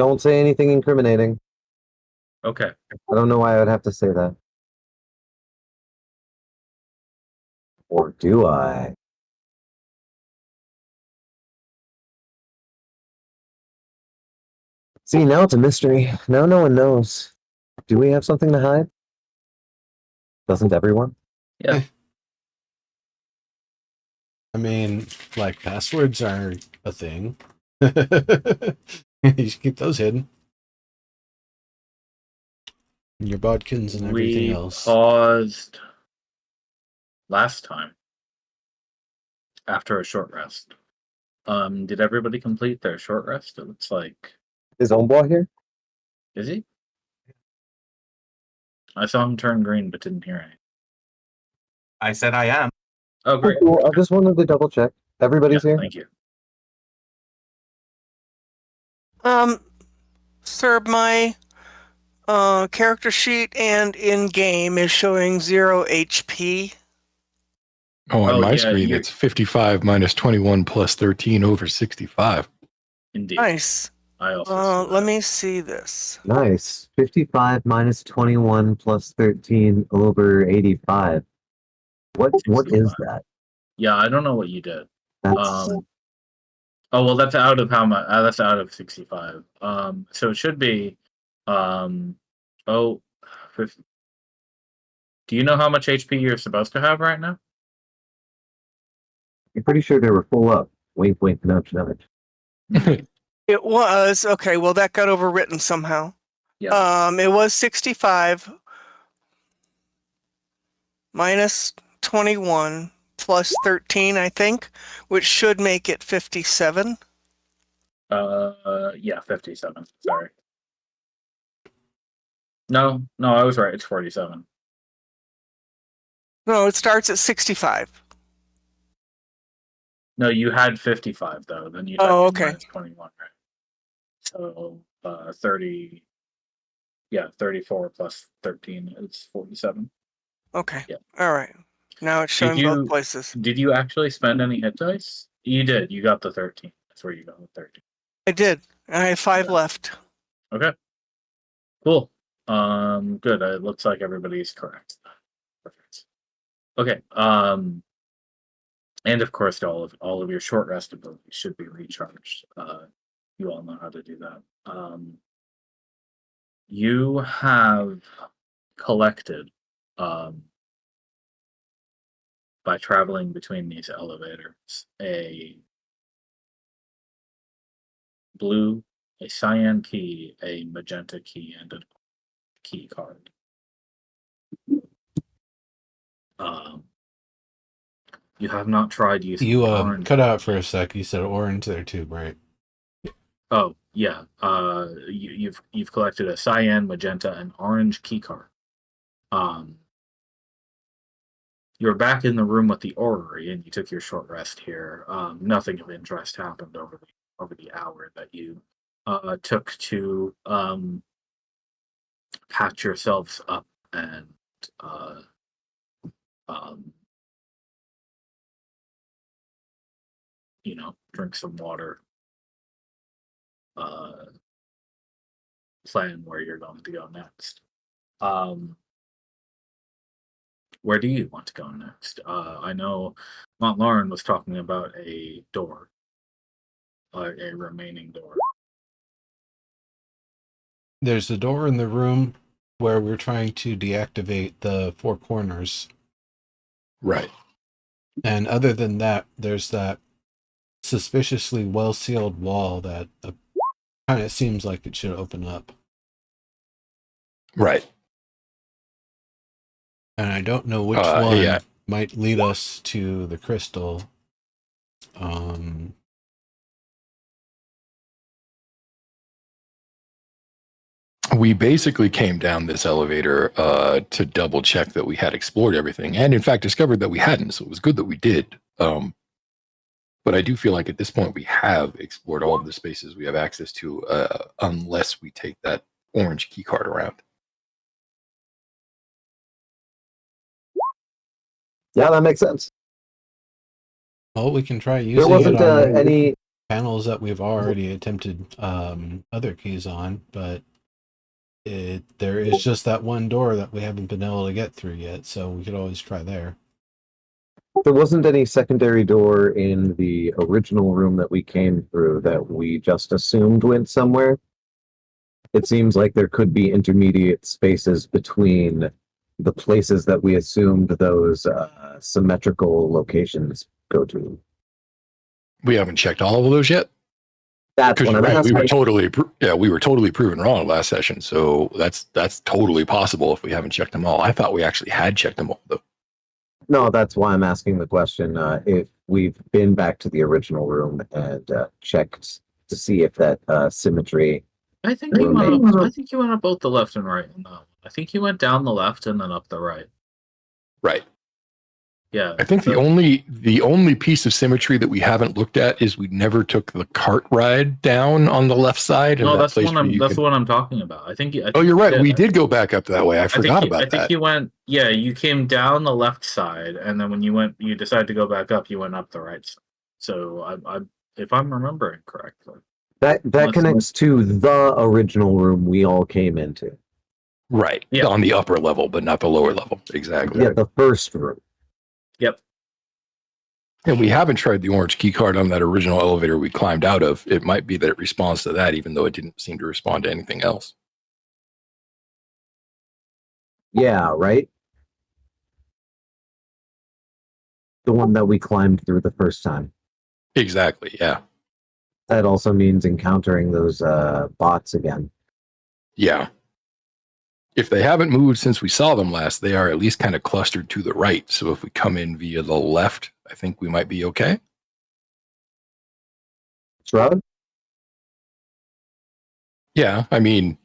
Don't say anything incriminating. Okay. I don't know why I would have to say that. Or do I? See, now it's a mystery. Now no one knows. Do we have something to hide? Doesn't everyone? Yeah. I mean, like, passwords are a thing. You should keep those hidden. And your bodkins and everything We else. paused last time after a short rest. Did everybody complete their short rest? It looks like. Is Omboa here? Is he? I saw him turn green, but didn't hear anything. I said I am. Oh, great. Cool. I just wanted to double check. Everybody's Yeah, here? thank you. Sir, my character sheet and in-game is showing 0 HP. Oh, on Oh, my yeah, screen, you- it's 55 minus 21 plus 13 over 65. Indeed. Nice. I also see Let that. me see this. Nice. 55 minus 21 plus 13 over 85. What is 65. that? Yeah, I don't know what you did. That's Oh well, that's out of how much? That's out of 65. So it should be, 50. Do you know how much HP you're supposed to have right now? I'm pretty sure they were full up. Wink, wink, nudge, nudge. It was okay. Well, that got overwritten somehow. Yeah. It was 65 minus 21 plus 13, I think, which should make it 57. Yeah, 57. Sorry. No, I was right. It's 47. No, it starts at 65. No, you had 55 though. Then you Oh, typed in okay. minus 21, right? So 30. Yeah, 34 plus 13 is 47. Okay. Yeah. All right. Now it's showing both places. Did you actually spend any hit dice? You did. You got the 13. That's where you got the 13. I did. I have 5 Yeah. left. Okay. Cool. Good. It looks like everybody's correct. Perfect. Okay. And of course, all of your short rest abilities should be recharged. You all know how to do that. You have collected, by traveling between these elevators, a blue, a cyan key, a magenta key, and a key card. You have not tried using You the orange. cut out for a sec. You said orange there too, right? Oh yeah. You've collected a cyan, magenta, and orange key card. You're back in the room with the orrery, and you took your short rest here. Nothing of interest happened over the hour that you took to patch yourselves up and drink some water. Plan where you're going to go next. Where do you want to go next? I know Montlaurent was talking about a door, a remaining door. There's a door in the room where we're trying to deactivate the 4 corners. Right. And other than that, there's that suspiciously well-sealed wall that kind of seems like it should open up. Right. And I don't know which one yeah. might lead us to the crystal. We basically came down this elevator to double check that we had explored everything, and in fact discovered that we hadn't. So it was good that we did. But I do feel like at this point we have explored all of the spaces we have access to, unless we take that orange key card around. Yeah, that makes sense. Well, we can try using There wasn't it on... any panels that we've already attempted other keys on, but there is just that one door that we haven't been able to get through yet, so we could always try there. There wasn't any secondary door in the original room that we came through that we just assumed went somewhere. It seems like there could be intermediate spaces between the places that we assumed those symmetrical locations go to. We haven't checked all of those yet. That's Because what you're I'm right, we were asking. we were totally proven wrong last session. So that's totally possible if we haven't checked them all. I thought we actually had checked them all though. No, that's why I'm asking the question. If we've been back to the original room and checked to see if that symmetry. I think you went up. I think you went up both the left and right. No, I think you went down the left and then up the right. Right. Yeah. I think the only piece of symmetry that we haven't looked at is we never took the cart ride down on the left side. No, that's the one I'm talking about. I think oh, you're right. We did go back up that way. I forgot about that. I think you went. Yeah, you came down the left side, and then when you decided to go back up, you went up the right side. So I if I'm remembering correctly. That connects to the original room we all came into. Right. Yeah. On the upper level, but not the lower level. Exactly. Yeah, the first room. Yep. And we haven't tried the orange key card on that original elevator we climbed out of. It might be that it responds to that, even though it didn't seem to respond to anything else. Yeah, right? The one that we climbed through the first time. Exactly. Yeah. That also means encountering those bots again. Yeah. If they haven't moved since we saw them last, they are at least kind of clustered to the right. So if we come in via the left, I think we might be okay. Shroud? Yeah, I mean,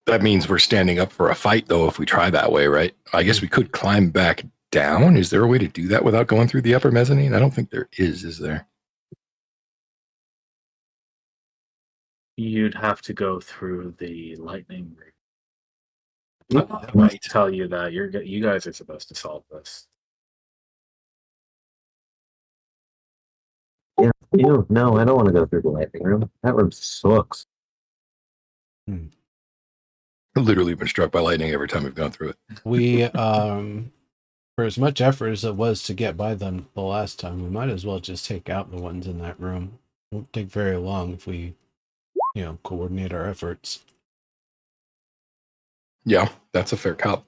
that means we're standing up for a fight, though, if we try that way, right? I guess we could climb back down. Is there a way to do that without going through the upper mezzanine? I don't think there is there? You'd have to go through the lightning ring. I Right. might tell you that you guys are supposed to solve this. Yeah. Ew, no, I don't want to go through the lightning room. That room sucks. I've literally been struck by lightning every time we've gone through it. We, for as much effort as it was to get by them the last time, we might as well just take out the ones in that room. It won't take very long if we, coordinate our efforts. Yeah, that's a fair cop.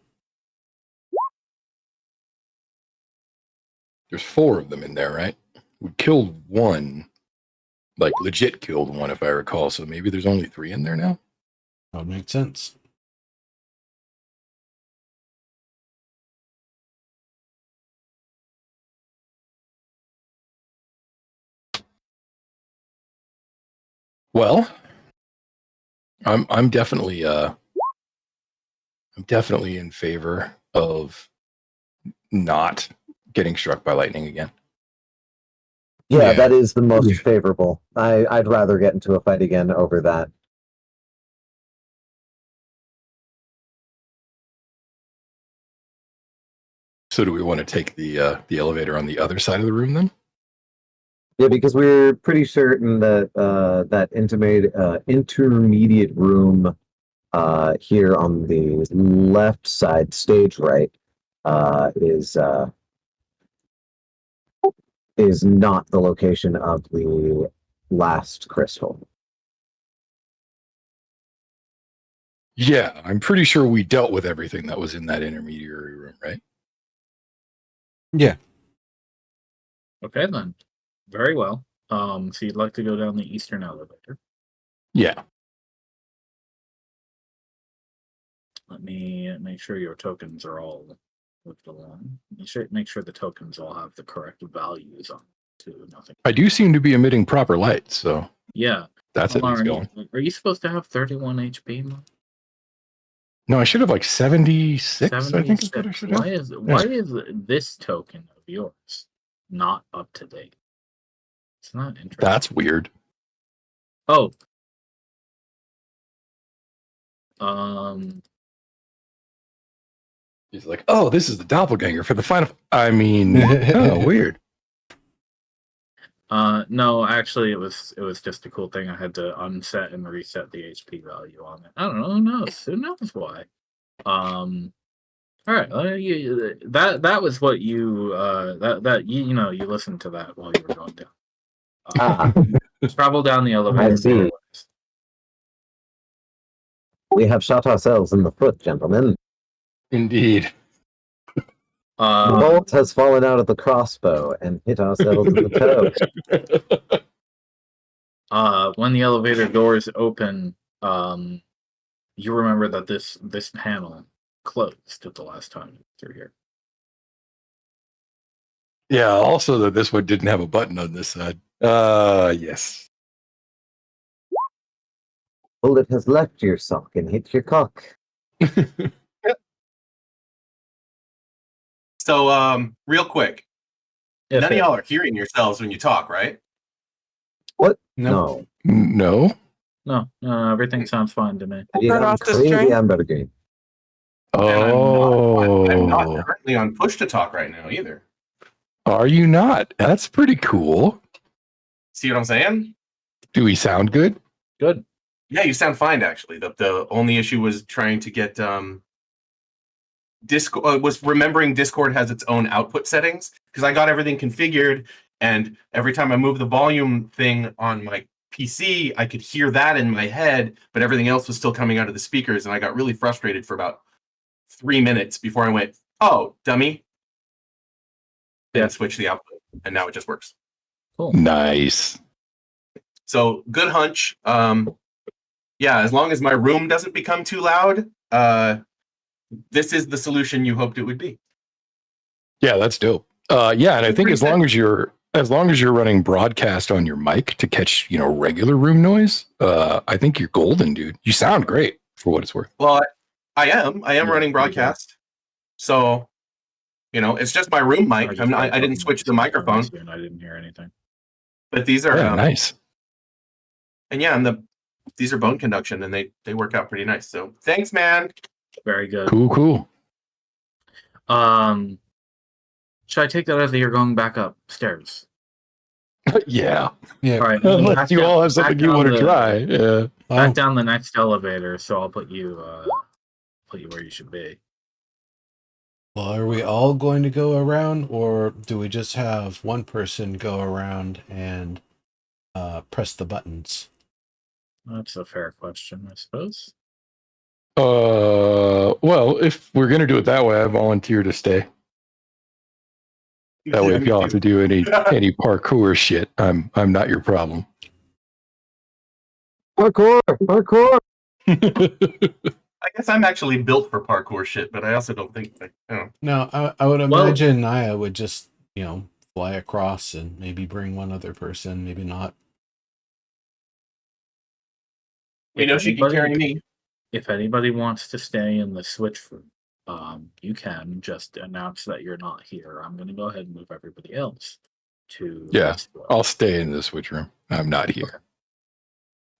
There's 4 of them in there, right? We killed one, like legit killed one, if I recall. So maybe there's only 3 in there now. That would make sense. Well, I'm definitely in favor of not getting struck by lightning again. Yeah, Yeah. that is the most favorable. I'd rather get into a fight again over that. So do we want to take the elevator on the other side of the room then? Yeah, because we're pretty certain that that intermediate room here on the left side, stage right, is not the location of the last crystal. Yeah, I'm pretty sure we dealt with everything that was in that intermediary room, right? Yeah. Okay, then. Very well. So you'd like to go down the eastern elevator. Yeah. Let me make sure your tokens are all moved along. Make sure the tokens all have the correct values on too. Nothing. I do seem to be emitting proper light, so Yeah. that's at least Are going. are you supposed to have 31 HP? No, I should have like 76, I think is what I 76. should have. Why is this token of yours not up to date? It's not interesting. That's weird. Oh. He's like, oh, this is the doppelganger for the final. I mean, oh, weird. No, actually, it was just a cool thing. I had to unset and reset the HP value on it. I don't know. Who knows? Who knows why? All right. That was what you that you know you listened to that while you were going down. Ah, Travel down the elevator. I see. We have shot ourselves in the foot, gentlemen. Indeed. The bolt has fallen out of the crossbow and hit ourselves in the toe. When the elevator doors open, you remember that this panel closed at the last time you were through here. Yeah, also that this one didn't have a button on this side. Yes. Bullet has left your sock and hit your cock. So, real quick, Yes, none of sir. y'all are hearing yourselves when you talk, right? What? No. No. No. No, everything sounds fine to me. Have you Turn gone off the crazy, string. Amber Green? And I'm not Oh, currently on push to talk right now either. are you not? That's pretty cool. See what I'm saying? Do we sound good? Good. Yeah, you sound fine actually. The only issue was trying to get Discord was remembering Discord has its own output settings because I got everything configured, and every time I move the volume thing on my PC, I could hear that in my head, but everything else was still coming out of the speakers, and I got really frustrated for about 3 minutes before I went, "Oh, dummy," and switched the output, and now it just works. Cool. Nice. So good hunch. Yeah, as long as my room doesn't become too loud, this is the solution you hoped it would be. Yeah, that's dope. Yeah, and I think as long as you're running broadcast on your mic to catch, regular room noise, I think you're golden, dude. You sound great for what it's worth. Well, I am Yeah, running broadcast. So, it's just my room mic. I didn't switch the microphone. And I didn't hear anything. But these are Nice. And yeah, these are bone conduction, and they work out pretty nice. So thanks, man. Very good. Cool. Should I take that as that you're going back upstairs? Yeah. Yeah. All right. Unless you all have something you want to try. Yeah. Back down the next elevator, so I'll put you where you should be. Well, are we all going to go around, or do we just have one person go around and press the buttons? That's a fair question, I suppose. Well, if we're gonna do it that way, I volunteer to stay. That way, if y'all have to do any parkour shit, I'm not your problem. Parkour! I guess I'm actually built for parkour shit, but I also don't think No, I would imagine Naya would just, fly across and maybe bring one other person, maybe not. we know she can carry me. If anybody wants to stay in the switch room, you can just announce that you're not here. I'm going to go ahead and move everybody else to. Yeah, I'll stay in the switch room. I'm not here. Okay.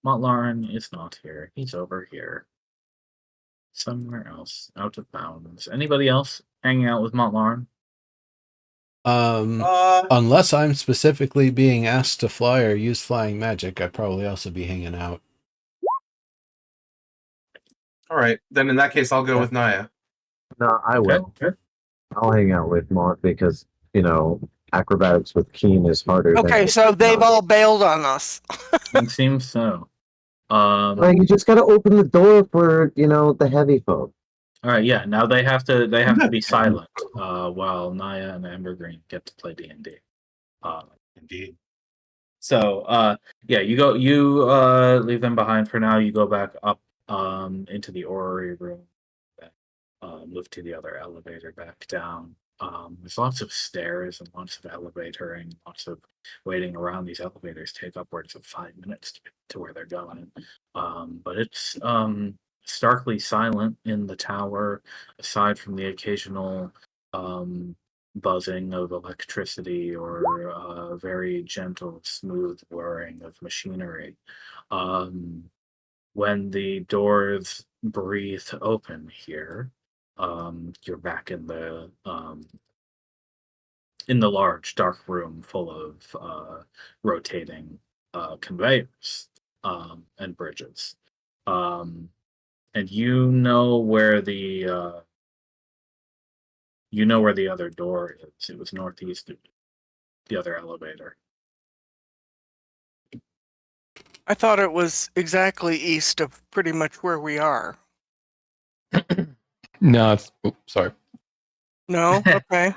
Montlarin is not here. He's over here. Somewhere else, out of bounds. Anybody else hanging out with Montlarin? Unless I'm specifically being asked to fly or use flying magic, I'd probably also be hanging out. All right, then in that case, I'll go with Naya. No, I will. Okay. I'll hang out with Mont because, acrobatics with Keen is harder Okay, than... so they've all bailed on us. It seems so. Like, you just gotta open the door for, the heavy folk. All right, yeah. Now they have to be silent while Naya and Ambergreen get to play D&D. Indeed. So you leave them behind for now. You go back up into the orrery room, move to the other elevator back down. There's lots of stairs and lots of elevatoring, lots of waiting around. These elevators take upwards of 5 minutes to get to where they're going. But it's starkly silent in the tower, aside from the occasional buzzing of electricity or very gentle, smooth whirring of machinery. When the doors breathe open here, you're back in the in the large dark room full of rotating conveyors and bridges. And you know where the other door is. It was northeast of the other elevator. I thought it was exactly east of pretty much where we are. No, sorry. No? Okay.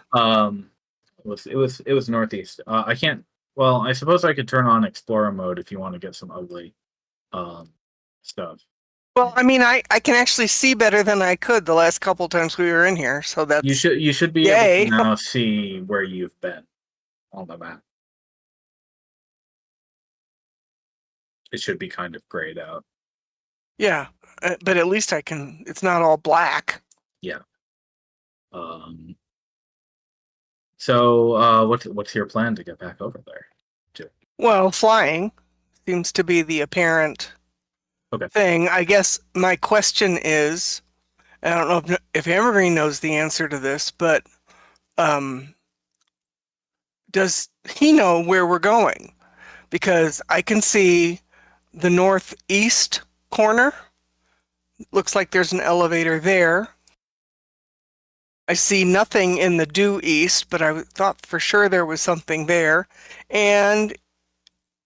It was northeast. I can't. Well, I suppose I could turn on Explorer mode if you want to get some ugly stuff. Well, I mean, I can actually see better than I could the last couple times we were in here, so that's You should be Yay. able to now see where you've been on the map. It should be kind of grayed out. yeah. But at least I can. It's not all black. Yeah. So what's your plan to get back over there? Well, flying seems to be the apparent Okay. thing. I guess my question is, I don't know if Evergreen knows the answer to this, but does he know where we're going? Because I can see the northeast corner. Looks like there's an elevator there. I see nothing in the due east, but I thought for sure there was something there. And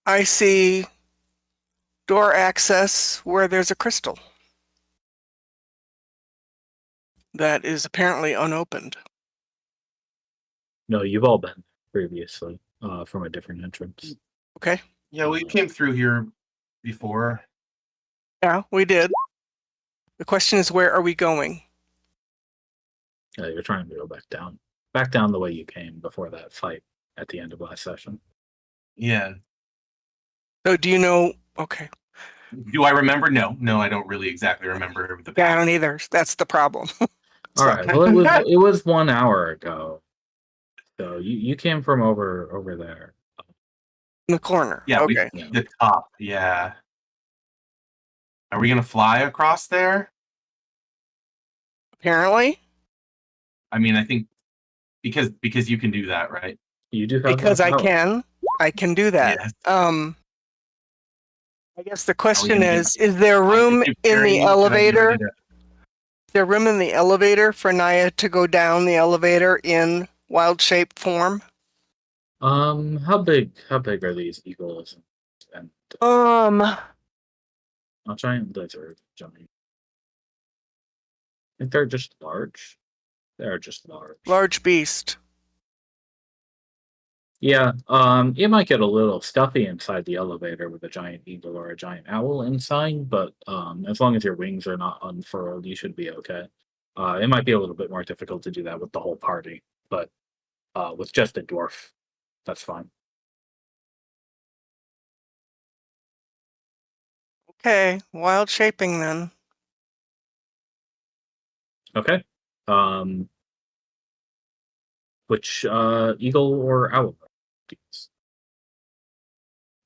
I see door access where there's a crystal that is apparently unopened. No, you've all been previously from a different entrance. Okay. Yeah, we came through here before. Yeah, we did. The question is, where are we going? You're trying to go back down the way you came before that fight at the end of last session. Yeah. So do you know? Okay. Do I remember? No, I don't really exactly remember the Yeah, I path. don't either. That's the problem. All right. Well, it was 1 hour ago. So you came from over there. In the corner. Yeah, Okay. the top. Yeah. Are we gonna fly across there? Apparently, I mean, I think because you can do that, right? You do have because that I power. can do that. Yes. I guess the question gonna is there room in the elevator? Is there room in the elevator for Naya to go down the elevator in wild shape form? How big are these eagles and not giant lizard, giant? I think they're just large. They're just large. Large beast. Yeah, it might get a little stuffy inside the elevator with a giant eagle or a giant owl inside, but as long as your wings are not unfurled, you should be okay. It might be a little bit more difficult to do that with the whole party, but with just a dwarf, that's fine. Okay, wild shaping then. Okay. Which eagle or owl?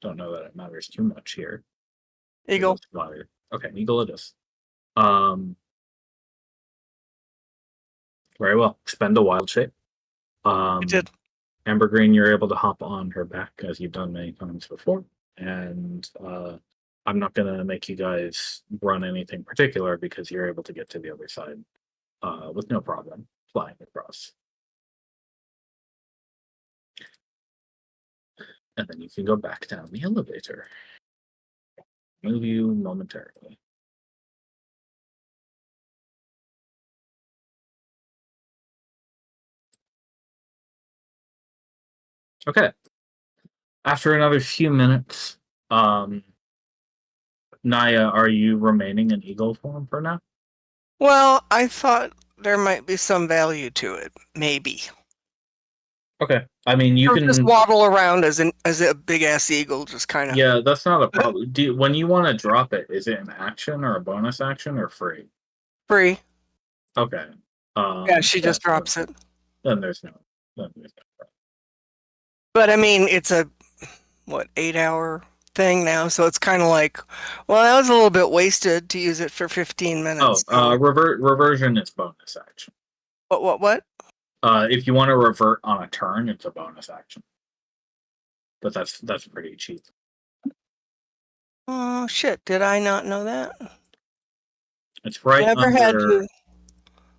Don't know that it matters too much here. Eagle. Okay, eagle it is. Very well. Spend a wild shape. I did. Amber Green, you're able to hop on her back as you've done many times before. And I'm not going to make you guys run anything particular because you're able to get to the other side with no problem flying across. And then you can go back down the elevator. Move you momentarily. Okay. After another few minutes, Naya, are you remaining in eagle form for now? Well, I thought there might be some value to it. Maybe. Okay. I mean, you can just waddle around as a big ass eagle, just kind of. Yeah, that's not a problem. When you want to drop it, is it an action or a bonus action or free? Free. Okay. Yeah, she just drops it. Then there's no problem. But I mean, it's a 8-hour thing now, so it's kind of like, well, that was a little bit wasted to use it for 15 minutes. Reversion is bonus action. What? If you want to revert on a turn, it's a bonus action. But that's pretty cheap. Oh shit! Did I not know that? It's right Never under. had to.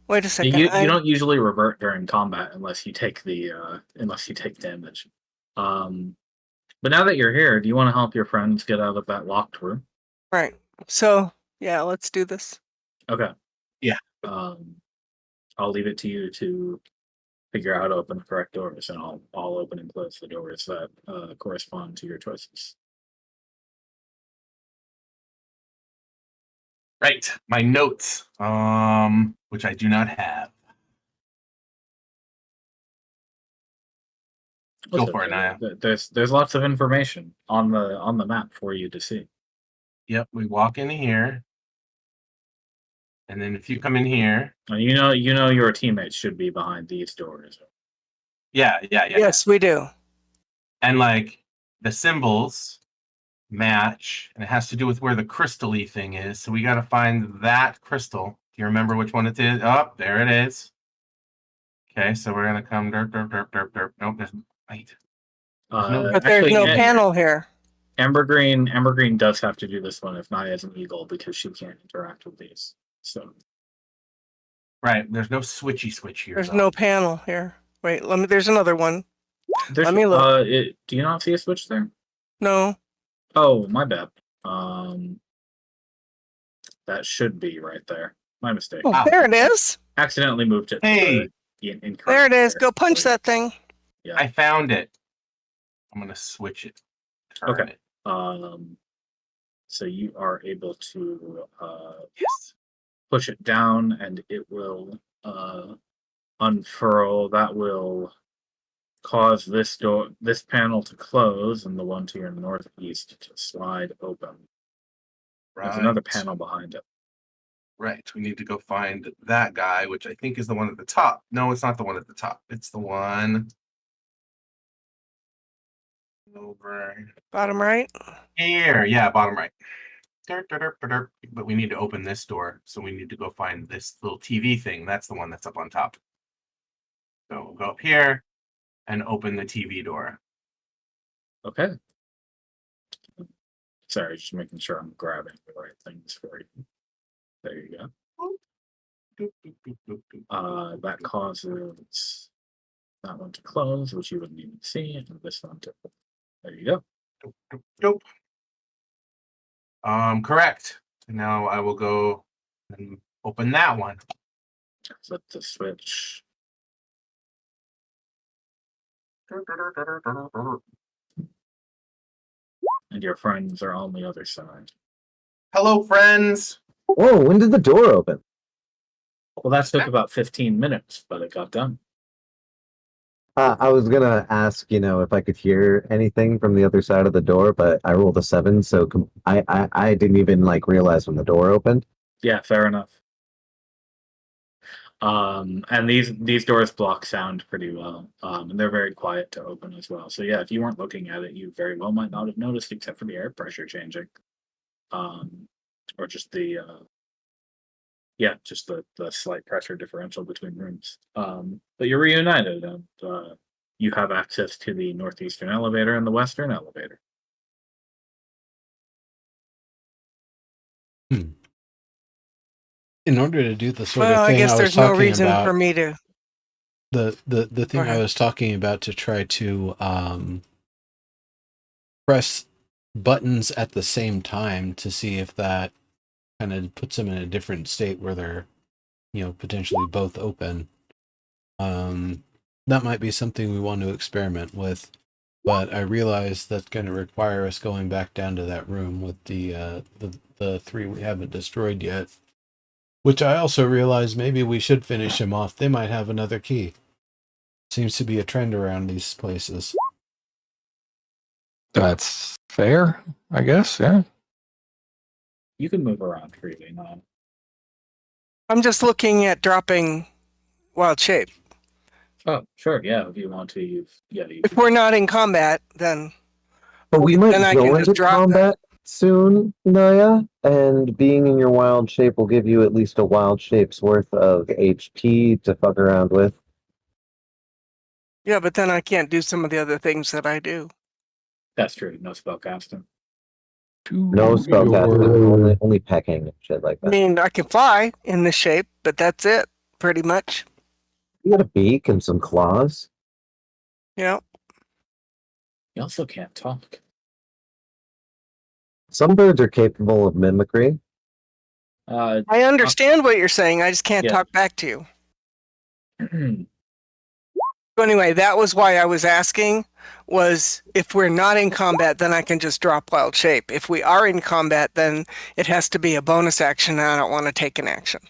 Wait a second. You don't usually revert during combat unless you take damage. But now that you're here, do you want to help your friends get out of that locked room? Right. So yeah, let's do this. Okay. Yeah. I'll leave it to you to figure out how to open the correct doors, and I'll open and close the doors that correspond to your choices. Right. My notes, which I do not have. Go for it, Naya. There's lots of information on the map for you to see. Yep, we walk in here. And then if you come in here. And you know your teammates should be behind these doors. Yeah. Yes, we do. And like the symbols match, and it has to do with where the crystal-y thing is. So we got to find that crystal. Do you remember which one it is? Oh, there it is. Okay, so we're gonna come derp. Nope, there's wait. But there's no panel here. Ambergreen does have to do this one if Naya is an eagle because she can't interact with these. So right, there's no switch here. There's no panel here. Wait, there's another one. Let me look. Do you not see a switch there? No. Oh, my bad. That should be right there. My mistake. Oh, there it is. Accidentally moved it. Hey, there it is. Go punch that thing. Yeah, I found it. I'm gonna switch it. Okay. So you are able to yes. push it down, and it will unfurl. That will cause this panel to close, and the one to your northeast to slide open. There's another panel behind it. Right. We need to go find that guy, which I think is the one at the top. No, it's not the one at the top. It's the one over bottom right. Here. Yeah, bottom right. But we need to open this door, so we need to go find this little TV thing. That's the one that's up on top. So we'll go up here and open the TV door. Okay. Sorry, just making sure I'm grabbing the right things for you. There you go. That causes that one to close, which you wouldn't even see, and this one to. There you go. Correct. And now I will go and open that one. Flip the switch. And your friends are on the other side. Hello, friends. Whoa, when did the door open? Well, that took about 15 minutes, but it got done. I was gonna ask, if I could hear anything from the other side of the door, but I rolled a 7, so I didn't even realize when the door opened. Yeah, fair enough. And these doors block sound pretty well, and they're very quiet to open as well. So yeah, if you weren't looking at it, you very well might not have noticed, except for the air pressure changing, or just the slight pressure differential between rooms. But you're reunited, and you have access to the northeastern elevator and the western elevator. In order to do the sort of Well, I thing guess I was there's no talking reason about, for me to. the thing I was talking about to try to press buttons at the same time to see if that kind of puts them in a different state where they're, potentially both open. That might be something we want to experiment with, but I realize that's going to require us going back down to that room with the 3 we haven't destroyed yet. Which I also realize maybe we should finish them off. They might have another key. Seems to be a trend around these places. That's fair, I guess. Yeah. You can move around freely now. I'm just looking at dropping wild shape. Oh, sure, yeah. If you want to, you. If we're not in combat, then. But we might Then I go can into just drop combat soon, Naya, and being in your wild shape will give you at least a wild shape's worth of HP to fuck around with. Yeah, but then I can't do some of the other things that I do. That's true. No spell casting. No spellcasting, only pecking and shit like I that. mean, I can fly in this shape, but that's it, pretty much. You got a beak and some claws. Yeah. You also can't talk. Some birds are capable of mimicry. Uh, I understand what you're saying. I just can't Yeah. talk back to you. So anyway, that was why I was asking, was if we're not in combat, then I can just drop wild shape. If we are in combat, then it has to be a bonus action, and I don't want to take an action.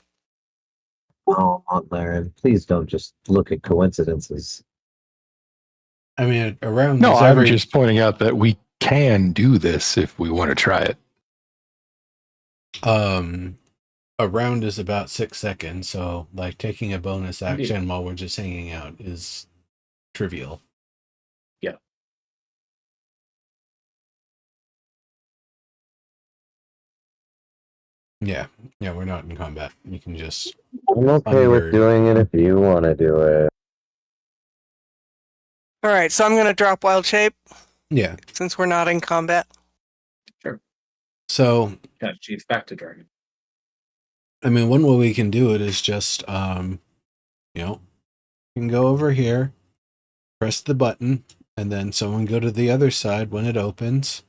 Oh, Aunt Laren, please don't just look at coincidences. I mean, around No, is I'm every just pointing out that we can do this if we want to try it. a round is about 6 seconds, so like taking a bonus Indeed. action while we're just hanging out is trivial. Yeah. Yeah, we're not in combat. You can just I'm okay with doing it if you want to do it. All right, so I'm going to drop wild shape yeah. since we're not in combat. So Kind of cheats back to dragon. I mean, one way we can do it is just you can go over here, press the button, and then someone go to the other side when it opens,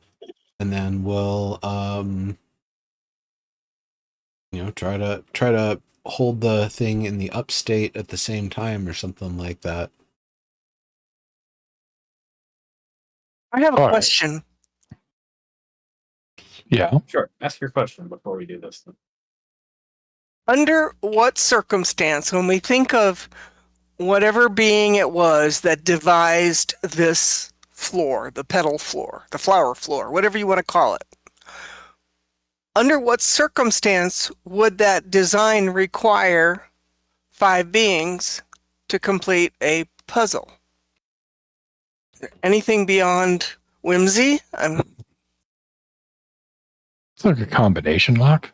and then we'll try to hold the thing in the up state at the same time or something like that. I have a All right. question. Yeah. Sure. Ask your question before we do this. Under what circumstance, when we think of whatever being it was that devised this floor, the petal floor, the flower floor, whatever you want to call it, under what circumstance would that design require 5 beings to complete a puzzle? Anything beyond whimsy? It's like a combination lock.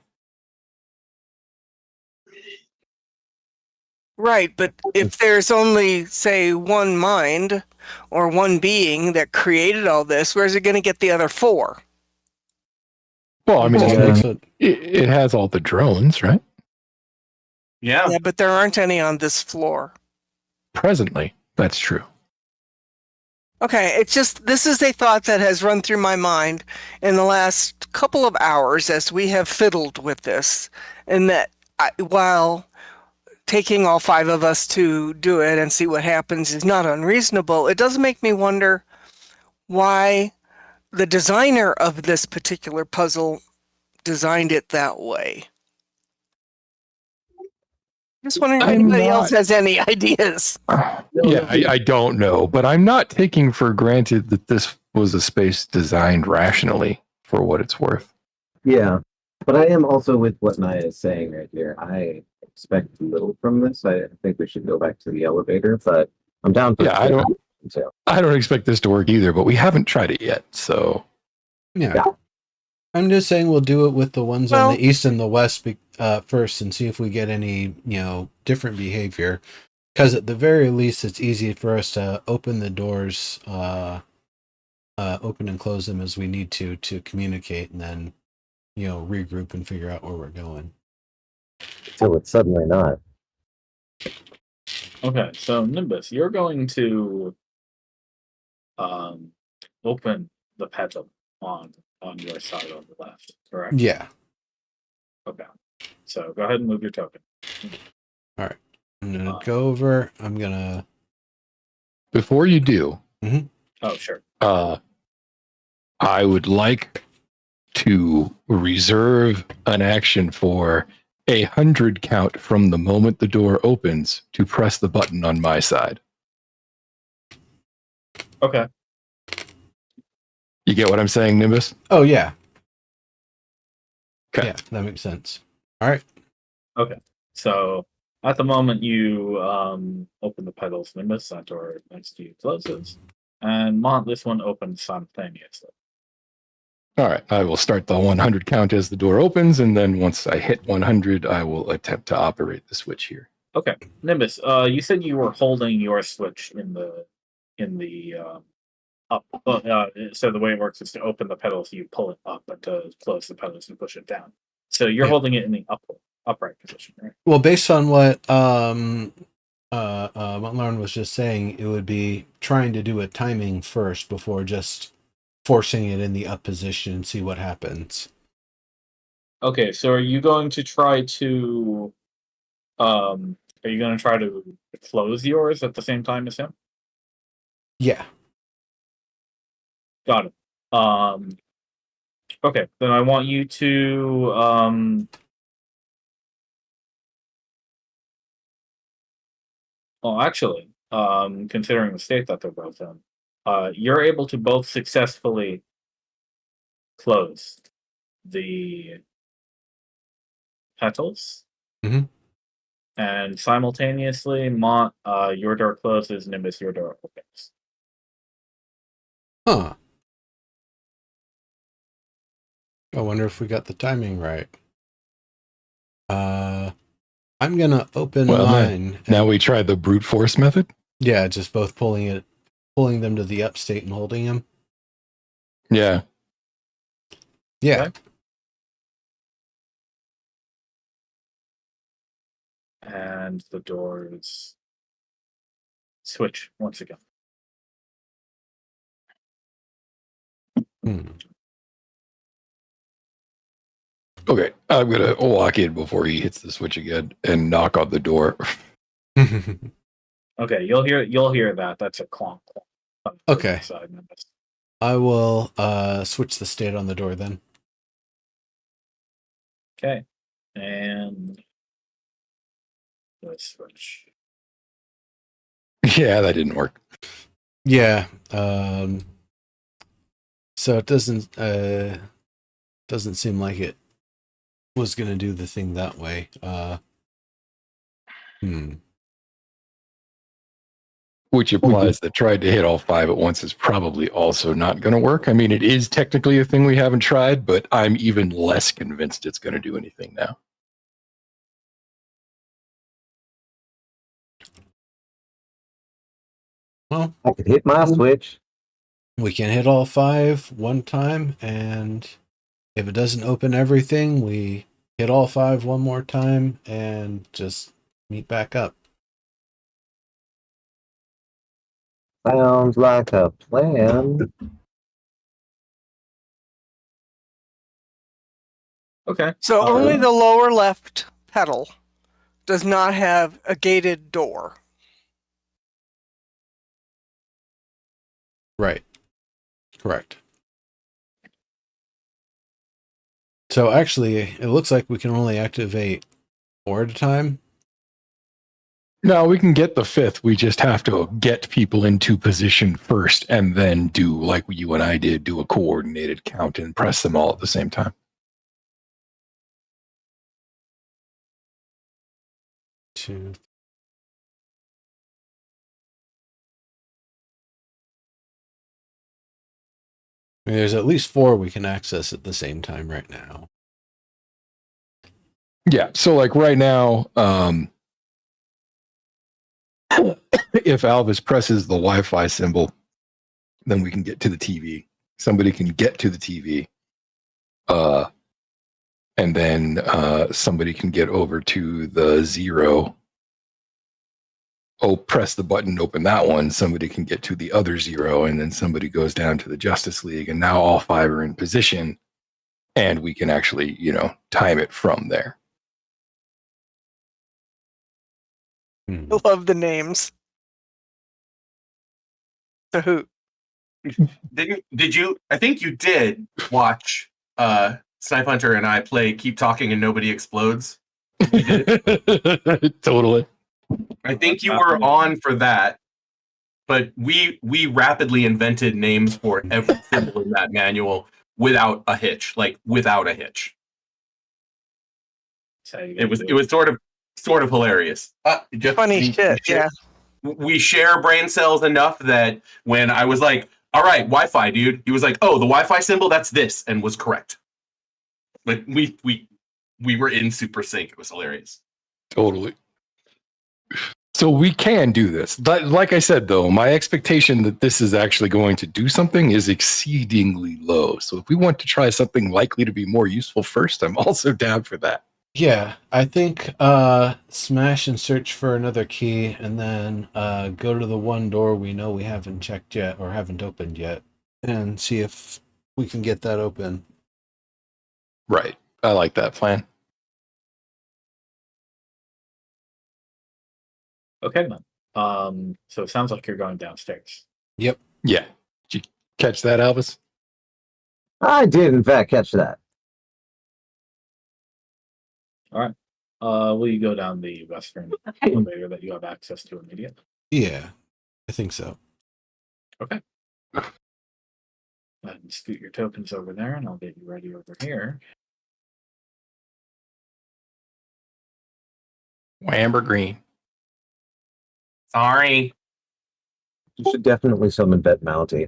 Right, but if there's only, say, one mind or one being that created all this, where's it going to get the other 4? Well, I mean, That's what- it has all the drones, right? Yeah. Yeah, but there aren't any on this floor. Presently, that's true. Okay, it's just, this is a thought that has run through my mind in the last couple of hours as we have fiddled with this, and that while taking all 5 of us to do it and see what happens is not unreasonable, it does make me wonder why the designer of this particular puzzle designed it that way. Just wondering if anybody else has any ideas. Yeah, I don't know, but I'm not taking for granted that this was a space designed rationally for what it's worth. Yeah, but I am also with what Naya is saying right here. I expect little from this. I think we should go back to the elevator, but I'm down for Yeah, I don't. So. I don't expect this to work either, but we haven't tried it yet, so yeah. I'm just saying we'll do it with the ones on Well- the east and the west first and see if we get any, different behavior. Because at the very least, it's easy for us to open the doors, open and close them as we need to communicate, and then, regroup and figure out where we're going. Till it's suddenly not. Okay, so Nimbus, you're going to open the petal on your side on the left, correct? Yeah. Okay. So go ahead and move your token. I'm gonna go over. I'm gonna. before you do, Oh, sure. I would like to reserve an action for 100 count from the moment the door opens to press the button on my side. Okay. You get what I'm saying, Nimbus? Oh yeah. Okay. Yeah, that makes sense. All right. Okay. So at the moment you open the petals, Nimbus, that door next to you closes. And Mont, this one opens simultaneously. All right. I will start the 100 count as the door opens, and then once I hit 100, I will attempt to operate the switch here. Okay. Nimbus, you said you were holding your switch in the in the up. So the way it works is to open the pedals, you pull it up, and to close the pedals, you push it down. So you're Yeah. holding it in the upright position, right? Well, based on what Lauren was just saying, it would be trying to do a timing first before just forcing it in the up position and see what happens. Okay, so are you going to try to close yours at the same time as him? Yeah. Got it. Okay, then I want you to well, actually, considering the state that they're both in, you're able to both successfully close the petals, Mhm. and simultaneously, your door closes, Nimbus, your door opens. Huh. I wonder if we got the timing right. I'm gonna open Well, mine. Now we try the brute force method. Yeah, just both pulling them to the up state and holding them. Yeah. Yeah. Okay. And the doors switch once again. Hmm. Okay, I'm gonna walk in before he hits the switch again and knock on the door. Okay, you'll hear that. That's a clonk. Clonk Okay. inside Nimbus. I will switch the state on the door then. Okay, and the switch. Yeah, that didn't work. Yeah. So it doesn't seem like it was gonna do the thing that way. Which implies that trying to hit all 5 at once is probably also not going to work. I mean, it is technically a thing we haven't tried, but I'm even less convinced it's going to do anything now. Well, I could hit my switch. we can hit all 5 one time, and if it doesn't open everything, we hit all 5 one more time and just meet back up. Sounds like a plan. Okay. So only the lower left pedal does not have a gated door. Right. Correct. So actually, it looks like we can only activate 4 at a time. No, we can get the 5th. We just have to get people into position first and then do, like you and I did, do a coordinated count and press them all at the same time. 2. I mean, there's at least 4 we can access at the same time right now. Yeah, so like right now, if Alvis presses the Wi-Fi symbol, then we can get to the TV. Somebody can get to the TV. And then somebody can get over to the 0. Oh, press the button, open that one. Somebody can get to the other 0, and then somebody goes down to the Justice League, and now all 5 are in position, and we can actually, time it from there. Hmm. I love the names. The hoot. Did you? I think you did watch Snipe Hunter and I play Keep Talking and Nobody Explodes. Totally. I think you were on for that, but we rapidly invented names for every symbol in that manual without a hitch. Like without a hitch. It was sort of hilarious. Funny shit, yeah. We share brain cells enough that when I was like, all right, Wi-Fi, dude, he was like, oh, the Wi-Fi symbol, that's this, and was correct. Like we were in super sync. It was hilarious. Totally. So we can do this. But like I said, though, my expectation that this is actually going to do something is exceedingly low. So if we want to try something likely to be more useful first, I'm also down for that. Yeah, I think smash and search for another key, and then go to the one door we know we haven't checked yet or haven't opened yet, and see if we can get that open. Right. I like that plan. Okay, then. So it sounds like you're going downstairs. Yeah. Did you catch that, Albus? I did, in fact, catch that. All right. Will you go down the western elevator that you have access to immediately? Yeah, I think so. Okay. Go ahead and scoot your tokens over there, and I'll get you ready over here. Amber green. Sorry. You should definitely summon Bet Mounty.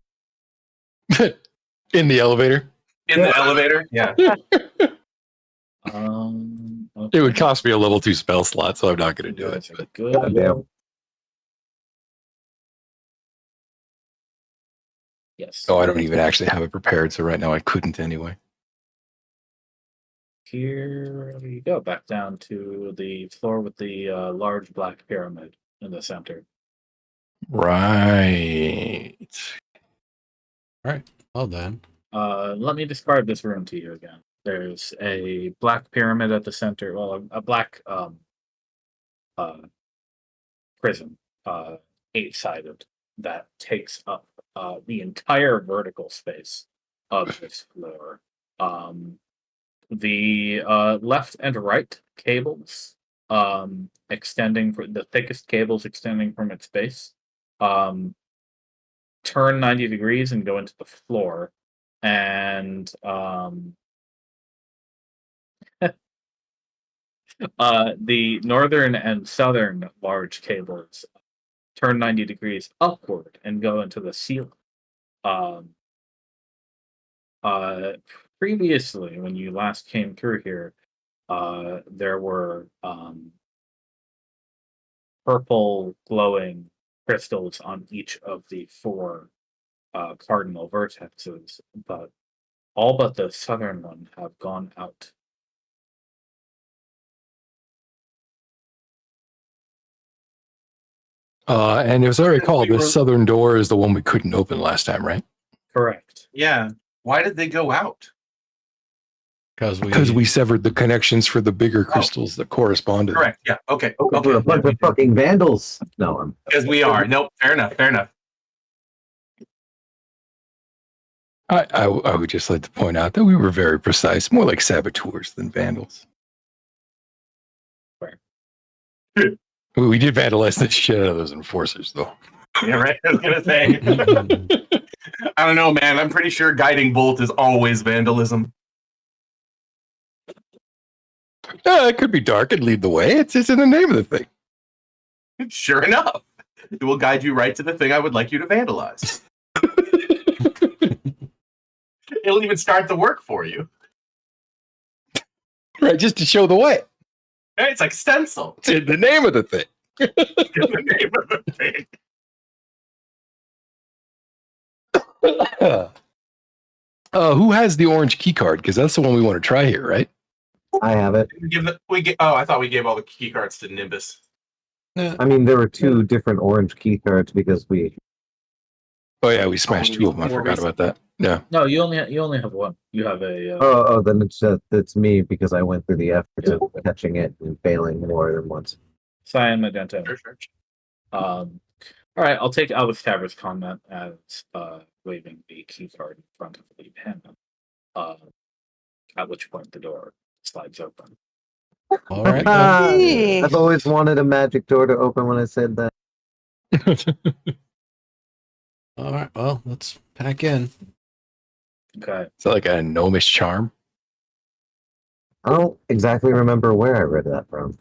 In the elevator. In the elevator? Yeah. Okay. It would cost me a level 2 spell slot, so I'm not going to You do guys it. are But good. Goddamn. Yes. I don't even actually have it prepared, so right now I couldn't anyway. Here you go. Back down to the floor with the large black pyramid in the center. Right. Well then. Let me describe this room to you again. There's a black pyramid at the center. Well, a black prism, 8-sided, that takes up the entire vertical space of this floor. The left and right cables, extending for the thickest cables extending from its base, turn 90 degrees and go into the floor, and the northern and southern large cables turn 90 degrees upward and go into the ceiling. Previously, when you last came through here, there were purple glowing crystals on each of the 4 cardinal vertexes, but all but the southern one have gone out. And as I recall, this southern door is the one we couldn't open last time, right? Correct. Yeah. Why did they go out? Because we severed the connections for the bigger crystals that corresponded. Correct. Yeah. Okay. Okay, we're a bunch of fucking vandals. No, I'm. Because we are. Nope. Fair enough. Fair enough. I would just like to point out that we were very precise, more like saboteurs than vandals. Fair. We did vandalize the shit out of those enforcers, though. Yeah, right. I was gonna say. I don't know, man. I'm pretty sure guiding bolt is always vandalism. It could be dark and lead the way. It's in the name of the thing. Sure enough, it will guide you right to the thing I would like you to vandalize. It'll even start the work for you. Right, just to show the way. Right? It's like stencil. It's in the name of the thing. In the name of the thing. Who has the orange key card? Because that's the one we want to try here, right? I have it. I thought we gave all the key cards to Nimbus. I mean, there were 2 different orange key cards because we. Oh yeah, we smashed 2 of them. I More forgot about that. Yeah. No, you only have one. You have a. Then it's me because I went through the effort of catching it and failing more than once. Cyan Magenta. Sure. All right, I'll take Albus Taver's comment as waving the key card in front of the panel. At which point the door slides open. All right. Then. Hey. I've always wanted a magic door to open when I said that. All right. Well, let's pack in. Okay. Is that like a gnomish charm? I don't exactly remember where I read that from.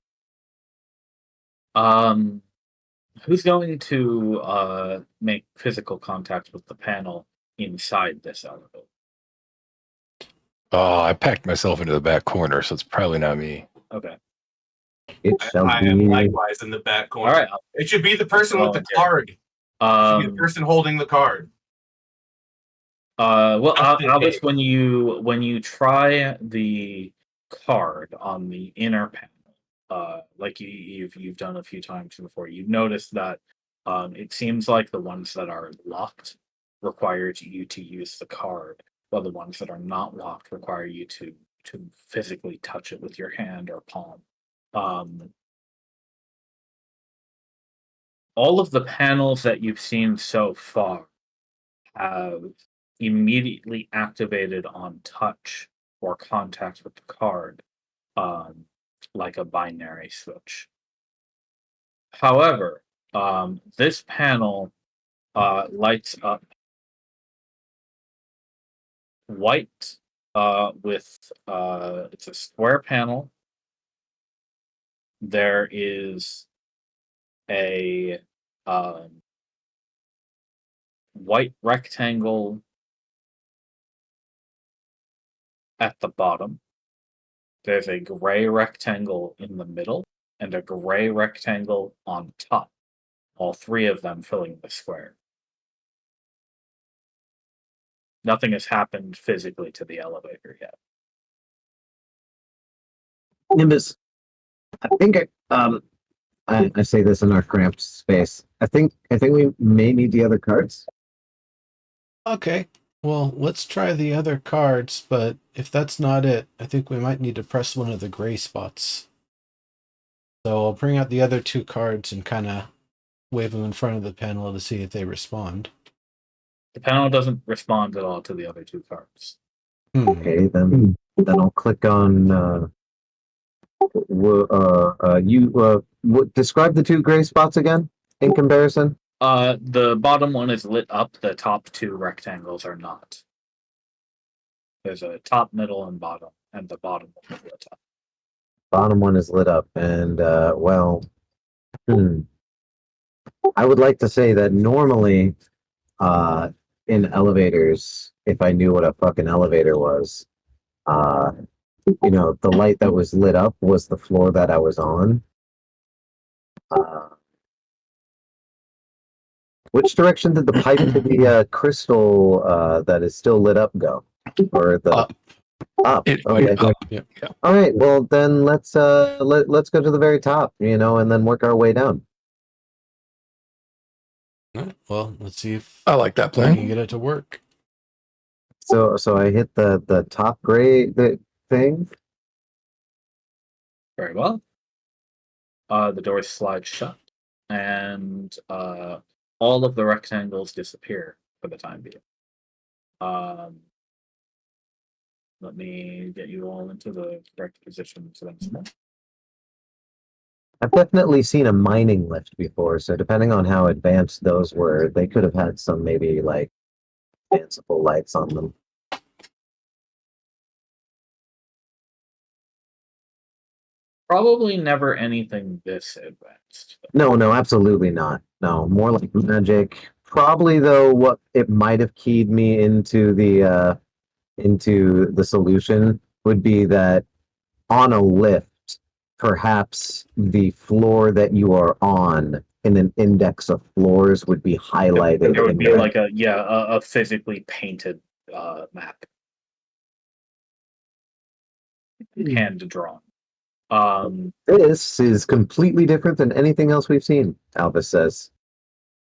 Who's going to make physical contact with the panel inside this elevator? Oh, I packed myself into the back corner, so it's probably not me. Okay. It shall I am be. likewise in the back All corner. right. It should be the person with the card. It should be the person holding the card. Well, Just in Albus, case. when you try the card on the inner panel, like you've done a few times before, you've noticed that it seems like the ones that are locked require you to use the card, while the ones that are not locked require you to physically touch it with your hand or palm. All of the panels that you've seen so far have immediately activated on touch or contact with the card, like a binary switch. However, this panel lights up white with it's a square panel. There is a white rectangle at the bottom. There's a gray rectangle in the middle and a gray rectangle on top, all three of them filling the square. Nothing has happened physically to the elevator yet. Nimbus, I think I say this in our cramped space. I think we may need the other cards. Okay. Well, let's try the other cards, but if that's not it, I think we might need to press one of the gray spots. So I'll bring out the other two cards and kind of wave them in front of the panel to see if they respond. The panel doesn't respond at all to the other two cards. Okay, then I'll click on describe the two gray spots again in comparison. The bottom one is lit up. The top two rectangles are not. There's a top, middle, and bottom, and the bottom one is lit up. Bottom one is lit up, and I would like to say that normally, in elevators, if I knew what a fucking elevator was, the light that was lit up was the floor that I was on. Which direction did the pipe to the crystal that is still lit up go? Or the Up. up? It Okay. went up. Yep. All right. Well, then let's go to the very top, and then work our way down. All right, well, let's see if I like that we can plan. get it to work. So I hit the top gray thing. Very well. The doors slide shut, and all of the rectangles disappear for the time being. Let me get you all into the correct positions once more. I've definitely seen a mining lift before, so depending on how advanced those were, they could have had some maybe like fanciful lights on them. Probably never anything this advanced. No, absolutely not. No, more like magic. Probably though, what it might have keyed me into the solution would be that on a lift, perhaps the floor that you are on in an index of floors would be highlighted. There would in be red. like a physically painted map, hand drawn. This is completely different than anything else we've seen, Albus says.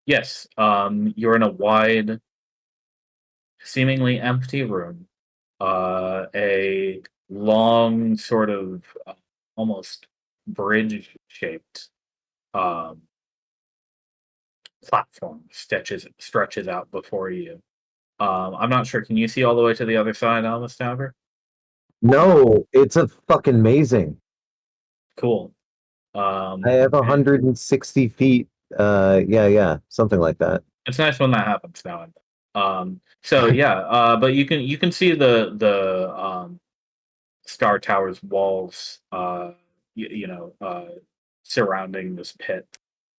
Yes, you're in a wide, seemingly empty room. A long, sort of almost bridge-shaped platform stretches out before you. I'm not sure. Can you see all the way to the other side, Alice Stabber? No, it's a fucking amazing. Cool. I have 160 feet. Yeah, something like that. It's nice when that happens now and then. So yeah, but you can see the Star Tower's walls, surrounding this pit,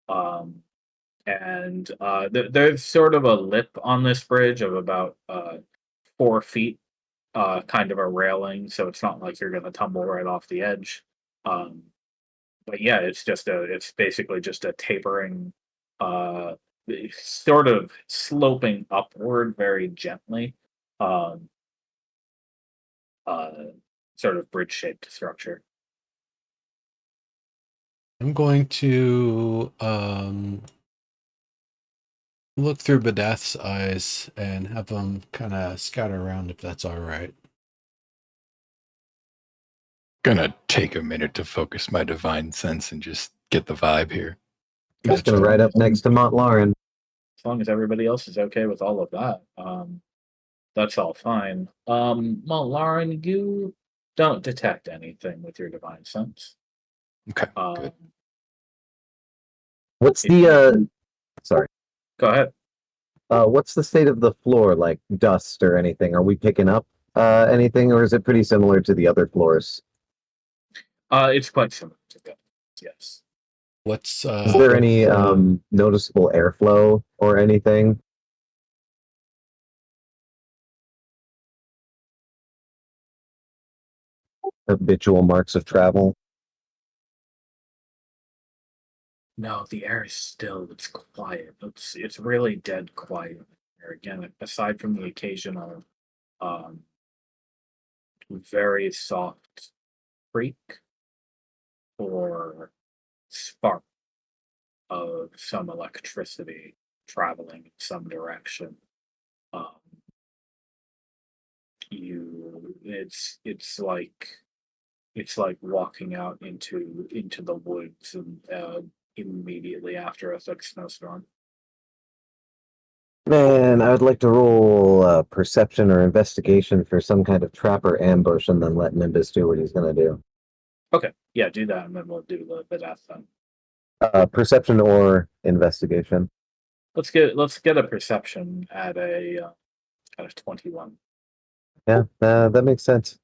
and there's sort of a lip on this bridge of about 4 feet, kind of a railing, so it's not like you're going to tumble right off the edge. but yeah, it's basically just a tapering, sort of sloping upward very gently, um, uh, sort of bridge shaped structure. I'm going to look through Badath's eyes and have them kind of scatter around if that's all right. Gonna take a minute to focus my divine sense and just get the vibe here. I'm just gonna ride up next to Montlarin. As long as everybody else is okay with all of that, that's all fine. Well, Lauren, you don't detect anything with your divine sense. Okay, Um, good. What's If the sorry? Go ahead. What's the state of the floor, like dust or anything? Are we picking up anything, or is it pretty similar to the other floors? It's quite similar to that. Yes. What's Is there any noticeable airflow or anything? Habitual marks of travel? No, the air is still. It's quiet. It's really dead quiet here. Again, aside from the occasional, um, very soft creak or spark of some electricity traveling in some direction. Um, it's like walking out into the woods and immediately after a thick snowstorm. Man, I would like to roll perception or investigation for some kind of trap or ambush, and then let Nimbus do what he's gonna do. Okay, yeah, do that, and then we'll do the death then. Perception or investigation. Let's get a perception at a 21. Yeah, that makes sense.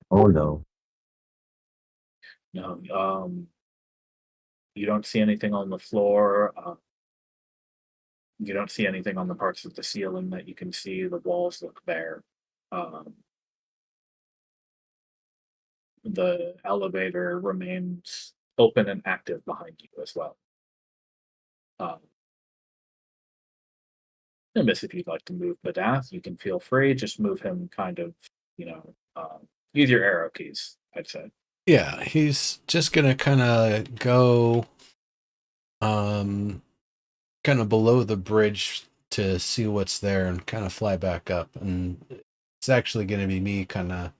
Oh no. No, you don't see anything on the floor. You don't see anything on the parts of the ceiling that you can see. The walls look bare. Um, the elevator remains open and active behind you as well. Nimbus, if you'd like to move Badath, you can feel free. Just move him kind of, use your arrow keys, I'd say. Yeah, he's just gonna kind of go kind of below the bridge to see what's there and kind of fly back up, and it's actually going to be me kind of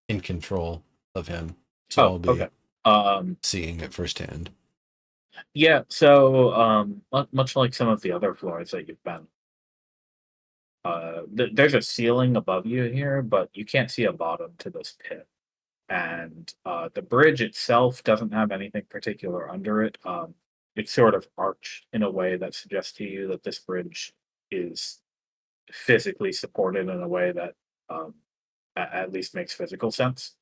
in control of him, so I'll be seeing it firsthand. Yeah, so much like some of the other floors that you've been, there's a ceiling above you here, but you can't see a bottom to this pit. And the bridge itself doesn't have anything particular under it. It's sort of arched in a way that suggests to you that this bridge is physically supported in a way that at least makes physical sense.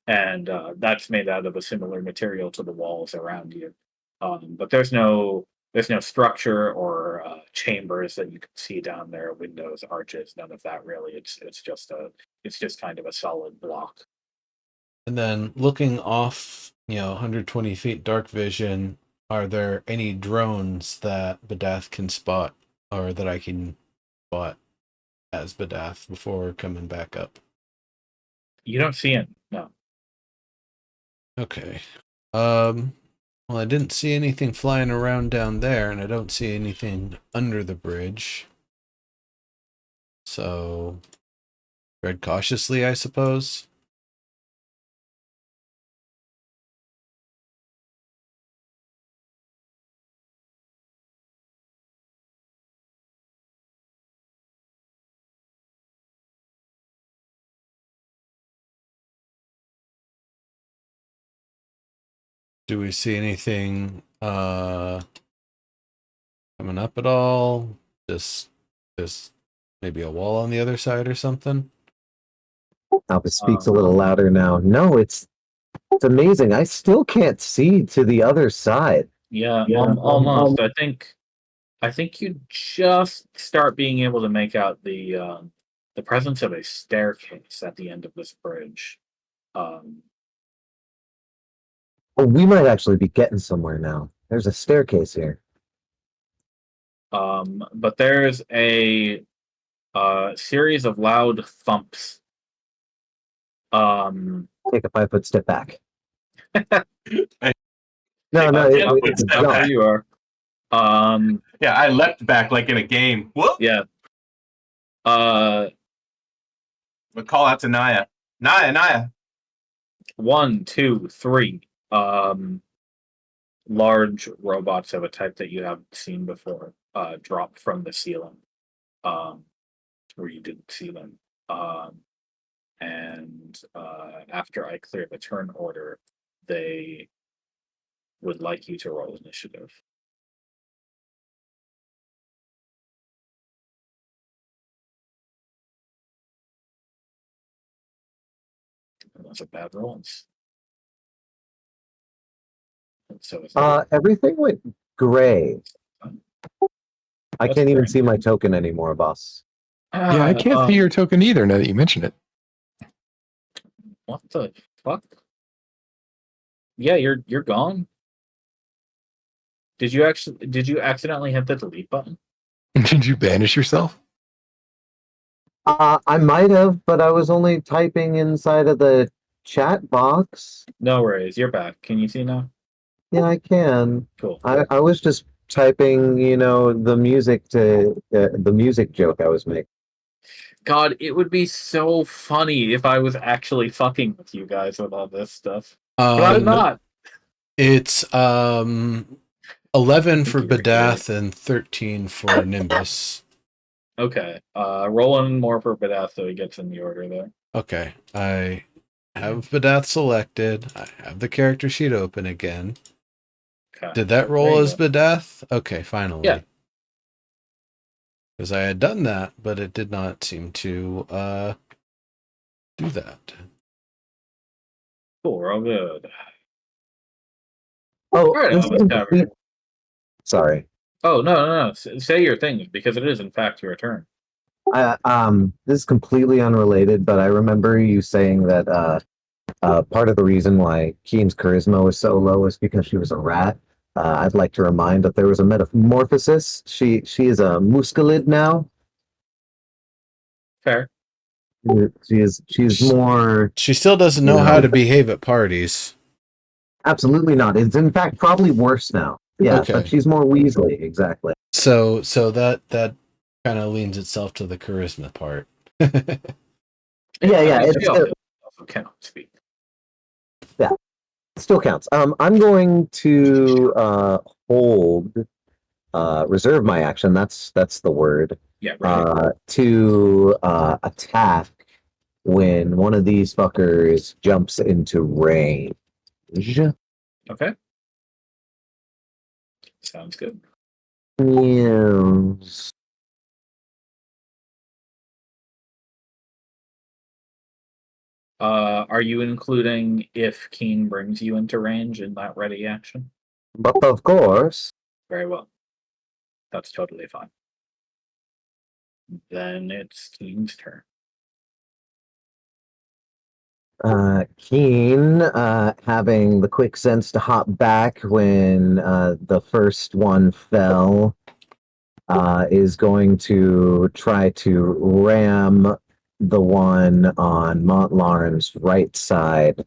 And that's made out of a similar material to the walls around you. But there's no structure or chambers that you can see down there, windows, arches, none of that really. It's just kind of a solid block. And then looking off, 120 feet dark vision, are there any drones that Badath can spot, or that I can spot as Badath before coming back up? You don't see it, no. Okay. Well, I didn't see anything flying around down there, and I don't see anything under the bridge. So, tread cautiously, I suppose. Do we see anything coming up at all? Just maybe a wall on the other side or something? Albus speaks a little louder now. No, it's amazing. I still can't see to the other side. Yeah, almost. I think you just start being able to make out the the presence of a staircase at the end of this bridge. Oh, we might actually be getting somewhere now. There's a staircase here. But there's a series of loud thumps. Take a 5-foot step back. No, Take no, a it, 10-foot it's step jump. There you are. Yeah, I leapt back like in a game. Whoop! Yeah. But call out to Naya. Naya. 1, 2, 3. Large robots of a type that you haven't seen before drop from the ceiling, where you didn't see them. And after I clear the turn order, they would like you to roll initiative. And those are bad rolls. So it's Everything went gray. I That's can't even great. see my token anymore, boss. Yeah, I can't see your token either now that you mention it. What the fuck? Yeah, you're gone. Did you accidentally hit the delete button? Did you banish yourself? I might have, but I was only typing inside of the chat box. No worries, you're back. Can you see now? Yeah, I can. Cool. I was just typing, the music the music joke I was making. God, it would be so funny if I was actually fucking with you guys with all this stuff. But I'm not. It's 11 for you were Badath and 13 for Nimbus. Okay. Rolling more for Badath so he gets in the order there. Okay, I have Badath selected. I have the character sheet open again. Okay. Did that There roll you as go. Badath? Okay, finally. Yeah. Because I had done that, but it did not seem to do that. Cool, we're all good. Oh, Alright, this is complete... Sorry. Oh, no. Say your thing, because it is, in fact, your turn. This is completely unrelated, but I remember you saying that part of the reason why Keen's charisma was so low is because she was a rat. I'd like to remind that there was a metamorphosis. She is a musculid now. Fair. She's more... She still doesn't know how to behave at parties. Absolutely not. It's in fact probably worse now. Yeah, Okay. but she's more Weasley, exactly. So that kind of leans itself to the charisma part. Yeah, She also cannot speak. Yeah, it still counts. I'm going to hold, reserve my action. That's the word. Yeah, right. To attack when one of these fuckers jumps into range. Okay. Sounds good. Yes. Are you including if Keen brings you into range in that ready action? But of course. Very well. That's totally fine. Then it's Keen's turn. Keen, having the quick sense to hop back when the first one fell, is going to try to ram the one on Montlaren's right side,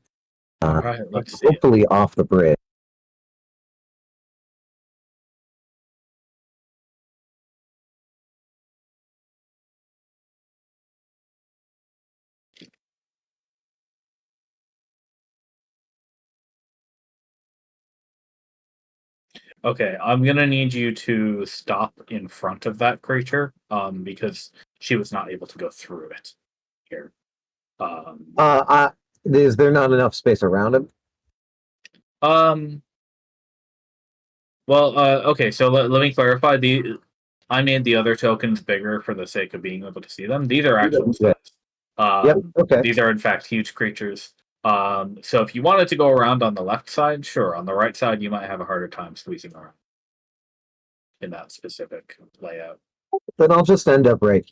All right, let's see. hopefully off the bridge. Okay, I'm gonna need you to stop in front of that creature, because she was not able to go through it here. Is there not enough space around him? Well, okay, so let me clarify. I made the other tokens bigger for the sake of being able to see them. These are actual Yeah. size. Yep, okay. These are in fact huge creatures. So if you wanted to go around on the left side, sure. On the right side, you might have a harder time squeezing around in that specific layout. Then I'll just end up right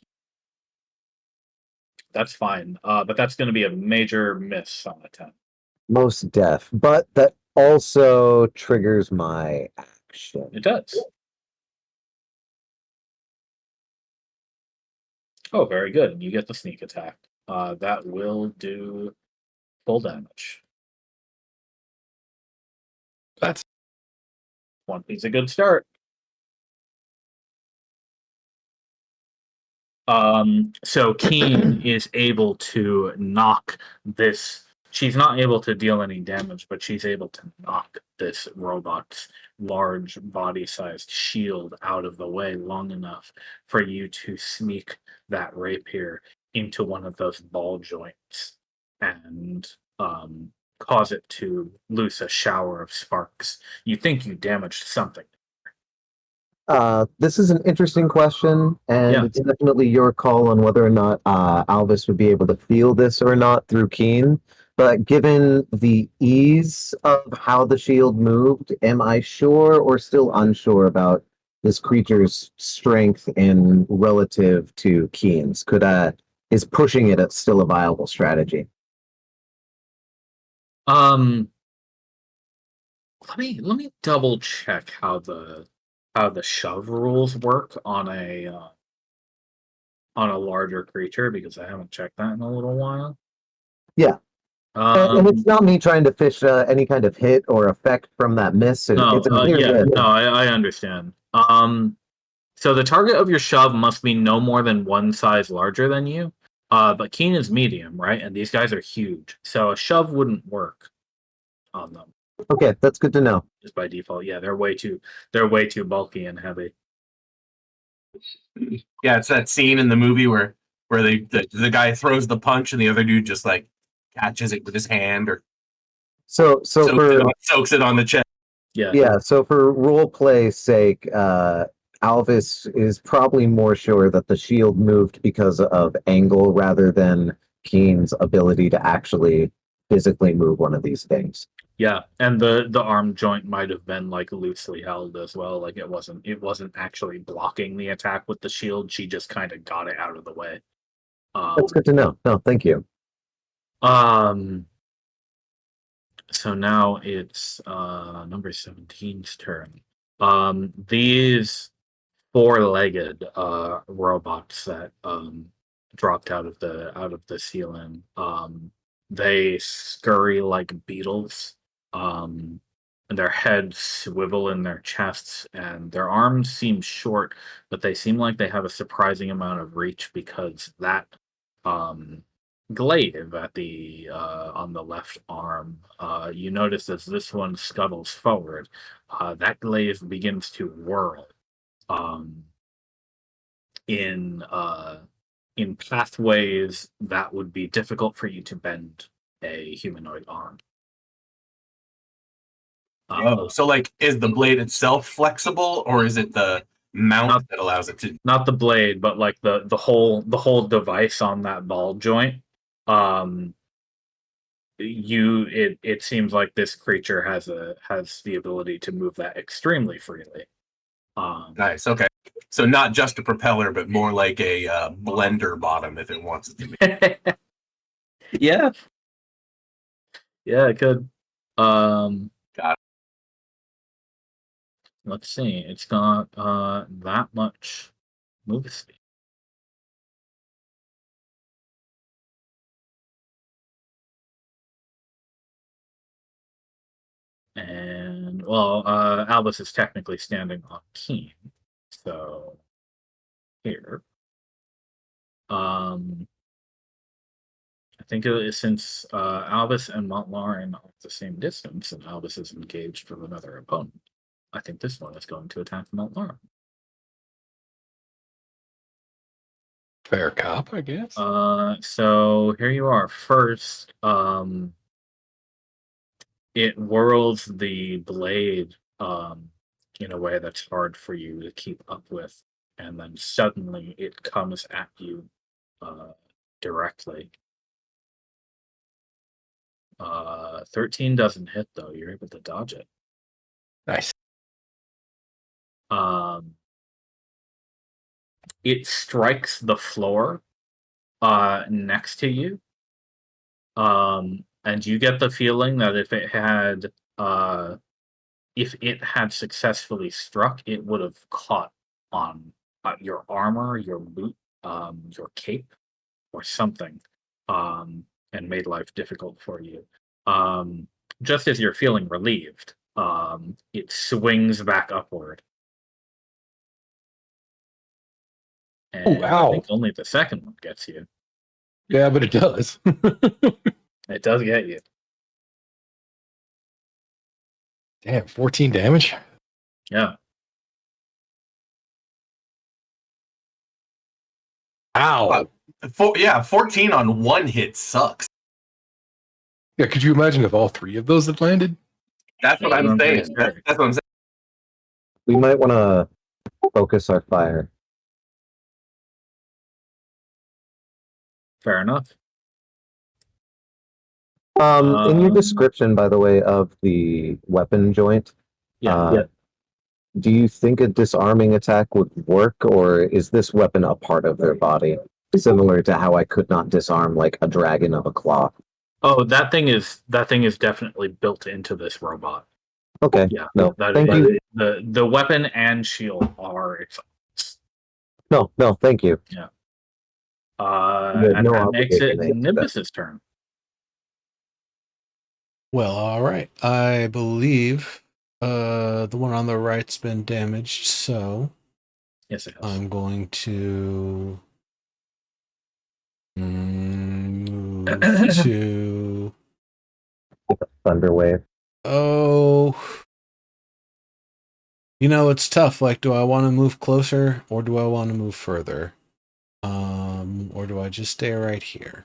that's fine. But that's going to be a major miss on a 10. Most deaf, but that also triggers my action. It does. Oh, very good. You get the sneak attack. That will do full damage. That's One piece a good start. So Keen is able to knock this. She's not able to deal any damage, but she's able to knock this robot's large body-sized shield out of the way long enough for you to sneak that rapier into one of those ball joints and cause it to loose a shower of sparks. You think you damaged something. This is an interesting question, and Yeah. it's definitely your call on whether or not Alvis would be able to feel this or not through Keen. But given the ease of how the shield moved, am I sure or still unsure about this creature's strength in relative to Keen's? Is pushing it still a viable strategy? Let me double check how the shove rules work on a larger creature because I haven't checked that in a little while. Yeah. And it's Um, not me trying to fish any kind of hit or effect from that miss. no, It's a clear yeah, hit. no, I understand. So the target of your shove must be no more than one size larger than you. But Keen is medium, right? And these guys are huge, so a shove wouldn't work on them Okay, that's good to know. just by default. Yeah, they're way too bulky and heavy. Yeah, it's that scene in the movie where the guy throws the punch and the other dude just like catches it with his hand or So soaks it on the chest. yeah, so for role play's sake, Alvis is probably more sure that the shield moved because of angle rather than Keen's ability to actually physically move one of these things. Yeah, and the arm joint might have been like loosely held as well. Like it wasn't actually blocking the attack with the shield. She just kind of got it out of the way. That's good to know. No, thank you. So now it's number 17's turn. These four-legged robots that dropped out of the ceiling. They scurry like beetles. And their heads swivel in their chests, and their arms seem short, but they seem like they have a surprising amount of reach because that glaive at the on the left arm. You notice as this one scuttles forward, that glaive begins to whirl. Um, in pathways that would be difficult for you to bend a humanoid arm. Oh, so like, is the blade itself flexible, or is it the mount that allows it to? Not the blade, but like the whole device on that ball joint. It seems like this creature has the ability to move that extremely freely. Nice. Okay, so not just a propeller, but more like a blender bottom if it wants it to be. Yeah, it could. Got it. Let's see. It's got that much move speed. And well, Albus is technically standing on Keen, so here. I think since Albus and Montlarin are at the same distance, and Albus is engaged with another opponent, I think this one is going to attack Montlarin. fair cop, I guess. So here you are. First, it whirls the blade in a way that's hard for you to keep up with, and then suddenly it comes at you directly. 13 doesn't hit though. You're able to dodge it. Nice. It strikes the floor next to you. And you get the feeling that if it had successfully struck, it would have caught on your armor, your boot, your cape, or something, and made life difficult for you. Just as you're feeling relieved, it swings back upward. And I ow. think only the second one gets you. Yeah, but it does. It does get you. Damn, 14 damage? Yeah. Ow. 14 on one hit sucks. Yeah, could you imagine if all 3 of those had landed? That's what I'm saying. That's what I'm saying. We might want to focus our fire. Fair enough. In your description, by the way, of the weapon joint, Yeah. do you think a disarming attack would work, or is this weapon a part of their body? Similar to how I could not disarm like a dragon of a claw. Oh, that thing is definitely built into this robot. Okay. Yeah. No. Thank you. The weapon and shield are its. No. Thank you. Yeah. have And no that makes it obligation to answer Nimbus's turn. Well, all right. I believe the one on the right's been damaged, so Yes, it has. I'm going to move to Thunderwave. it's tough. Like, do I want to move closer or do I want to move further? Or do I just stay right here?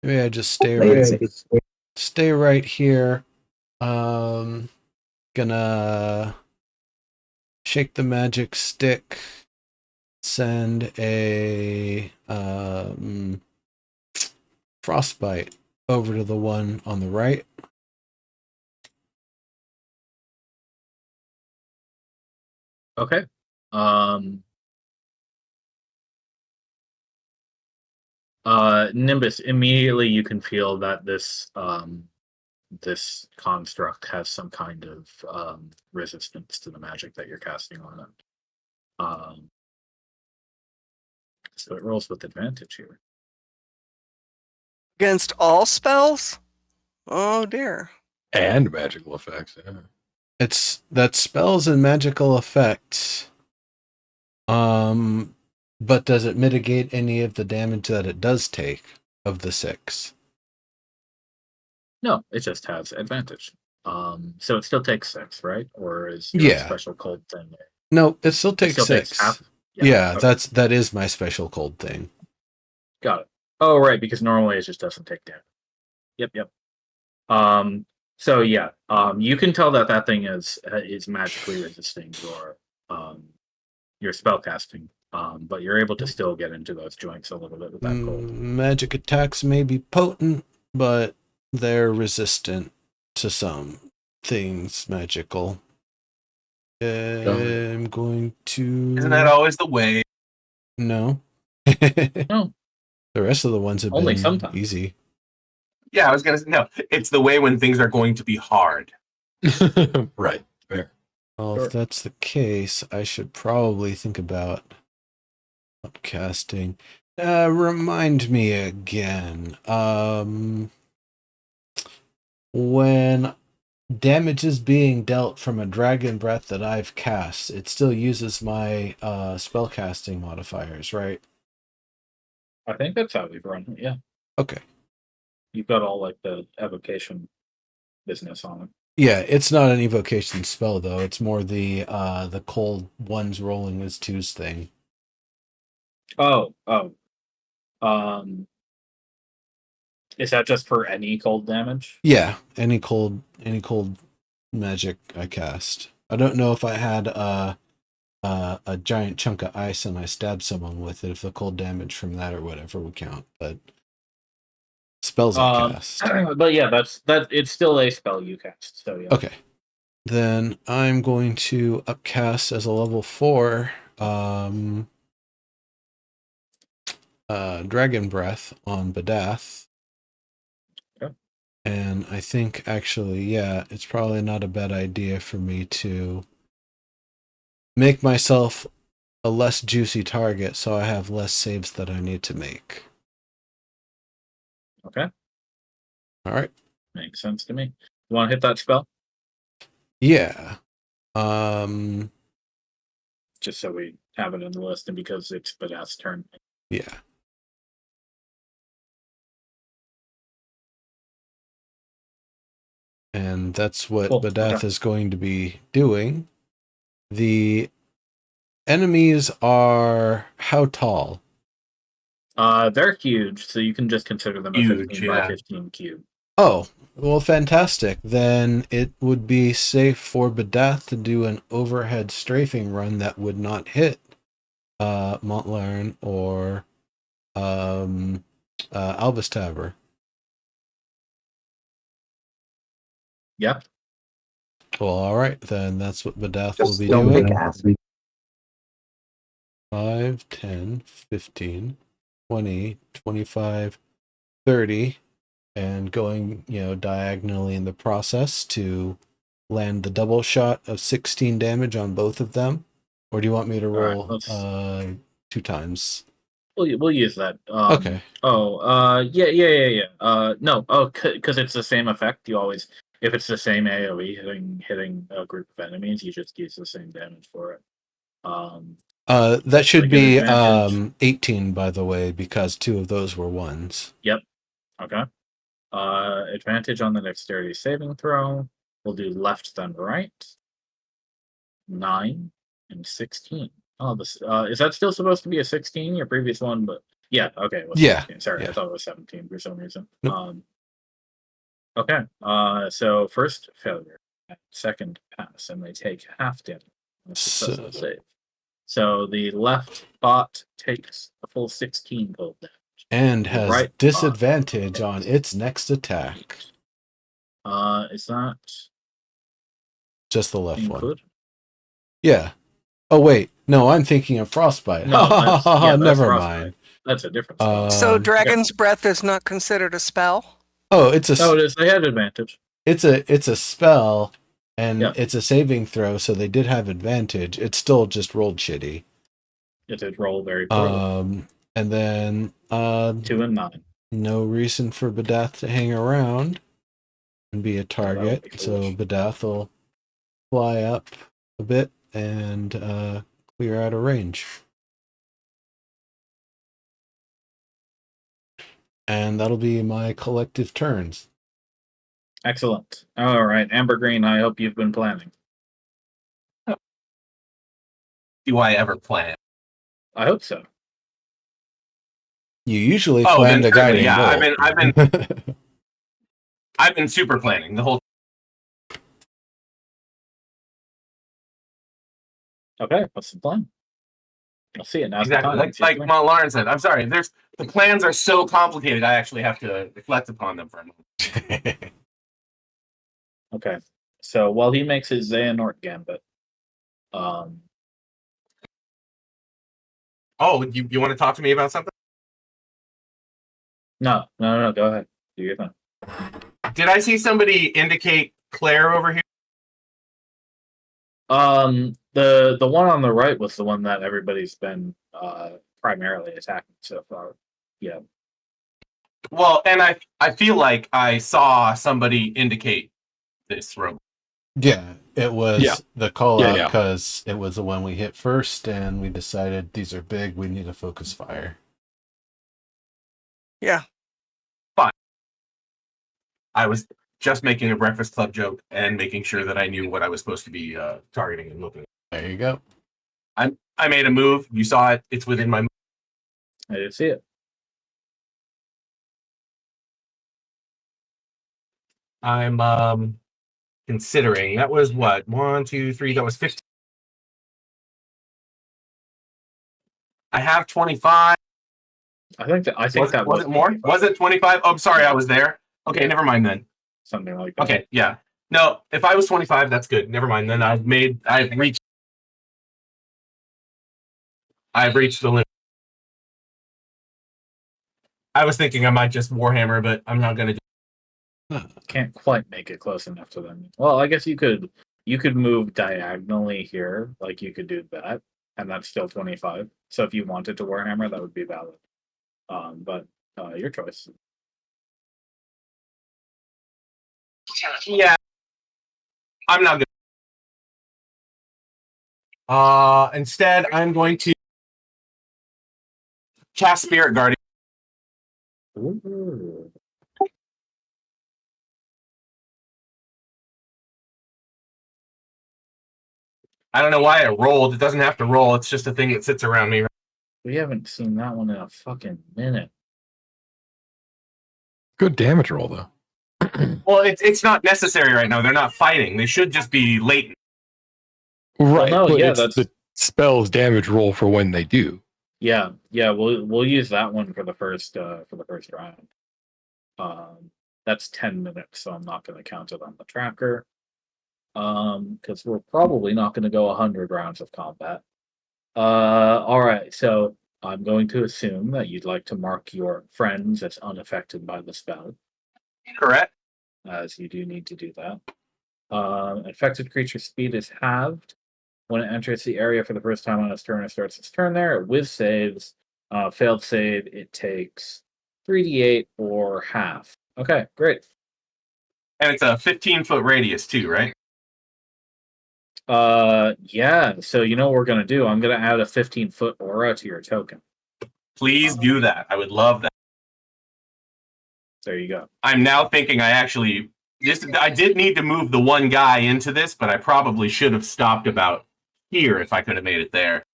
Maybe I just stay right here. Gonna shake the magic stick, send a frostbite over to the one on the right. Okay. Nimbus, immediately you can feel that this construct has some kind of resistance to the magic that you're casting on it. So it rolls with advantage here. Against all spells? Oh dear. And magical effects. Yeah. It's that spells and magical effects. But does it mitigate any of the damage that it does take of the 6? No, it just has advantage. So it still takes 6, right? Or is your special cold thing? No, it still takes still 6. Takes half? Yeah, okay. that is my special cold thing. Got it. Oh, right, because normally it just doesn't take damage. Yep. So yeah, you can tell that thing is magically resisting your spell casting. But you're able to still get into those joints a little bit with that cold. Magic attacks may be potent, but they're resistant to some things magical. I'm going to... Isn't that always the way? No. No. The rest of the ones have Only been sometimes. easy. Yeah, I was gonna say no. It's the way when things are going to be hard. Right. Fair. Well, if that's the case, I should probably think about upcasting. Remind me again. When damage is being dealt from a dragon breath that I've cast, it still uses my spellcasting modifiers, right? I think that's how we've run it, yeah. Okay. You've got all like the evocation business on it. Yeah, it's not an evocation spell though. It's more the cold ones rolling as 2s thing. Oh. Is that just for any cold damage? Yeah, any cold magic I cast. I don't know if I had a giant chunk of ice and I stabbed someone with it, if the cold damage from that or whatever would count, but spells I cast. But yeah, that's it's still a spell you cast. So yeah. Okay. Then I'm going to upcast as a level 4. Dragon Breath on Badath. Okay. And I think actually, yeah, it's probably not a bad idea for me to make myself a less juicy target so I have less saves that I need to make. Okay. All right. Makes sense to me. You want to hit that spell? Yeah. Just so we have it in the list, and because it's Badath's turn. Yeah. And that's what Cool. Badath Okay. is going to be doing. The enemies are how tall? They're huge, so you can just consider them a Huge, 15 by yeah. 15 cube. Oh, well, fantastic. Then it would be safe for Badath to do an overhead strafing run that would not hit Montlairn or Albus Tabor. Yep. Well, all right, then that's what Badath will Just be don't doing. make acid. 5, 10, 15, 20, 25, 30, and going, diagonally in the process to land the double shot of 16 damage on both of them. Or do you want me to right, roll let's- 2 times? We'll use that. Okay. Yeah. No. Oh, because it's the same effect. You always, if it's the same AOE hitting a group of enemies, you just use the same damage for it. That should I get be advantage. 18, by the way, because 2 of those were 1s. Yep. Okay. Advantage on the dexterity saving throw. We'll do left then right. 9 and 16. Oh, this is that still supposed to be a 16? Your previous one, but yeah, okay, it was Yeah, 16. Sorry, yeah. I thought it was 17 for some reason. Nope. Okay. So first failure, second pass, and they take half damage on a successful save. So the left bot takes a full 16 cold damage. And The has right disadvantage bot on its next attack. is that Just the left one. included? Yeah. Oh, wait. No, I'm thinking of Frostbite. No, that's Never frostbite. mind. That's a different spell. So Dragon's Breath is not considered a spell? Oh, it's No, it is. They had advantage. it's a spell, and Yeah. it's a saving throw, so they did have advantage. It's still just rolled shitty. It did roll very poorly. And then 2 and 9. no reason for Badath to hang around and be a target. be So foolish. Badath will fly up a bit and clear out of range. And that'll be my collective turns. Excellent. All right, Amber Green. I hope you've been planning. Do I ever plan? I hope so. You usually Oh, plan then the certainly, guiding yeah. bolt. I've been super planning the whole. Okay, what's the plan? I'll see it now. Exactly. Like Lauren said, I'm sorry. The plans are so complicated. I actually have to reflect upon them for a moment. Okay. So while he makes his Xehanort Gambit, Oh, you want to talk to me about something? No. Go ahead. Do your thing. Did I see somebody indicate Claire over here? The one on the right was the one that everybody's been primarily attacking so far. Yeah. Well, and I feel like I saw somebody indicate this room. Yeah, it was the call out Yeah. because it was the one we hit first, and we decided these are big. We need a focus fire. Yeah. Fine. I was just making a Breakfast Club joke and making sure that I knew what I was supposed to be targeting and looking at. There you go. I made a move. You saw it. It's within my. I did see it. I'm considering. That was what? 1, 2, 3. That was 15. I have 25. I think that Was was it more? 25. Was it 25? Oh, I'm sorry, I was there. Okay, never mind then. Something like that. Okay, yeah. No, if I was 25, that's good. Never mind. Then I've reached the limit. I was thinking I might just Warhammer, but I'm not gonna. Can't quite make it close enough to them. Well, I guess you could move diagonally here, like you could do that, and that's still 25. So if you wanted to Warhammer, that would be valid. But your choice. Yeah, I'm not gonna. Instead, I'm going to cast Spirit Guardian. Ooh. I don't know why I rolled. It doesn't have to roll. It's just a thing that sits around me. We haven't seen that one in a fucking minute. Good damage roll though. Well, it's not necessary right now. They're not fighting. They should just be latent. Right. no, but yeah, it's that's- the spell's damage roll for when they do. Yeah, we'll use that one for the first round. That's 10 minutes, so I'm not going to count it on the tracker. Because we're probably not going to go 100 rounds of combat. All right, so I'm going to assume that you'd like to mark your friends as unaffected by the spell, Correct. as you do need to do that. Affected creature speed is halved when it enters the area for the first time on its turn. It starts its turn there. With saves, failed save, it takes 3d8 or half. Okay, great. And it's a 15-foot radius too, right? Yeah. So you know what we're gonna do? I'm gonna add a 15-foot aura to your token. Please do that. I would love that. There you go. I'm now thinking I did need to move the one guy into this, but I probably should have stopped about here if I could have made it there.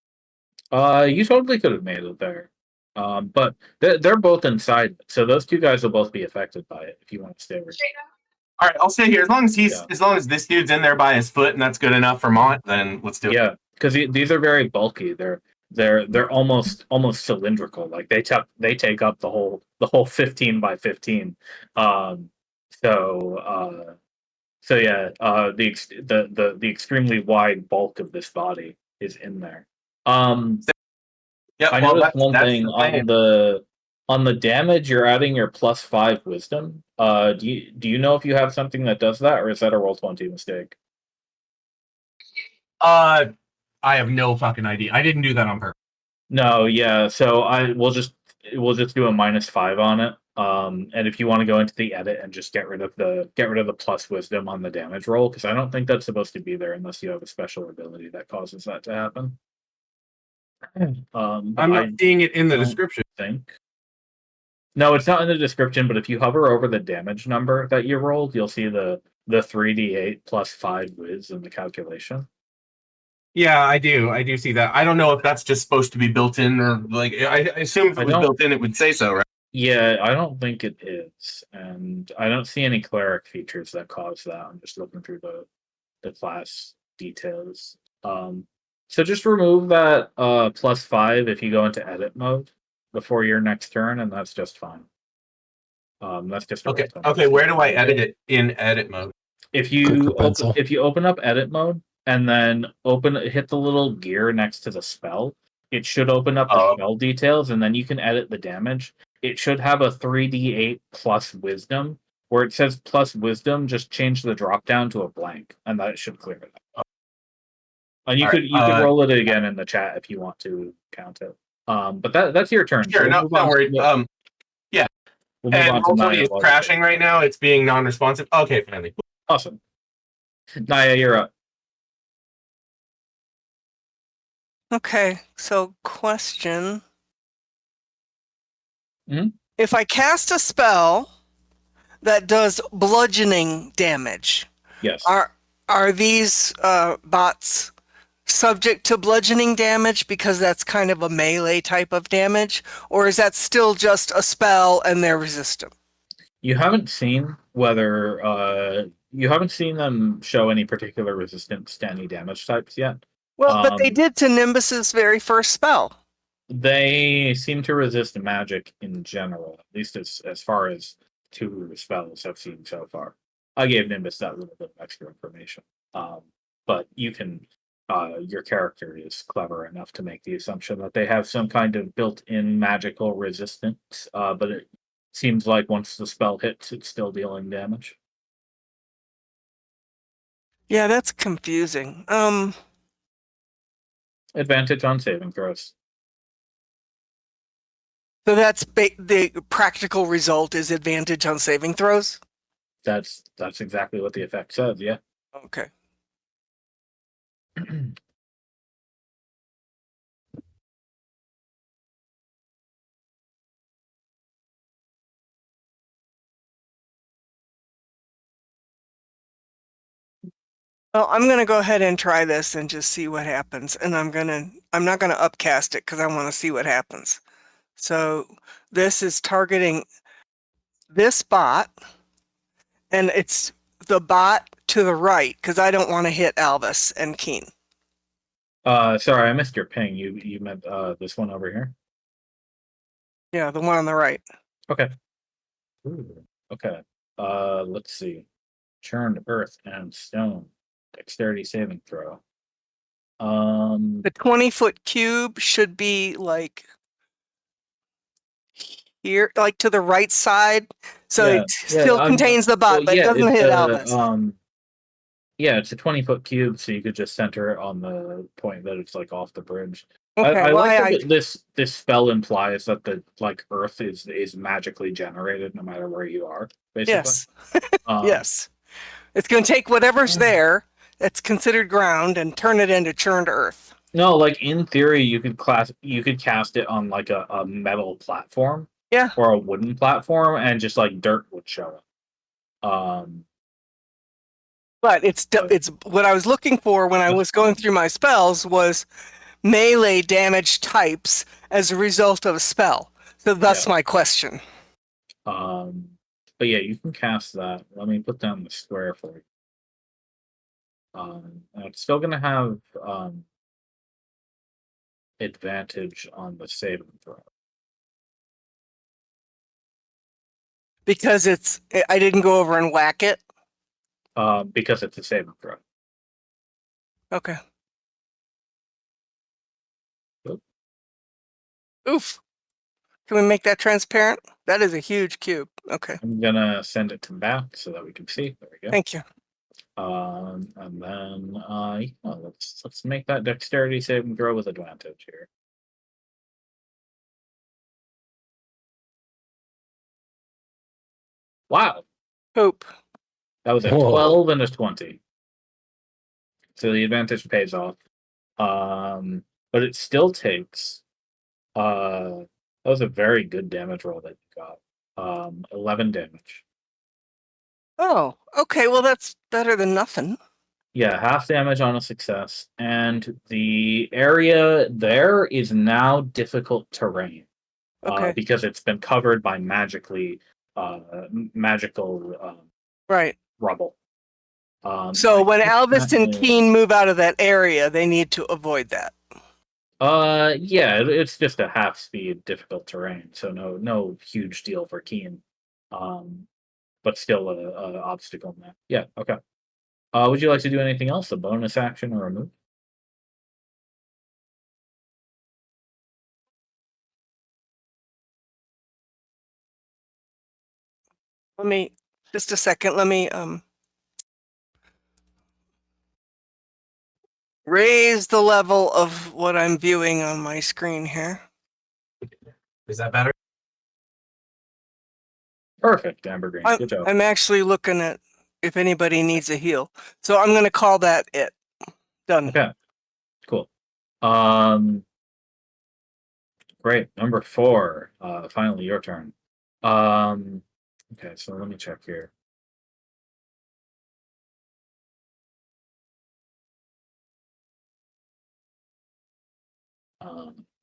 You totally could have made it there. But they're both inside, so those two guys will both be affected by it if you want to stay with. All right, I'll stay here as long as this dude's in there by his foot and that's good enough for Mont. Then let's do it. Yeah, because these are very bulky. They're almost cylindrical. Like they take up the whole 15 by 15. So yeah, the extremely wide bulk of this body is in there. Yeah, I well, noticed one that's thing the plan. on the damage. You're adding your +5 wisdom. Do you know if you have something that does that, or is that a Roll20 mistake? I have no fucking idea. I didn't do that on purpose. No, yeah. So we'll just do a -5 on it. And if you want to go into the edit and just get rid of the plus wisdom on the damage roll, because I don't think that's supposed to be there unless you have a special ability that causes that to happen. I'm not seeing it in the description. No, it's not in the description, but if you hover over the damage number that you rolled, you'll see the 3d8 plus 5 whiz in the calculation. Yeah, I do. I do see that. I don't know if that's just supposed to be built in or like I assume if it was built in, it would say so, right? Yeah, I don't think it is, and I don't see any cleric features that cause that. I'm just looking through the class details. So just remove that +5 if you go into edit mode before your next turn, and that's just fine. That's just okay. Okay, where do I edit it in edit mode? If you open up edit mode and then hit the little gear next to the spell, it should open up the spell details, and then you can edit the damage. It should have a 3d8 plus wisdom. Where it says plus wisdom, just change the drop down to a blank, and that should clear it up. And you could roll it again in the chat if you want to count it. But that's your turn. Sure, no worries. Yeah. We'll and Roll20 is crashing right now. It's being non-responsive. Okay, finally. Awesome. Naya, you're up. Okay, so question. Mhm. If I cast a spell that does bludgeoning damage, Yes. are these bots subject to bludgeoning damage because that's kind of a melee type of damage, or is that still just a spell and they're resistant? You haven't seen them show any particular resistance to any damage types yet. Well, but they did to Nimbus's very first spell. They seem to resist magic in general, at least as far as 2 spells I've seen so far. I gave Nimbus that little bit of extra information. But you can your character is clever enough to make the assumption that they have some kind of built-in magical resistance, but it seems like once the spell hits, it's still dealing damage. Yeah, that's confusing. Advantage on saving throws. So that's the practical result is advantage on saving throws? That's exactly what the effect says. Yeah. Okay. Well, I'm gonna go ahead and try this and just see what happens. And I'm not gonna upcast it because I want to see what happens. So this is targeting this bot, and it's the bot to the right because I don't want to hit Alvis and Keen. Sorry, I missed your ping. You meant this one over here. Yeah, the one on the right. Okay. Ooh, okay. Let's see. Churned earth and stone. Dexterity saving throw. The 20-foot cube should be like here, like to the right side. So Yeah, it still contains the bot, well, but it yeah, doesn't it's hit a, Alvis. yeah, it's a 20-foot cube, so you could just center it on the point that it's like off the bridge. Okay, I well, like that this spell implies that the like earth is magically generated no matter where you are, basically. yes, Um, yes. It's going to take whatever's there that's considered ground and turn it into churned earth. No, like in theory, you could cast it on like a metal platform, Yeah. or a wooden platform, and just like dirt would show up. But it's what I was looking for when I was going through my spells was melee damage types as a result of a spell. So that's my question. But yeah, you can cast that. Let me put down the square for you. It's still gonna have advantage on the saving throw. Because I didn't go over and whack it. Because it's a saving throw. Okay. Oop. Oof. Can we make that transparent? That is a huge cube. Okay. I'm gonna send it to back so that we can see. There we go. Thank you. And then yeah, let's make that dexterity saving throw with advantage here. Wow, Hope. that was a Whoa. 12 and a 20. So the advantage pays off. But it still takes that was a very good damage roll that you got. 11 damage. Oh, okay. Well, that's better than nothing. Yeah, half damage on a success, and the area there is now difficult terrain. Okay. Because it's been covered by magical Right. rubble. So when I think Alvis that and is- Keen move out of that area, they need to avoid that. Yeah, it's just a half speed difficult terrain, so no huge deal for Keen. But still a obstacle map. Yeah, okay. Would you like to do anything else? A bonus action or a move? Let me just a second. Let me raise the level of what I'm viewing on my screen here. Is that better? Perfect, Amber Green. Good job. I'm actually looking at if anybody needs a heal. So I'm going to call that it. Done. Okay, cool. Great. Number 4. Finally, your turn. Okay, so let me check here.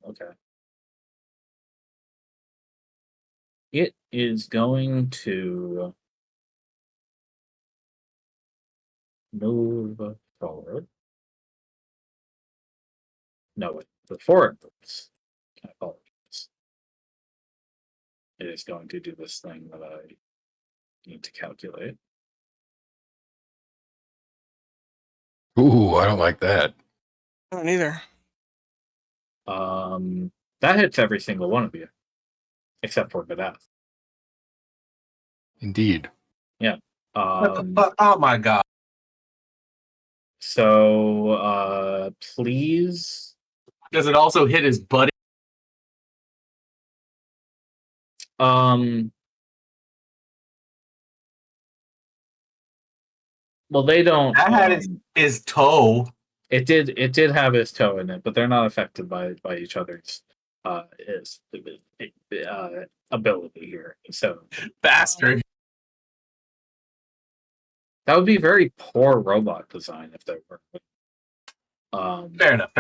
Okay. It is going to move forward. No, before it moves, I apologize. It is going to do this thing that I need to calculate. Ooh, I don't like that. I don't either. That hits every single one of you, except for Badass. Indeed. What the fuck? Oh my god. So, please. Does it also hit his buddy? Well, they don't. That had his toe. It did have his toe in it, but they're not affected by each other's ability here. So Bastard. that would be very poor robot design if they were. Fair enough.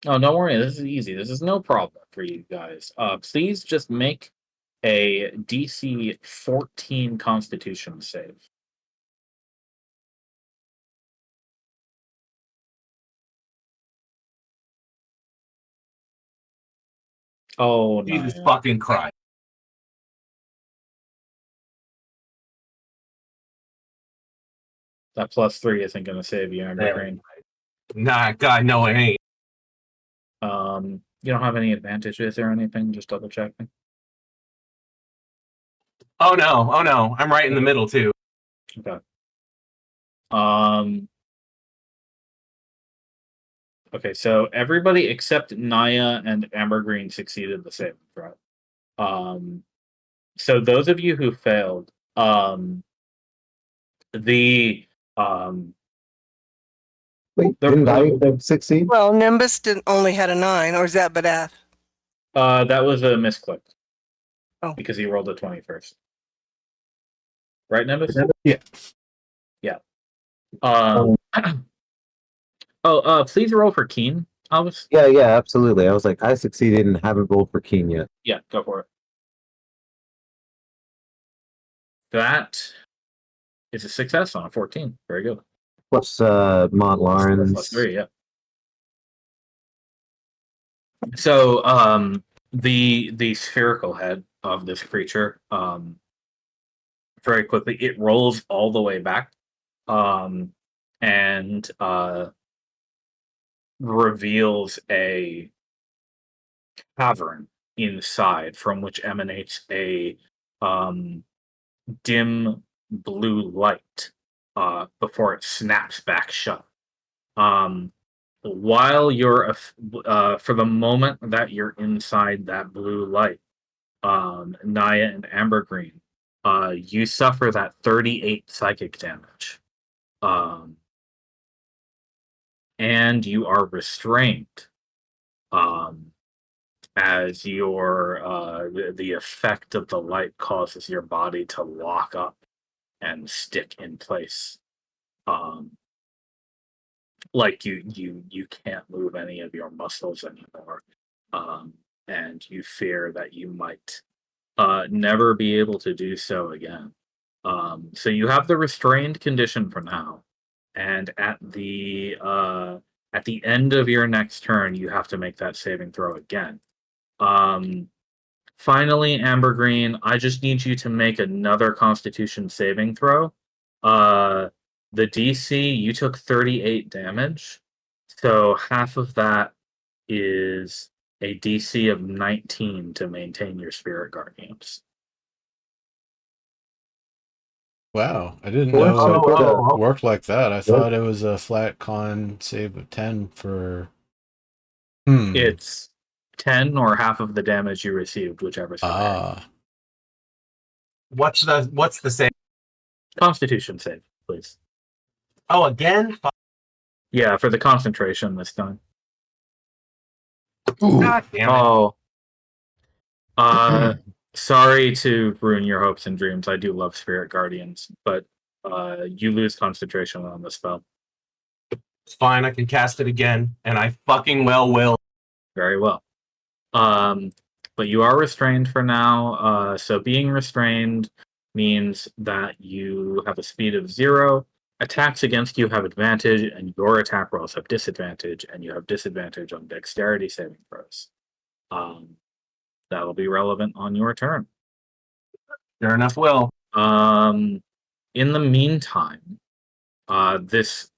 Oh, don't worry. This is easy. This is no problem for you guys. Please just make a DC 14 Constitution save. Oh, Jesus no. fucking Christ. That +3 isn't going to save you, Amber Green. Nah, God, no, it ain't. You don't have any advantages or anything? Just double checking. Oh no. I'm right in the middle too. Okay. Okay, so everybody except Naya and Amber Green succeeded the saving throw. So those of you who failed, Wait, didn't I succeed? Well, Nimbus didn't only had a 9, or is that Badath? that was a misclick. Oh. Because he rolled a 20 first. Right, Nimbus? Yeah. Yeah. Please roll for Keen, Albus. Yeah, absolutely. I was like, I succeeded and haven't rolled for Keen yet. Yeah, go for it. That is a success on a 14. Very good. Plus Mont Lawrence. +3, yeah. So the spherical head of this creature, very quickly it rolls all the way back, and reveals a cavern inside from which emanates a dim blue light before it snaps back shut. While you're for the moment that you're inside that blue light, Naya and Amber Green, you suffer that 38 psychic damage, and you are restrained, as the effect of the light causes your body to lock up and stick in place. Like you can't move any of your muscles anymore, and you fear that you might never be able to do so again. So you have the restrained condition for now, and at the end of your next turn, you have to make that saving throw again. Finally, Amber Green, I just need you to make another Constitution saving throw. The DC, you took 38 damage, so half of that is a DC of 19 to maintain your Spirit Guardians. Wow, I didn't Well, know so it worked like that. I thought it was a flat con save of 10 for. It's 10 or half of the damage you received, whichever's higher. What's the same? Constitution save, please. Oh, again? Yeah, for the concentration this time. Ooh. God damn it. Sorry to ruin your hopes and dreams. I do love Spirit Guardians, but you lose concentration on the spell. It's fine, I can cast it again, and I fucking well will. Very well. But you are restrained for now. So being restrained means that you have a speed of 0. Attacks against you have advantage, and your attack rolls have disadvantage, and you have disadvantage on dexterity saving throws. That'll be relevant on your turn. Sure enough, will. In the meantime, this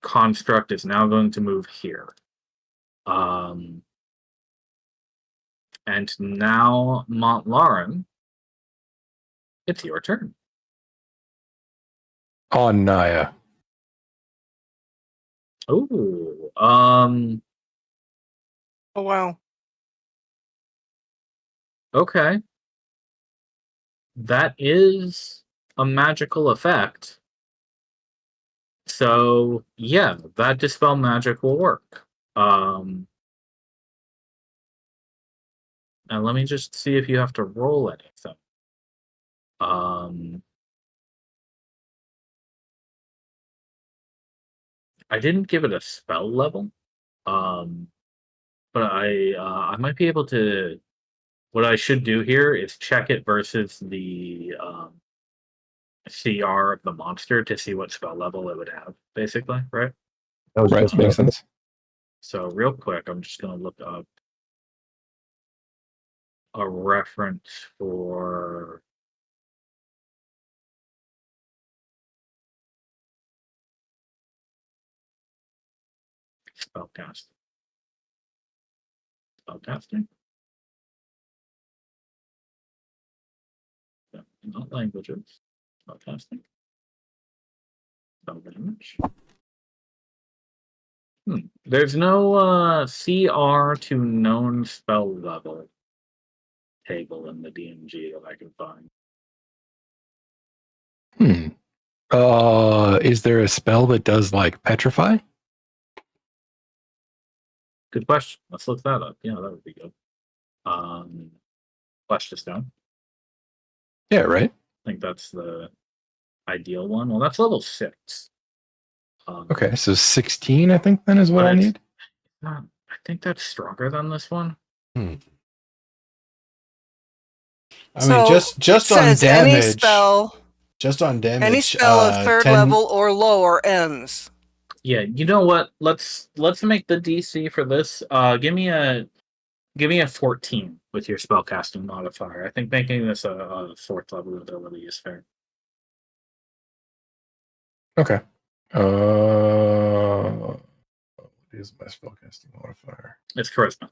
construct is now going to move here. And now, Montlarin, it's your turn. On Naya. Ooh, Oh wow. okay. That is a magical effect. So, yeah, that Dispel Magic will work. And let me just see if you have to roll anything. I didn't give it a spell level. But I might be able to. What I should do here is check it versus the CR of the monster to see what spell level it would have, basically, right? That was Right, just makes sense. So real quick, I'm just gonna look up a reference for spellcasting. Spellcasting? No, not languages. Spellcasting. Spell damage. There's no CR to known spell level table in the DMG that I can find. Is there a spell that does like petrify? Good question. Let's look that up. Yeah, that would be good. Flesh to stone. Yeah, right. I think that's the ideal one. Well, that's level 6. Okay, so 16, I think then is what But I it's need. I think that's stronger than this one. I mean, So just it on says any damage. spell, Just on damage. any spell of third 10 level or lower ends. Yeah, you know what? Let's make the DC for this. Give me a 14 with your spellcasting modifier. I think making this a 4th level ability is fair. Okay. What is my spellcasting modifier? It's charisma.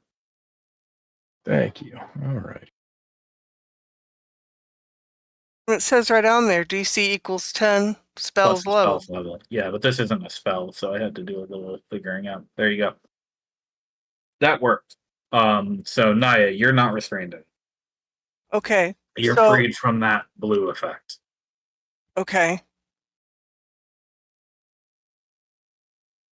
Thank you. All right. It says right on there, DC equals 10, Plus spells the level. spells level. Yeah, but this isn't a spell, so I had to do a little figuring out. There you go. That worked. So Naya, you're not restrained. Okay. You're so, freed from that blue effect. Okay.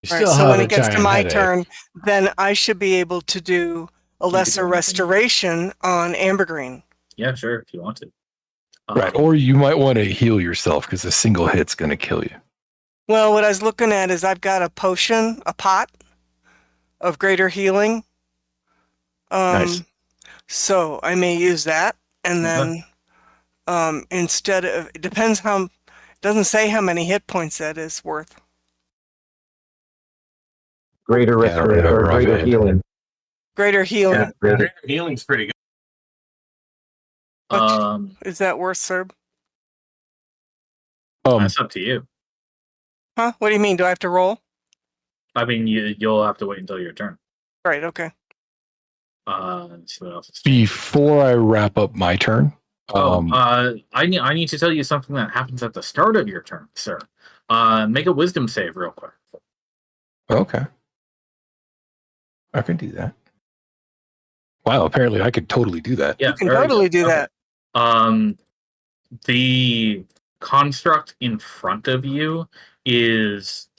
You All still right. So have when a it gets to giant my headache. turn, then I should be able to do a can lesser do anything. restoration on ambergreen. Yeah, sure, if you want to. Right. Or you might want to heal yourself because a single hit's going to kill you. Well, what I was looking at is I've got a potion, a pot of greater healing. Nice. So I may use that, and Okay. then instead of, it depends how, it doesn't say how many hit points that is worth. greater Yeah, I don't have it or greater offhand. healing. Greater healing. Yeah, greater. Healing's pretty good. Is that worth, Serb? That's up to you. Huh? What do you mean? Do I have to roll? I mean, you'll have to wait until your turn. Right. Okay. Let's see what else is Before I wrap up my turn, I need to tell you something that happens at the start of your turn, sir. Make a wisdom save real quick. okay, I can do that. Wow, apparently I could totally do that. Yeah, You can very totally good. do Okay. that. The construct in front of you is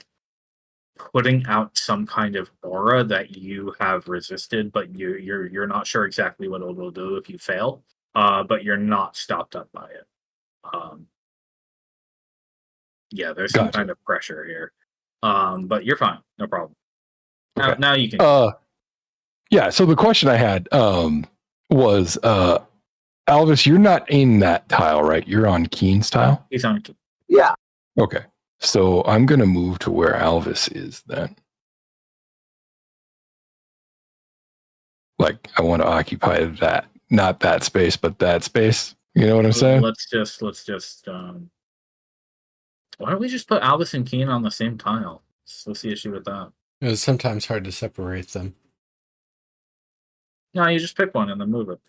putting out some kind of aura that you have resisted, but you're not sure exactly what it will do if you fail. But you're not stopped up by it. Yeah, there's some Gotcha. kind of pressure here. But you're fine, no problem. Okay. Now you can. Yeah. So the question I had was, Alvis, you're not in that tile, right? You're on Keen's tile. He's on. Yeah. Okay. So I'm gonna move to where Alvis is then. Like I want to occupy that, not that space, but that space. You know what I'm saying? Let's just. Why don't we just put Albus and Keen on the same tile? So what's the issue with that? It's sometimes hard to separate them. No, you just pick one and then move it.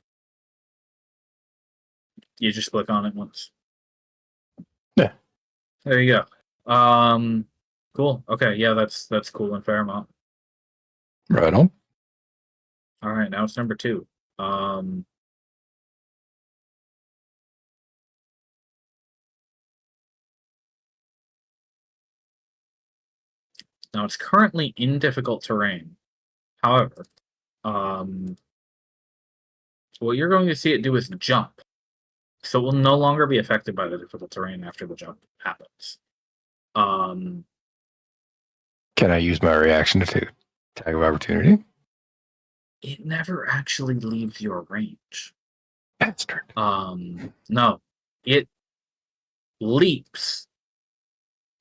You just click on it once. Yeah. There you go. Cool. Okay, yeah, that's cool and Fairmont. Right on. All right, now it's number 2. Now it's currently in difficult terrain. However, what you're going to see it do is jump. So it will no longer be affected by the difficult terrain after the jump happens. Can I use my reaction to take tag of opportunity? It never actually leaves your range. Bastard. No. It leaps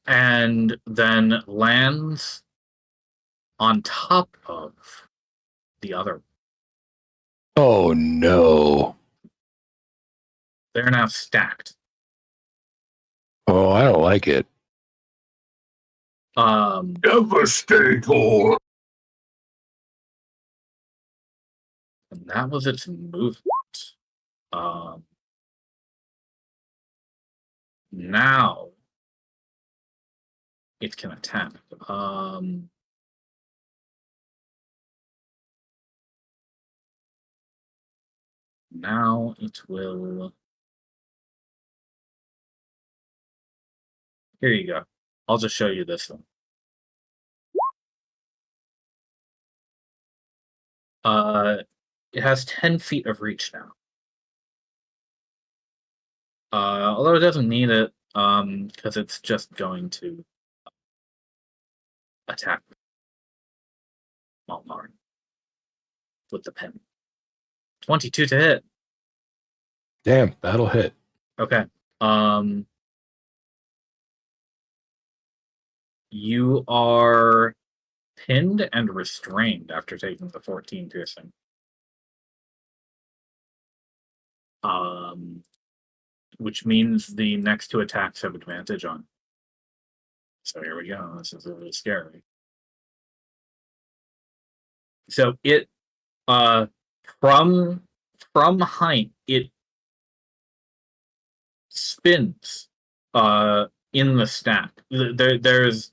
and then lands on top of the other. Oh no. They're now stacked. Oh, I don't like it. Devastator. And that was its movement. Now it can attack. Now it will. Here you go. I'll just show you this one. It has 10 feet of reach now. Although it doesn't need it, because it's just going to attack Malmar with the pin. 22 to hit. Damn, that'll hit. Okay. You are pinned and restrained after taking the 14 piercing. Which means the next 2 attacks have advantage on. So here we go. This is really scary. So it from height, it spins in the stack. There's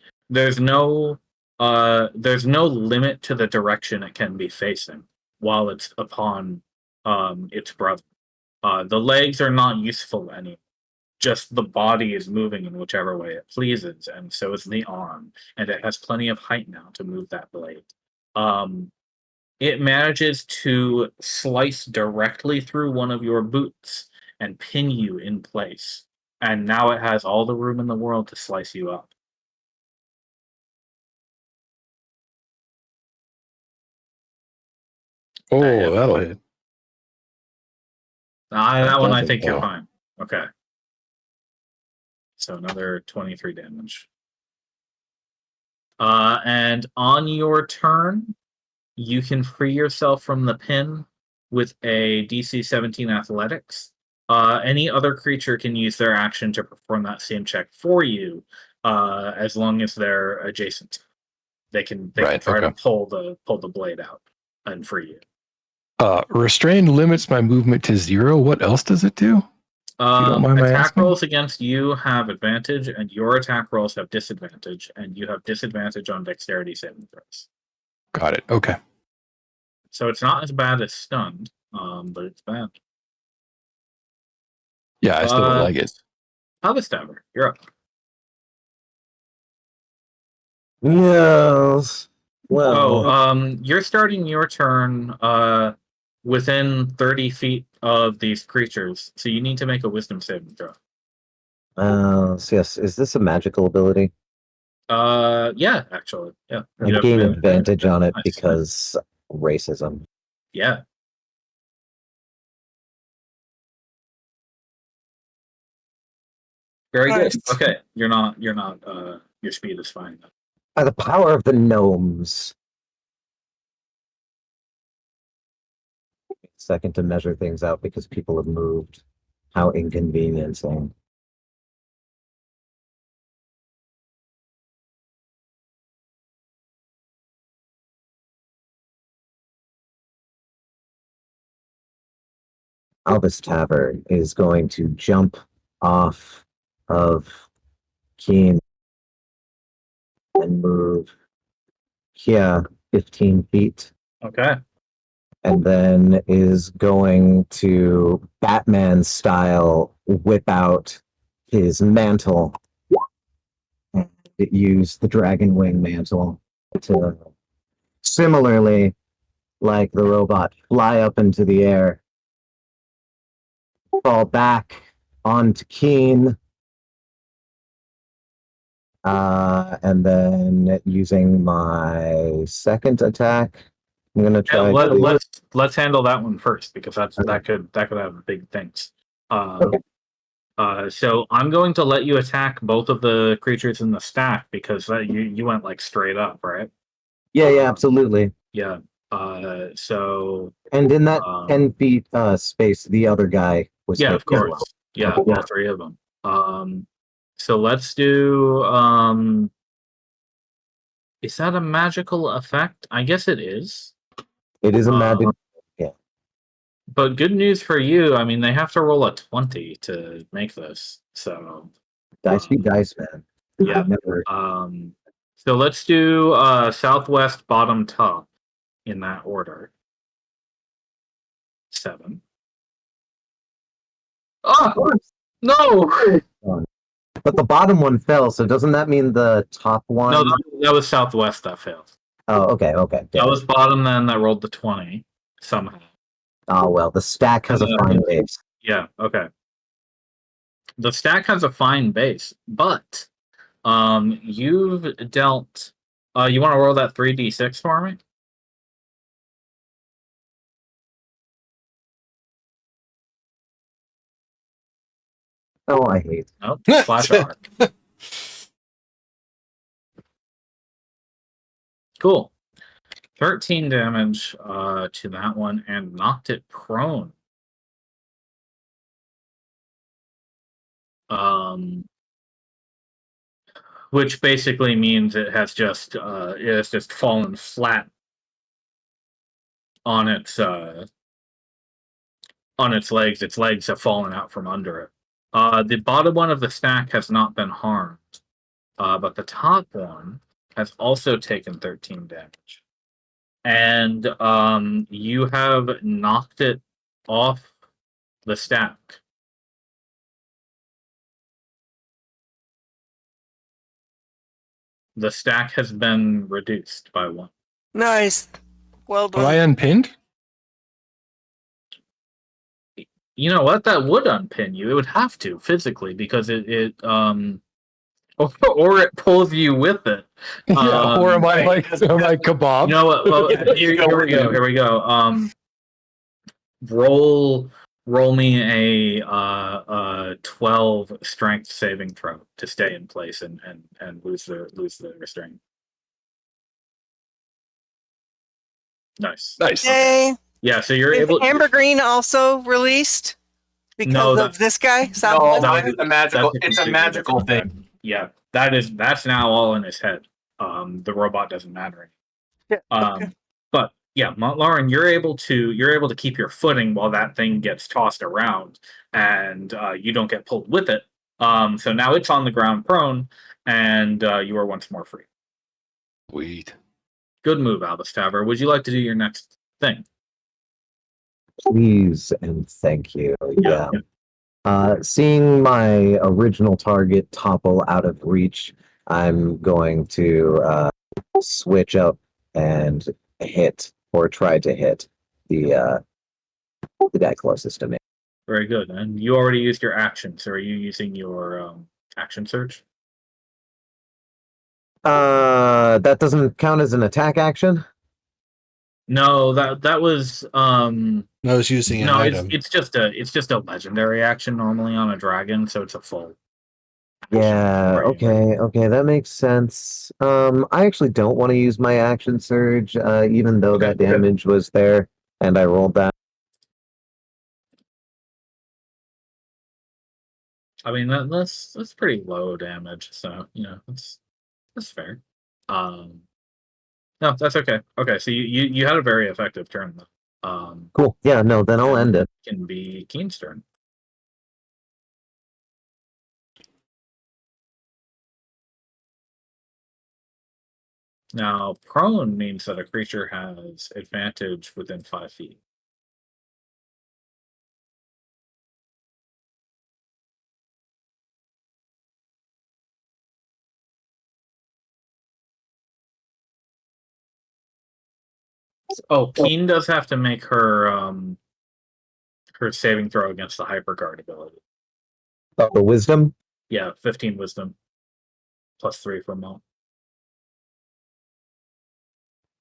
no limit to the direction it can be facing while it's upon its brother. The legs are not useful anymore. Just the body is moving in whichever way it pleases, and so is the arm, and it has plenty of height now to move that blade. It manages to slice directly through one of your boots and pin you in place. And now it has all the room in the world to slice you up. Oh, Yeah. that'll hit. That one I doesn't, think you're though. fine. Okay. So another 23 damage. And on your turn, you can free yourself from the pin with a DC 17 athletics. Any other creature can use their action to perform that same check for you, as long as they're adjacent. They can Right, try to okay. pull the blade out and free you. Restrain limits my movement to 0. What else does it do? you don't mind my Attack asking? rolls against you have advantage, and your attack rolls have disadvantage, and you have disadvantage on dexterity saving throws. Got it. Okay. So it's not as bad as stunned, but it's bad. Yeah, I still don't like it. Stabber, you're up. Yes. Well, You're starting your turn within 30 feet of these creatures, so you need to make a wisdom saving throw. so yes, is this a magical ability? Yeah, actually, yeah. I gain advantage on it Nice. because racism. Yeah. Very Nice. good. Okay, you're not. Your speed is fine. By the power of the gnomes. Second to measure things out because people have moved. How inconveniencing. Albus Tavern is going to jump off of Keen and move here 15 feet, Okay. and then is going to Batman style whip out his mantle and use the dragon wing mantle to similarly, like the robot, fly up into the air, fall back onto Keen, and then using my second attack, I'm gonna Yeah, try. to- let's handle that one first because that could have big things. Okay. So I'm going to let you attack both of the creatures in the stack because you went like straight up, right? Yeah, absolutely. Yeah. So And in that um, 10 feet space, the other guy was yeah, hit of as well. course. Yeah, Yeah. all three of them. So let's do. Is that a magical effect? I guess it is. It is a magic. But good news for you. I mean, they have to roll a 20 to make this. So Dice be dice, man. yeah. I've never. So let's do southwest bottom top in that order. 7. Oh no! But the bottom one fell, so doesn't that mean the top one? No, that was southwest that failed. Oh, okay. That was bottom then that rolled the 20 somehow. Oh well, the stack has a fine base. Yeah, okay. The stack has a fine base, but you've dealt you want to roll that 3d6 for me? Oh, I hate. Nope. Flash arc. Cool. 13 damage to that one and knocked it prone. Which basically means it has just fallen flat on its legs. Its legs have fallen out from under it. The bottom one of the stack has not been harmed, but the top one has also taken 13 damage. And you have knocked it off the stack. The stack has been reduced by 1. Nice. Well Am I done. unpinned? You know what? That would unpin you. It would have to physically because it or it pulls you with it. Yeah, or am I like kebab? You know what? Well, Yeah, here go we with go. you. Here we go. Roll me a 12 strength saving throw to stay in place and lose the restraint. Nice. Nice. Yay. Yeah, so you're Is able. Amber Green also released because No, of that's- this guy? No, Southwest no, guy? it's a magical. That's It's a completely magical different thing. Yeah, that's now all in his head. The robot doesn't matter. Yeah, okay. But yeah, Lauren, you're able to keep your footing while that thing gets tossed around, and you don't get pulled with it. So now it's on the ground prone, and you are once more free. Sweet. Good move, Albus Taver. Would you like to do your next thing? Please and thank you. Yeah. Seeing my original target topple out of reach, I'm going to switch up and hit or try to hit the guy closest to me. Very good. And you already used your action, so are you using your action search? That doesn't count as an attack action. No, that was I was using an no. item. It's just a legendary action normally on a dragon, so it's a full. Yeah, Right. okay, that makes sense. I actually don't want to use my action surge, even though that damage was there, and I rolled that. I mean that's pretty low damage, so that's fair. No, that's okay. Okay, so you had a very effective turn though. Cool. Yeah, no, then I'll end it. Can be Keen's turn. Now, prone means that a creature has advantage within 5 feet. Oh, Keen does have to make her her saving throw against the hyperguard ability. Oh, the wisdom? Yeah, 15 wisdom. +3 for Mo.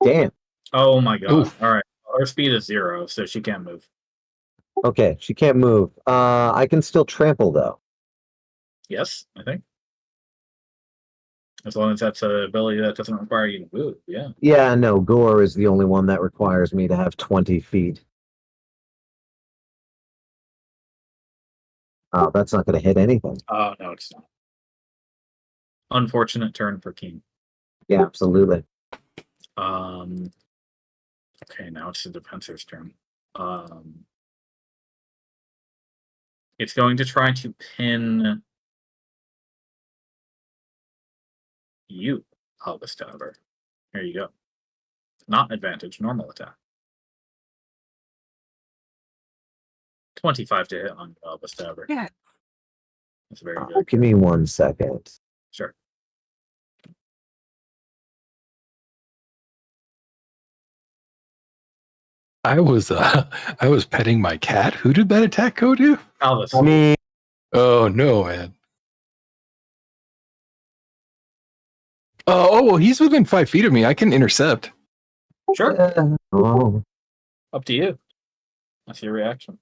Damn. Oh my god. Oof. Alright. Her speed is 0, so she can't move. Okay, she can't move. I can still trample though. Yes, I think. As long as that's an ability that doesn't require you to move, yeah. Yeah, no, Gore is the only one that requires me to have 20 feet. Oh, that's not going to hit anything. Oh, no, it's not. Unfortunate turn for Keen. Yeah, absolutely. Okay, now it's the defensor's turn. It's going to try to pin you, Halbestabber. Here you go. Not advantage, normal attack. 25 to hit on Halbestabber. Yeah. That's very good. Give me 1 second. Sure. I was petting my cat. Who did that attack go to? Albus. Me. Oh no, man. Oh, well, he's within 5 feet of me. I can intercept. Sure. Oh. Up to you. That's your reaction.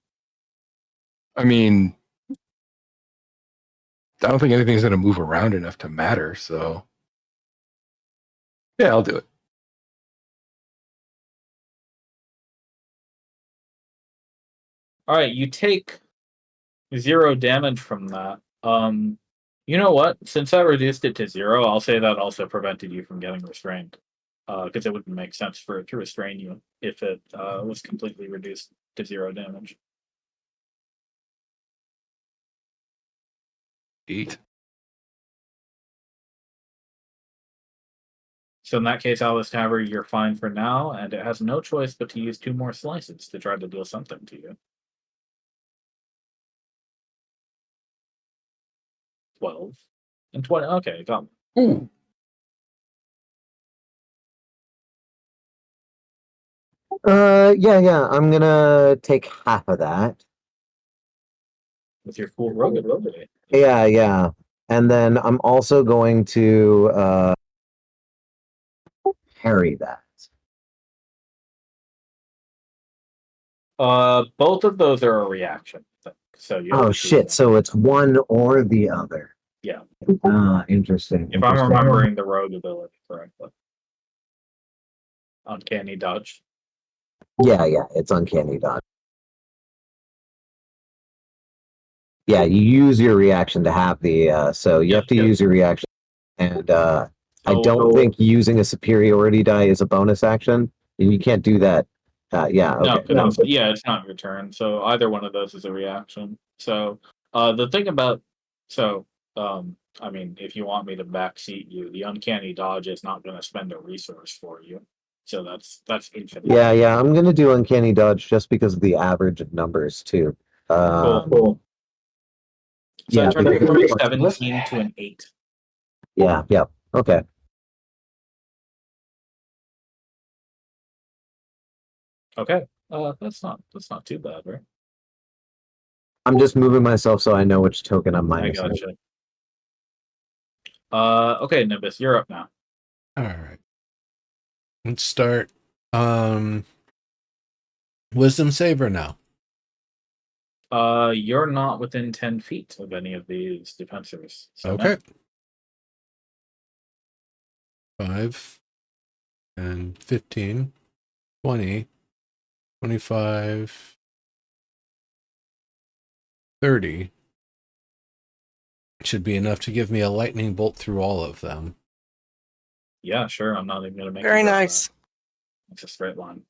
I mean, I don't think anything's going to move around enough to matter. So, yeah, I'll do it. All right, you take 0 damage from that. You know what? Since I reduced it to 0, I'll say that also prevented you from getting restrained. Because it wouldn't make sense for it to restrain you if it was completely reduced to 0 damage. 8. So in that case, Alice Tabber, you're fine for now, and it has no choice but to use 2 more slices to try to deal something to you. 12 and 20. Okay, got me. Ooh. Yeah. I'm gonna take half of that. With your full rogue ability. Yeah. And then I'm also going to parry that. Both of those are a reaction. So you have Oh to choose shit! one. So it's one or the other. Yeah. Interesting. If I'm remembering the rogue ability correctly. Uncanny dodge. Yeah, it's uncanny dodge. Yeah, you use your reaction to have the so you have to use your reaction, and I don't think using a superiority die is a bonus action, and you can't do that. Yeah, okay. No, it's not your turn. So either one of those is a reaction. So the thing about I mean, if you want me to backseat you, the uncanny dodge is not going to spend a resource for you. So that's infinite. Yeah. I'm gonna do uncanny dodge just because of the average of numbers too. Cool. So Yeah, it turned because- from a 17 to an 8. Yeah. Okay. Okay. That's not too bad, right? I'm just moving myself so I know which token I'm I minus. gotcha. Okay, Nimbus, you're up now. All right. Let's start. Wisdom saver now. You're not within 10 feet of any of these defensors. So Okay. No. 5 and 15, 20, 25, 30. Should be enough to give me a lightning bolt through all of them. Yeah, sure. I'm not even gonna make. Very you draw nice. that. It's a straight line.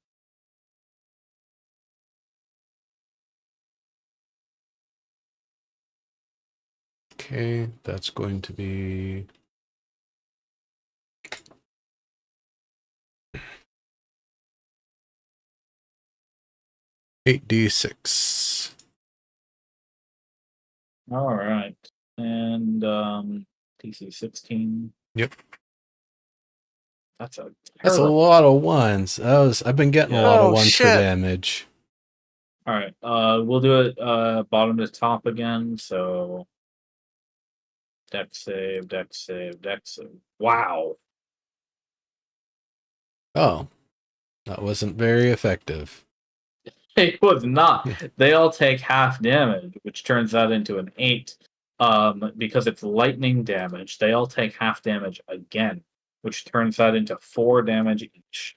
Okay, that's going to be 8d6. All right. And DC 16. Yep. That's a That's a terrible. lot of ones. I've been getting a Yeah. lot of Oh, ones for shit. damage. All right. We'll do it bottom to top again. So dex save, dex save, dex save. Wow. Oh, that wasn't very effective. It was not. They all take half damage, which turns that into an 8. Because it's lightning damage, they all take half damage again, which turns that into 4 damage each.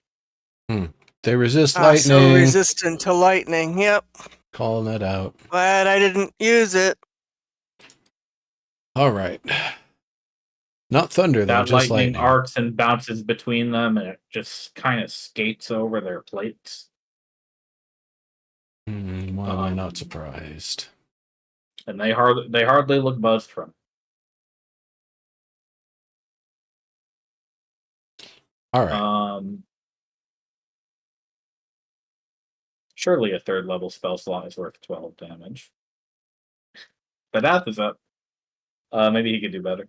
They resist So lightning. resistant to lightning. Yep. Calling that out. Glad I didn't use it. All right. Not thunder, though, That just lightning lightning. arcs and bounces between them, and it just kind of skates over their plates. Why am I not surprised? And they hardly look buzzed from it. All right. Surely a 3rd level spell slot is worth 12 damage. Badath is up. Maybe he could do better.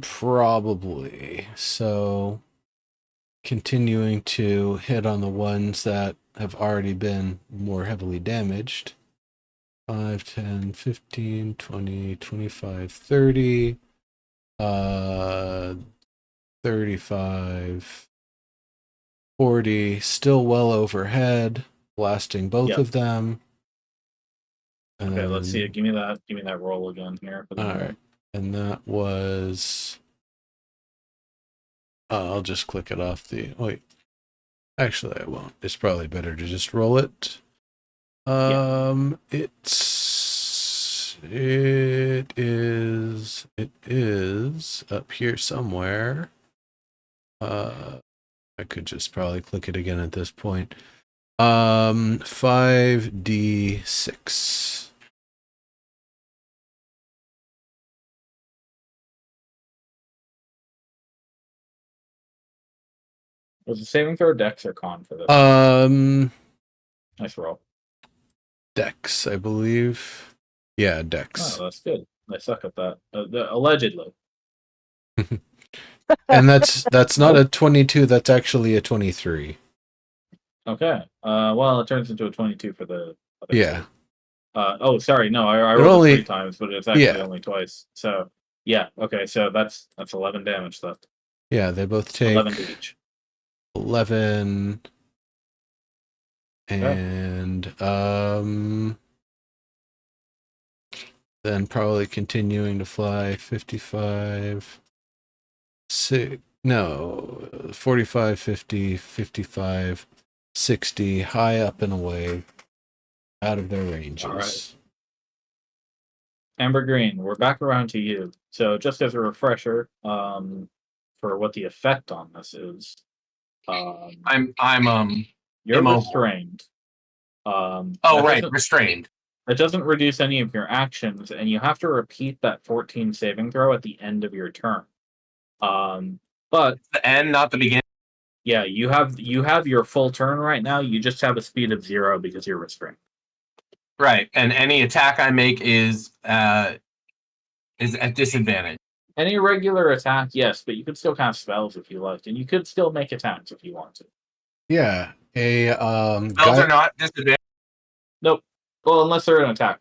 Probably. So, continuing to hit on the ones that have already been more heavily damaged. 5, 10, 15, 20, 25, 30, 35, 40, still well overhead, blasting both Yep. of them. Okay, let's see it. And- Give me that roll again here. For the All moment. right. And that was... I'll just click it off the... Wait. Actually, I won't. It's probably better to just roll it. It is up here somewhere. I could just probably click it again at this point. 5d6. Was it saving throw, dex, or con for this? Nice roll. Dex, I believe. Yeah, Dex. Oh, that's good. I suck at that. Allegedly. And that's not a 22, that's actually a 23. Okay. Well, it turns into a 22 for the other Yeah. two. Sorry. No, I It rolled only- it 3 times, but it's actually yeah. only twice. So, yeah. Okay, so that's 11 damage left. Yeah, they both take 11 to each. 11 and then probably continuing to fly 55 45 50 55 60 high up and away out of their ranges. All right. Amber Green, we're back around to you. So just as a refresher, for what the effect on this is, I'm you're immobile. restrained. Oh, that right, doesn't- restrained. It doesn't reduce any of your actions, and you have to repeat that 14 saving throw at the end of your turn. But The end, not the beginning. yeah, you have your full turn right now. You just have a speed of 0 because you're restrained. Right, and any attack I make is at disadvantage. Any regular attack, yes, but you could still cast spells if you liked, and you could still make attacks if you want to. Yeah, a Spells are not disadvantage. Nope. Well, unless they're an attack.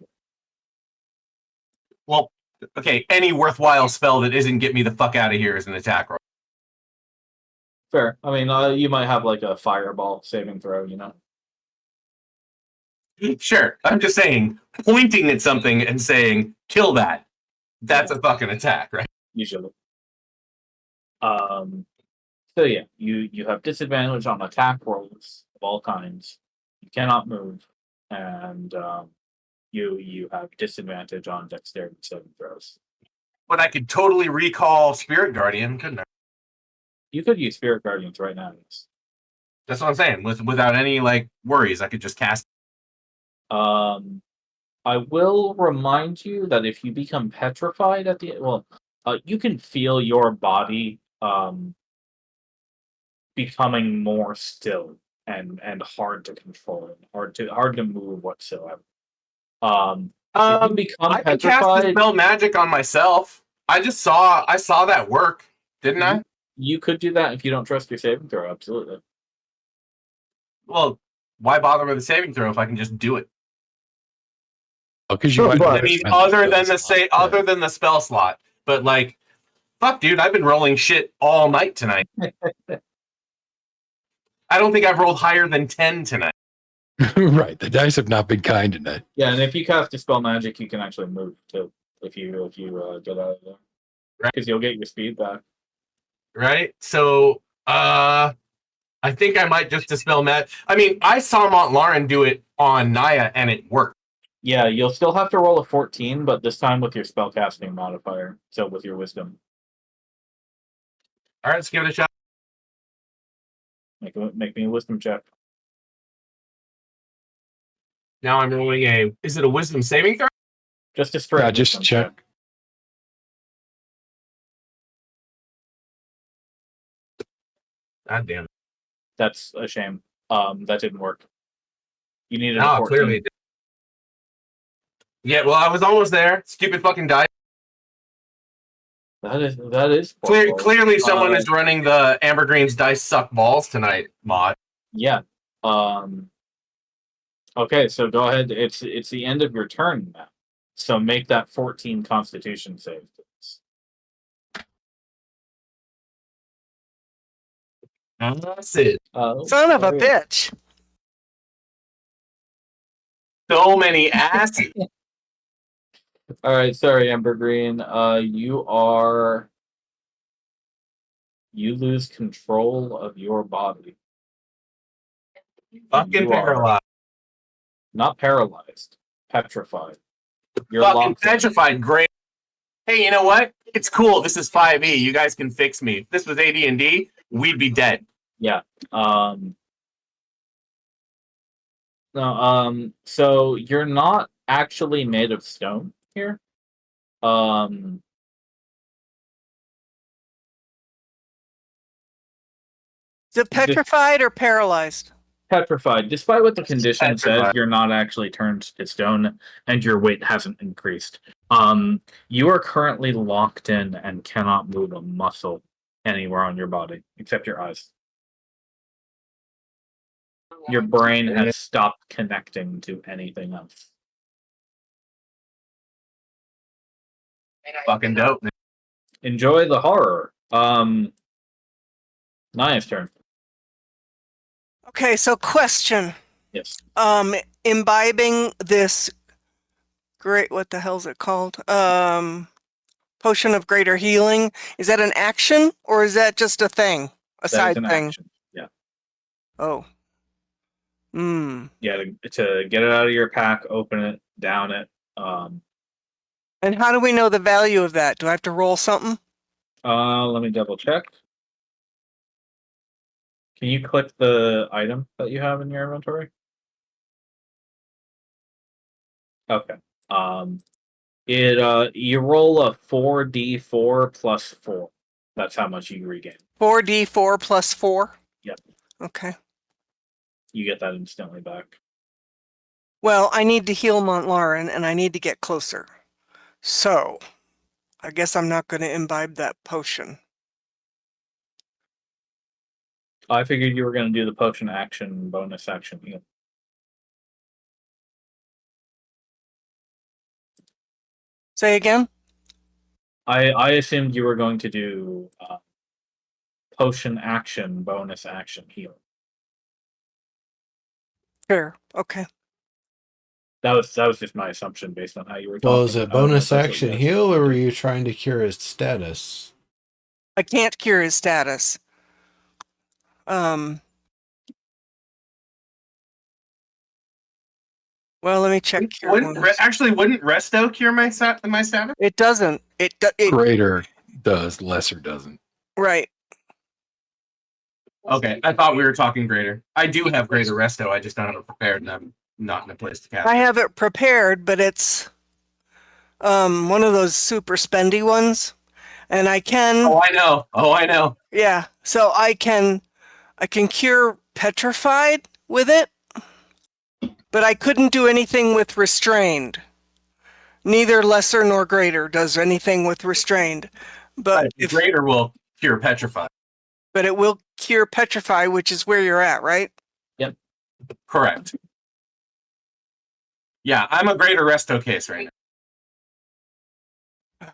Well, okay, any worthwhile spell that isn't get me the fuck out of here is an attack roll. Fair. I mean, you might have like a fireball saving throw, you know? Sure, I'm just saying, pointing at something and saying, kill that. That's a fucking attack, right? Usually. So yeah, you have disadvantage on attack rolls of all kinds. You cannot move, and you have disadvantage on dexterity saving throws. But I could totally recall Spirit Guardian, couldn't I? You could use Spirit Guardians right now. Yes. That's what I'm saying. Without any like worries, I could just cast. I I will remind you that if you become petrified at the you can feel your body becoming more still and hard to control and hard to move whatsoever. If you become I can cast petrified, Dispel Magic on myself. I saw that work, didn't I? you could do that if you don't trust your saving throw. Absolutely. Well, why bother with a saving throw if I can just do it? Because Sure, you might but- wanna I mean, spend other than the spell slot, but like, fuck, dude, I've been rolling shit all night tonight. I don't think I've rolled higher than 10 tonight. Right, the dice have not been kind tonight. Yeah, and if you cast Dispel Magic, you can actually move too. If you get out of there, Right. because you'll get your speed back. Right? So, I think I might just Dispel Magic. I mean, I saw Montlarin do it on Naya, and it worked. Yeah, you'll still have to roll a 14, but this time with your spellcasting modifier. So with your wisdom. All right, let's give it a shot. Make me a wisdom check. Now I'm rolling is it a wisdom saving throw? Just a straight Yeah, just wisdom check. God damn it. That's a shame. That didn't work. You needed a No, 14. clearly it did. Yeah, well, I was almost there. Stupid fucking die. That is poor. Clearly someone is running the Amber Green's Dice Suck Balls tonight mod. Yeah. Okay, so go ahead. It's the end of your turn now. So make that 14 Constitution save. Please. That's it. Son of a sorry. bitch. So many asses. All right, sorry, Amber Green. You lose control of your body. Fucking You are paralyzed. not paralyzed, petrified. You're Fucking locked in. petrified. Great. Hey, you know what? It's cool. This is 5e. You guys can fix me. If this was AD&D, we'd be dead. Yeah. No. So you're not actually made of stone here. Is it petrified or paralyzed? Petrified. Despite what the condition says, Petrified. you're not actually turned to stone, and your weight hasn't increased. You are currently locked in and cannot move a muscle anywhere on your body except your eyes. Your brain has stopped connecting to anything else. Fucking dope. Man. Enjoy the horror. Naya's turn. Okay, so question. Yes. Imbibing this what the hell's it called? Potion of greater healing. Is that an action or is that just a thing? A That is side an thing? action. Yeah. Oh. Yeah, to get it out of your pack, open it, down it. And how do we know the value of that? Do I have to roll something? Let me double check. Can you click the item that you have in your inventory? Okay. You roll a 4d4 plus 4. That's how much you regain. 4d4 plus 4? Yep. Okay. You get that instantly back. Well, I need to heal Montlarin and I need to get closer. So, I guess I'm not going to imbibe that potion. I figured you were going to do the potion action, bonus action heal. Say again? I assumed you were going to do potion action, bonus action heal. Sure. Okay. That was just my assumption based on how you were talking. Well, is it I don't know if bonus that's what action you guys heal, or do. were you trying to cure his status? I can't cure his status. Well, let me check cure wounds. Wouldn't Resto cure my status? It doesn't. It Greater does, lesser doesn't. right. Okay, I thought we were talking greater. I do have greater Resto. I just don't have it prepared enough. not in a place to cast I it. have it prepared, but it's one of those super spendy ones, and I can. Oh, I know. Oh, I know. Yeah, so I can cure petrified with it, but I couldn't do anything with restrained. Neither lesser nor greater does anything with restrained, but Greater will cure petrified. but it will cure petrify, which is where you're at, right? Correct. Yeah, I'm a greater resto case right now.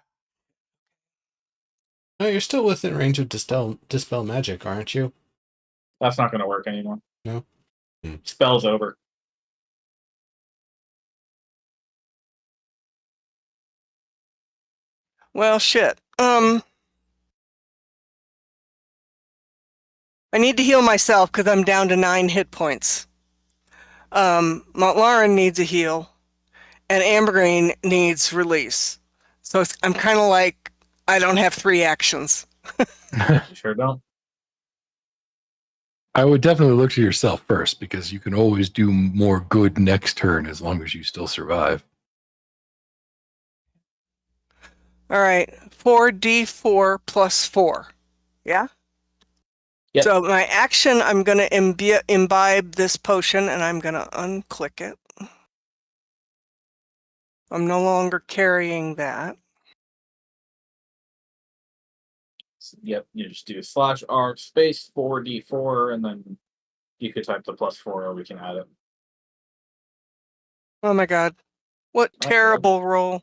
No, you're still within range of dispel magic, aren't you? That's not going to work anymore. No? Spell's over. Well, shit. I need to heal myself because I'm down to 9 hit points. Montlarin needs a heal, and Ambergreen needs release. So I'm kind of like, I don't have 3 actions. You sure don't. I would definitely look to yourself first because you can always do more good next turn as long as you still survive. All right, 4d4 plus 4. Yeah? Yep. So my action, I'm going to imbibe this potion, and I'm going to unclick it. I'm no longer carrying that. Yep, you just do /R space 4d4, and then you could type the +4, or we can add it. Oh my god. What Okay. terrible roll.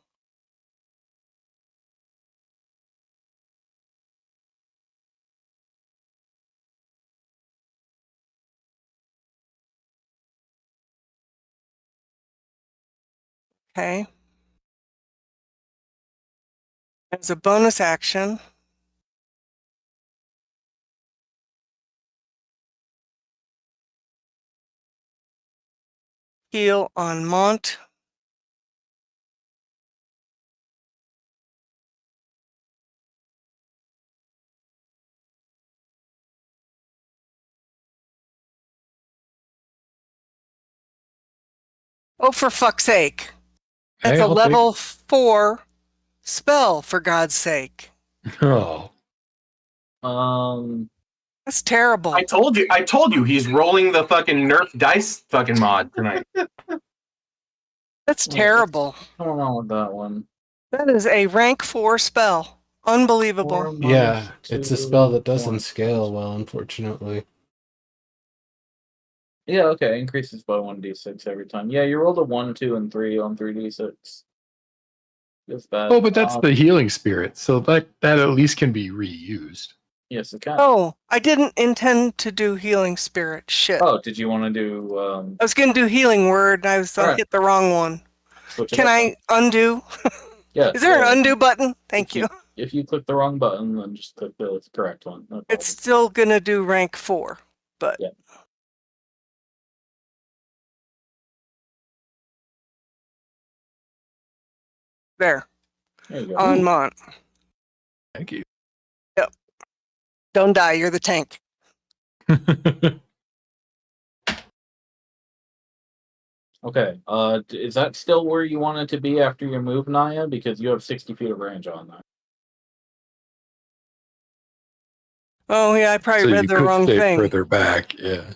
Okay. As a bonus action, heal on Mont. Oh, for fuck's sake. That's Hey, a I'll level 4 spell, for God's sake. Oh, That's terrible. I told you he's rolling the fucking nerf dice fucking mod tonight. That's terrible. What's going on with that one? That is a rank 4 spell. Unbelievable. 4 Yeah, minus it's a spell 2 that doesn't points. scale well, unfortunately. Yeah, okay, increases by 1d6 every time. Yeah, you rolled a 1, 2, and 3 on 3d6. It's bad. oh, but that's the healing spirit, so that at least can be reused. Yes, it can. Oh, I didn't intend to do healing spirit. Shit. Oh, did you want to do I was going to do healing word, and I Alright. hit the wrong one. switch it Can up I undo? then? Yeah. Is there an so undo button? Thank if you. If you click the wrong button, then just click the correct one. No It's problem. still going to do rank 4, but Yeah. there. There you go. On Mont. Thank you. Don't die, you're the tank. Okay. Is that still where you want it to be after your move, Naya? Because you have 60 feet of range on that. Oh yeah, I probably So read you the could wrong stay thing. further back, yeah.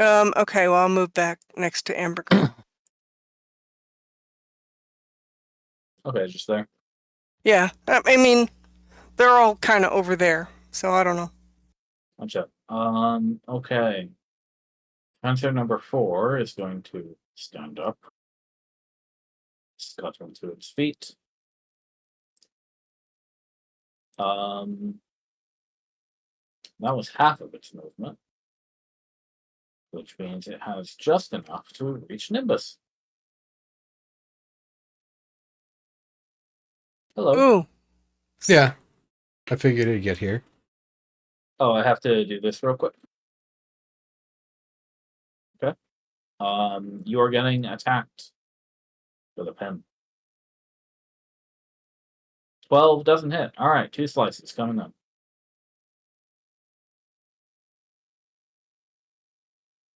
Okay, well I'll move back next to Ambergris. Okay, just there. Yeah, I mean, they're all kind of over there, so I don't know. Gotcha. Okay. Answer number 4 is going to stand up. Scuttling to its feet. That was half of its movement, which means it has just enough to reach Nimbus. Hello. Ooh. Yeah, I figured it'd get here. Oh, I have to do this real quick. Okay. You are getting attacked with a pen. 12 doesn't hit. All right, 2 slices coming up.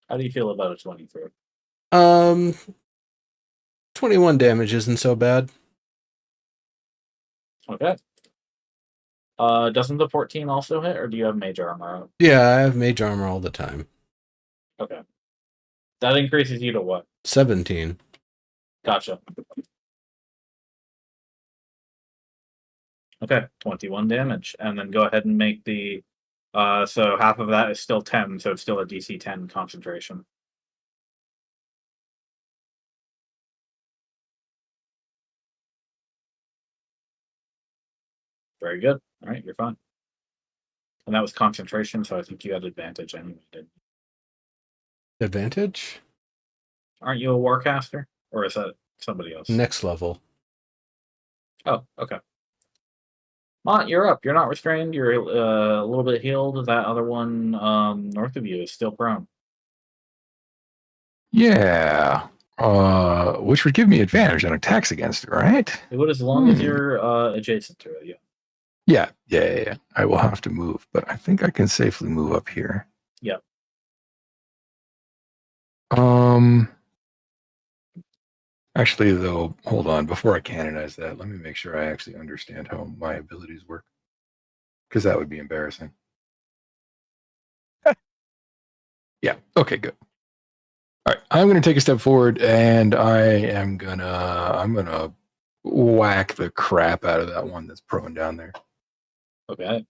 How do you feel about a 23? Um, 21 damage isn't so bad. Okay. Doesn't the 14 also hit, or do you have mage armor out? Yeah, I have mage armor all the time. Okay. That increases you to what? 17. Gotcha. Okay, 21 damage. And then go ahead and make the so half of that is still 10, so it's still a DC 10 concentration. Very good. All right, you're fine. And that was concentration, so I think you had advantage anyway, didn't you? Advantage? Aren't you a warcaster? Or is that somebody else? Next level. Oh, okay. Mont, you're up. You're not restrained. You're a little bit healed. That other one north of you is still prone. Yeah. Which would give me advantage on attacks against it, right? It would as long as you're adjacent to it, yeah. Yeah. I will have to move, but I think I can safely move up here. Yep. Actually, though, hold on. Before I canonize that, let me make sure I actually understand how my abilities work, because that would be embarrassing. Yeah. Okay. Good. All right. I'm going to take a step forward, and I'm gonna whack the crap out of that one that's prone down there. Okay.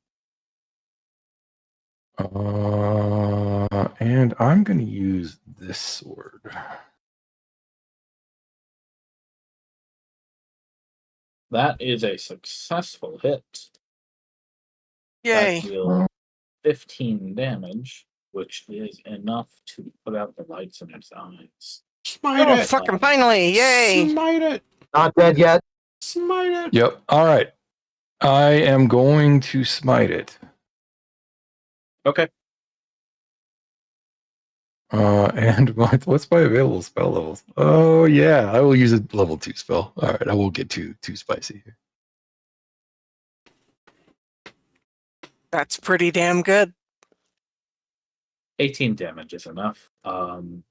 And I'm going to use this sword. That is a successful hit. Yay. That deals 15 damage, which is enough to put out the lights in its eyes. Smite Oh, it! fucking finally. Yay. Smite it! Not dead yet. Smite it! Yep. All right. I am going to smite it. Okay. And what's my available spell levels? Oh yeah, I will use a level 2 spell. All right, I will get too spicy here. That's pretty damn good. 18 damage is enough.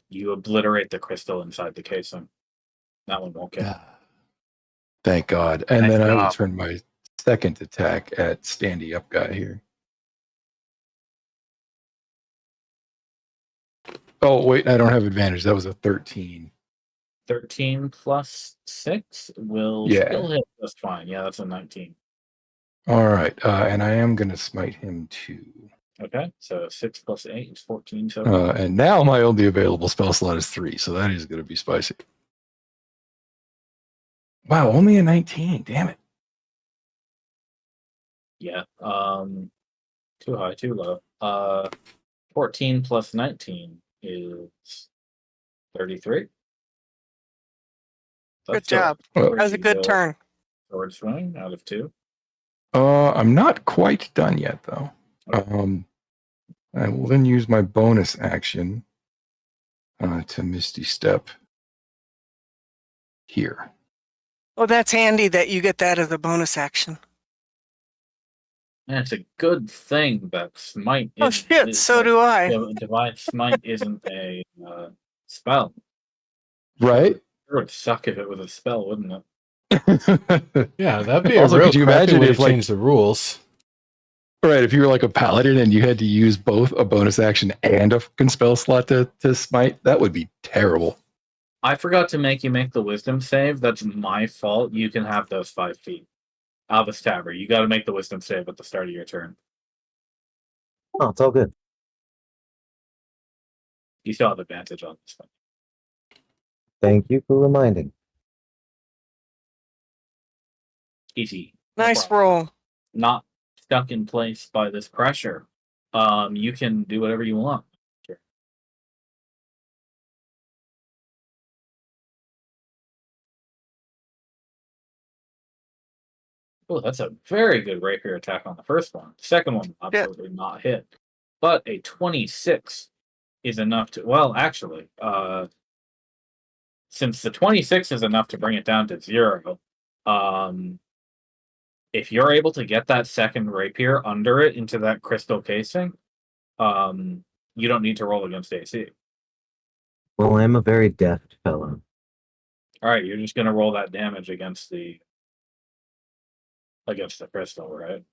You obliterate the crystal inside the casing. That one won't get. Thank God. And Nice then I will job. turn my second attack at standy up guy here. Oh wait, I don't have advantage. That was a 13. 13 plus 6 will Yeah. still hit just fine. Yeah, that's a 19. All right, and I am going to smite him too. Okay, so 6 plus 8 is 14. So And now my only available spell slot is 3, so that is going to be spicy. Wow, only a 19. Damn it. yeah, too high, too low. 14 plus 19 is 33. Good job. Well, That was a good turn. Sword swing out of 2. I'm not quite done yet, though. I will then use my bonus action to Misty Step here. Oh, that's handy that you get that as a bonus action. And it's a good thing that smite. Oh shit, so do I. Divine smite isn't a spell. Right? It would suck if it was a spell, wouldn't it? Yeah, that'd be Also, a real could you crappy imagine way if, to change the rules. Right, if you were like a paladin and you had to use both a bonus action and a fucking spell slot to smite, that would be terrible. I forgot to make you make the wisdom save. That's my fault. You can have those 5 feet. Albus Tabber, you got to make the wisdom save at the start of your turn. Oh, it's all good. You still have advantage on this one. Thank you for reminding. Easy. No Nice problem. roll. Not stuck in place by this pressure. You can do whatever you want. Sure. Oh, that's a very good rapier attack on the first one. The second one, absolutely not hit. But a 26 is enough to, well, actually, since the 26 is enough to bring it down to 0, if you're able to get that second rapier under it into that crystal casing, you don't need to roll against AC. Well, I'm a very deft fellow. All right, you're just gonna roll that damage against the crystal, right?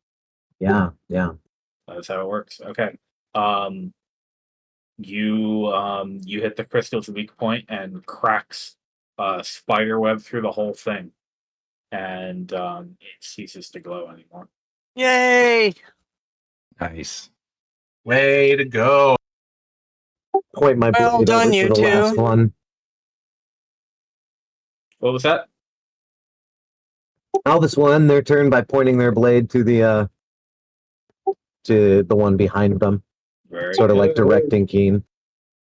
Yeah, yeah. That's how it works. Okay. You hit the crystal's weak point and cracks spider web through the whole thing, and it ceases to glow anymore. Yay! Nice. Way to go. Point my Well blade done, over you to the two. last one. What was that? Albus will end their turn by pointing their blade to the one behind them, Very sort of like good. directing Keen.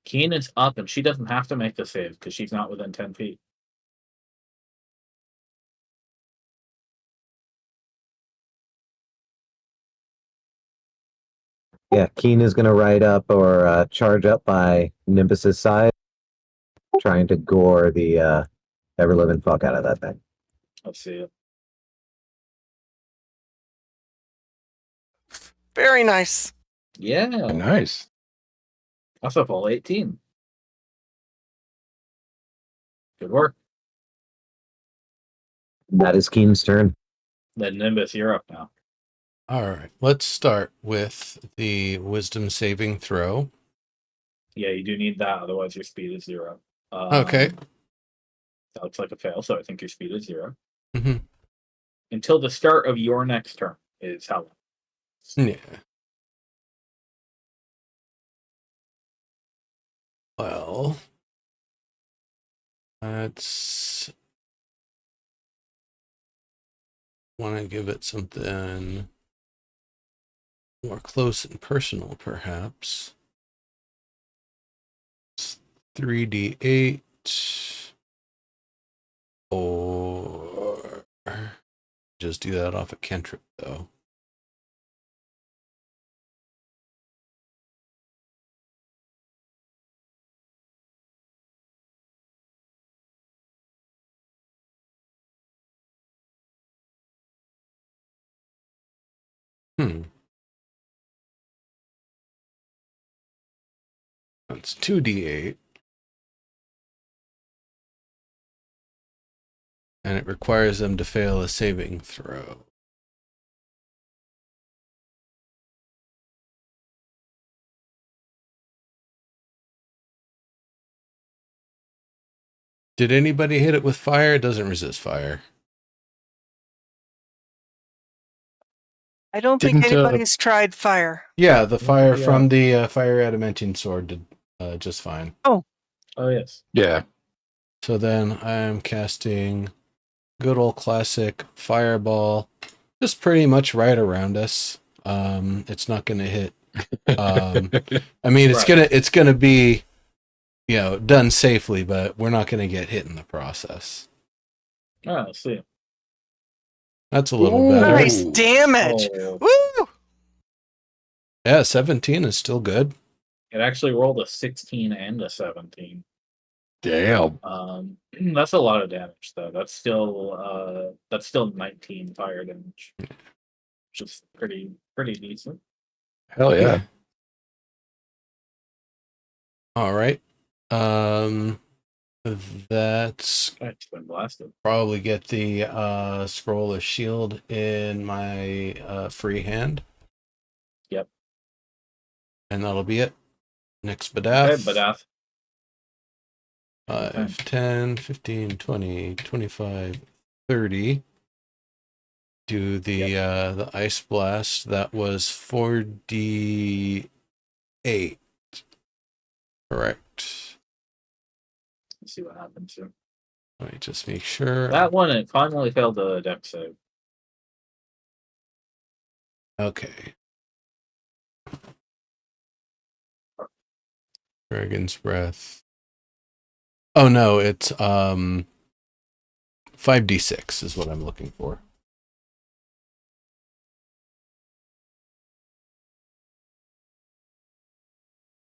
Keen is up, and she doesn't have to make the save because she's not within 10 feet. Yeah, Keen is going to ride up or charge up by Nimbus's side, trying to gore the ever living fuck out of that thing. Let's see it. Very nice. Yeah, Nice. that's a full 18. Good work. That is Keen's turn. Then Nimbus, you're up now. All right, let's start with the wisdom saving throw. Yeah, you do need that, otherwise your speed is 0. Okay. That looks like a fail, so I think your speed is 0. Mm-hmm. Until the start of your next turn is how long? Yeah. Well, let's want to give it something more close and personal, perhaps. 3d8 or just do that off a cantrip, though. That's 2d8. And it requires them to fail a saving throw. Did anybody hit it with fire? It doesn't resist fire. I don't think Didn't, anybody's tried fire. Yeah, the fire Yeah. from the fire adamantine sword did just fine. Oh, yes. Yeah. So then I'm casting good old classic fireball, just pretty much right around us. It's not going to hit. I mean, it's gonna be, done safely, but we're not going to get hit in the process. Let's see. That's a little Ooh. better. Nice damage. Oh, Woo! Yeah, 17 is still good. it actually rolled a 16 and a 17. Damn. That's a lot of damage, though. That's still 19 fire damage, which is pretty decent. Hell yeah. All right. That's It's been blasted. probably get the scroll of shield in my free hand. Yep. And that'll be it. Next Okay, Badath. Badath. 5, 10, 15, 20, 25, 30. Do the ice blast. That was 4d8. Correct. Let's see what happens here. Let me just make sure. That one, it finally failed the deck save. Okay. Dragon's Breath. Oh no, it's 5d6 is what I'm looking for.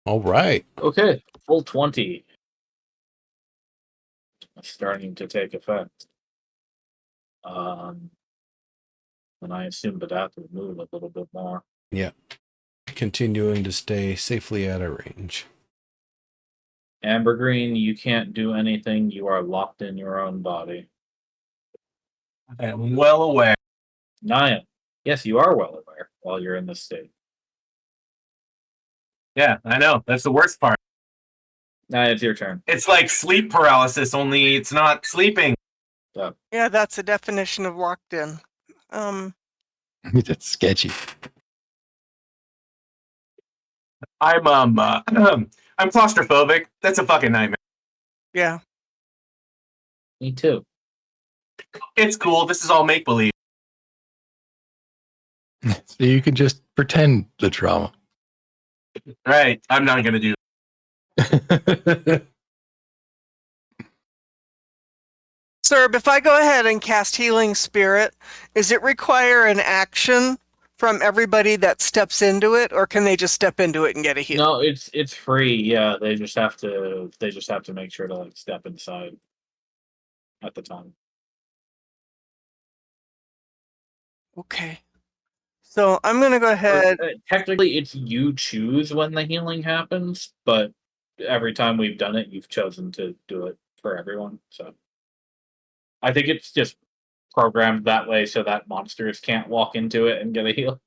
All right. Okay, full 20. Starting to take effect. And I assume Badath would move a little bit more. Yeah. Continuing to stay safely out of range. Amber Green, you can't do anything. You are locked in your own body. I am well aware. Naya, yes, you are well aware while you're in this state. Yeah, I know. That's the worst part. Naya, it's your turn. It's like sleep paralysis, only it's not sleeping. Yeah, that's a definition of locked in. That's sketchy. I'm I'm claustrophobic. That's a fucking nightmare. Yeah. Me too. It's cool. This is all make believe. So you can just pretend the trauma. Right. I'm not gonna do Sir, if I go ahead and cast Healing Spirit, does it require an action from everybody that steps into it, or can they just step into it and get a heal? No, it's free. Yeah, they just have to make sure to like step inside at the time. Okay. So I'm gonna go ahead. Technically, it's you choose when the healing happens, but every time we've done it, you've chosen to do it for everyone. So I think it's just programmed that way so that monsters can't walk into it and get a heal.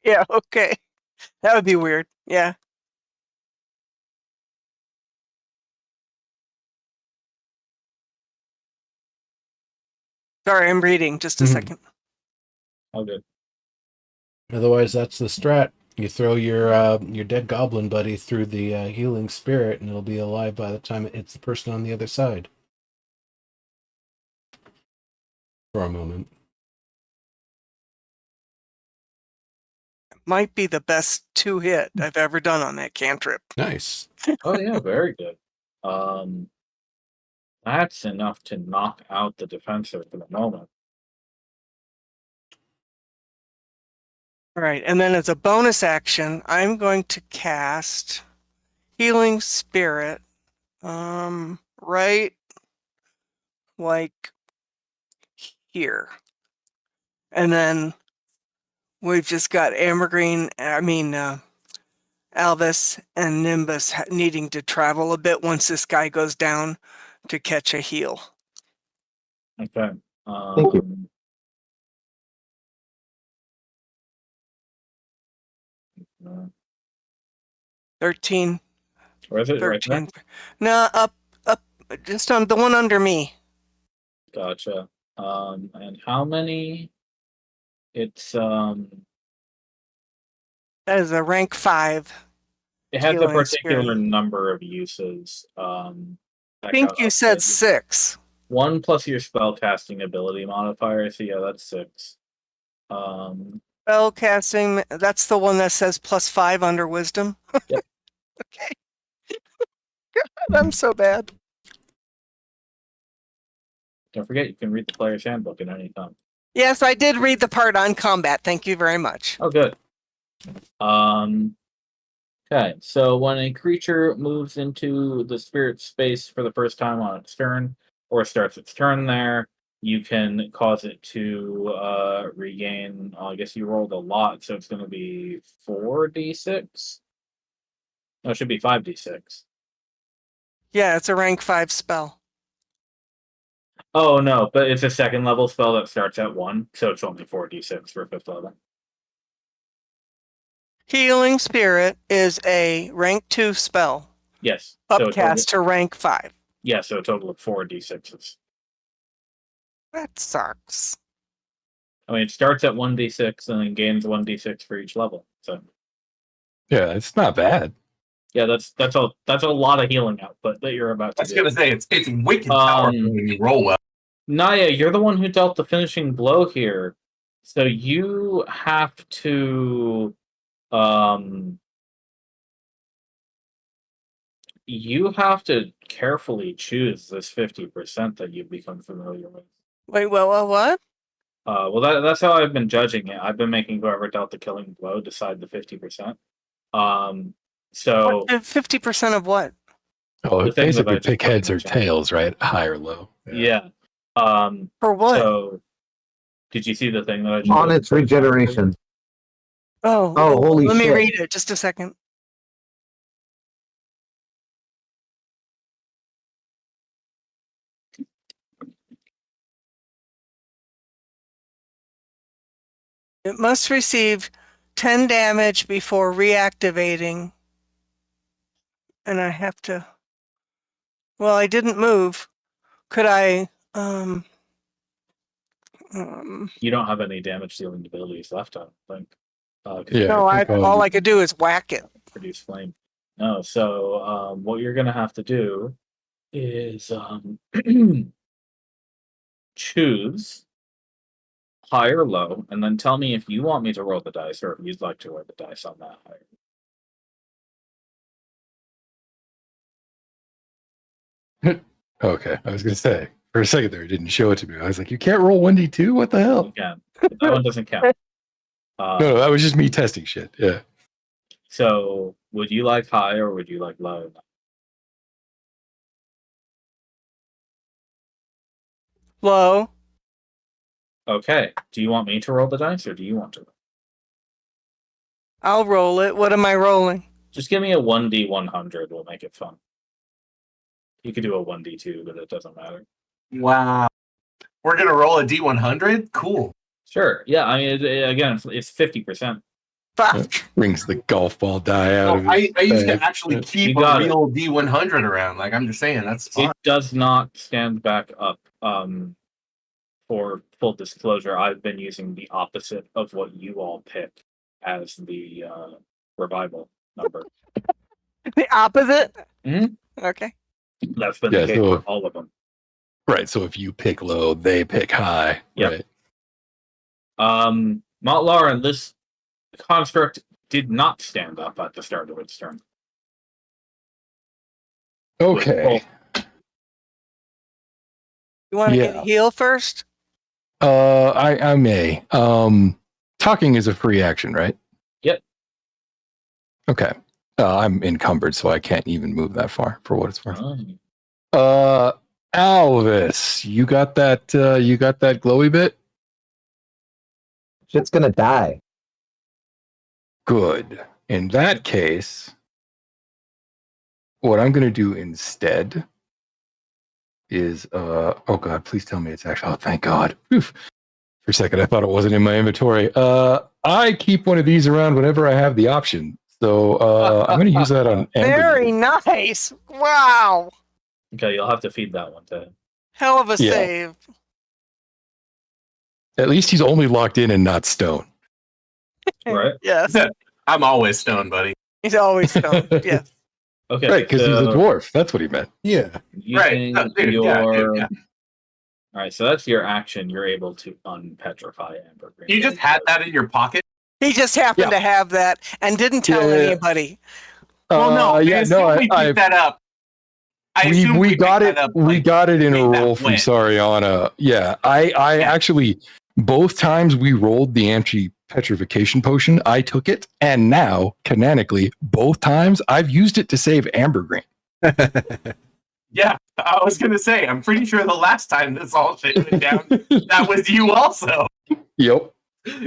Yeah, okay. That would be weird. Yeah. Sorry, I'm reading. Just a second. Oh, good. Otherwise, that's the strat. You throw your dead goblin buddy through the healing spirit, and it'll be alive by the time it hits the person on the other side. For a moment. Might be the best 2-hit I've ever done on that cantrip. Nice. Oh yeah, very good. That's enough to knock out the defensor for the moment. All right, and then as a bonus action, I'm going to cast Healing Spirit. Right, like here, and then we've just got Ambergreen. Alvis and Nimbus needing to travel a bit once this guy goes down to catch a heal. Okay. Thank you. 13. Where is it? 13. Right there? No, up, just on the one under me. Gotcha. And how many? It's That is a rank 5. it has a Healing particular Spirit. number of uses. I think you said 6. 1 plus your spell casting ability modifier. So yeah, that's 6. Spell casting, that's the one that says +5 under wisdom. Yep. Okay. God, I'm so bad. Don't forget, you can read the player's handbook at any time. Yes, I did read the part on combat. Thank you very much. Oh, good. Okay, so when a creature moves into the spirit space for the first time on its turn, or starts its turn there, you can cause it to regain. I guess you rolled a lot, so it's going to be 4d6. No, it should be 5d6. Yeah, it's a rank 5 spell. Oh no, but it's a second level spell that starts at 1, so it's only 4d6 for 5th level. Healing Spirit is a rank 2 spell. Yes. So Upcast to rank 5. yeah, so a total of 4d6s. That sucks. I mean, it starts at 1d6 and then gains 1d6 for each level. So Yeah, it's not bad. yeah, that's a lot of healing output that you're about to I was do. gonna say it's wicked powerful when you roll well. Naya, you're the one who dealt the finishing blow here, so you have to carefully choose this 50% that you become familiar with. Wait, well, what? Well, that's how I've been judging it. I've been making whoever dealt the killing blow decide the 50%. So 50% of what? Oh, The it thing that I basically just pick put in heads the or chat. tails, right? High or low. yeah. For what? So did you see the thing that I just On put its in the chat? regeneration. Oh, Oh, holy let me shit. read it. Just a second. It must receive 10 damage before reactivating. And I have to... Well, I didn't move. Could I... You don't have any damage dealing abilities left, I don't think. 'Cause Yeah, you no, I think, all I could do is whack it. produce flame. No, so what you're gonna have to do is choose high or low, and then tell me if you want me to roll the dice or if you'd like to roll the dice on that higher. Okay, I was gonna say for a second there, it didn't show it to me. I was like, you can't roll 1d2? What the You hell? can. But that one doesn't count. No, that was just me testing shit. Yeah. So would you like high or would you like low? Low. Okay. Do you want me to roll the dice or do you want to? I'll roll it. What am I rolling? Just give me a 1d100. We'll make it fun. You could do a 1d2, but it doesn't matter. Wow. We're gonna roll a D100. Cool. Sure. Yeah. I mean, again, it's 50%. Fuck. Brings the golf ball die out of No, it. I used to actually You keep a got real D100 around. Like I'm just saying, that's fine. It does not stand back up. For full disclosure, I've been using the opposite of what you all pick as the revival number. The opposite? Mhm. Okay. That's been Yeah, the case so- for all of them. Right. So if you pick low, they pick high. Yep. Right. Mount Lauren, this construct did not stand up at the start of its turn. Okay. You want to Yeah. get heal first? I may. Talking is a free action, right? Yep. Okay. I'm encumbered, so I can't even move that far for what it's worth. Oh. Alvis, you got that? You got that glowy bit? Shit's gonna die. Good. In that case, what I'm going to do instead is, oh God, please tell me it's actually, oh, thank God. Oof. For a second, I thought it wasn't in my inventory. I keep one of these around whenever I have the option. So I'm going to use that on Amber. Very nice. Wow. Okay, you'll have to feed that one to him. Hell of a Yeah. save. At least he's only locked in and not stone. Right? Yes. I'm always stoned, buddy. He's always stoned. Yes. Okay. Right, because he's a dwarf. That's what he meant. Yeah. Using Right. Dude, your... yeah. All right, so that's your action. You're able to unpetrify Amber Green. You just had that in your pocket. He just happened to have that and didn't tell Yeah. anybody. Well, no, yeah, I no, assume we picked that up. I assume we got picked it. that up, We like, got it in a made that roll from win. Sariana. Yeah, I actually both times we rolled the anti-petrification potion. I took it, and now canonically, both times I've used it to save Amber Green. Yeah, I was gonna say. I'm pretty sure the last time this all shit went down, that was you also. Yep.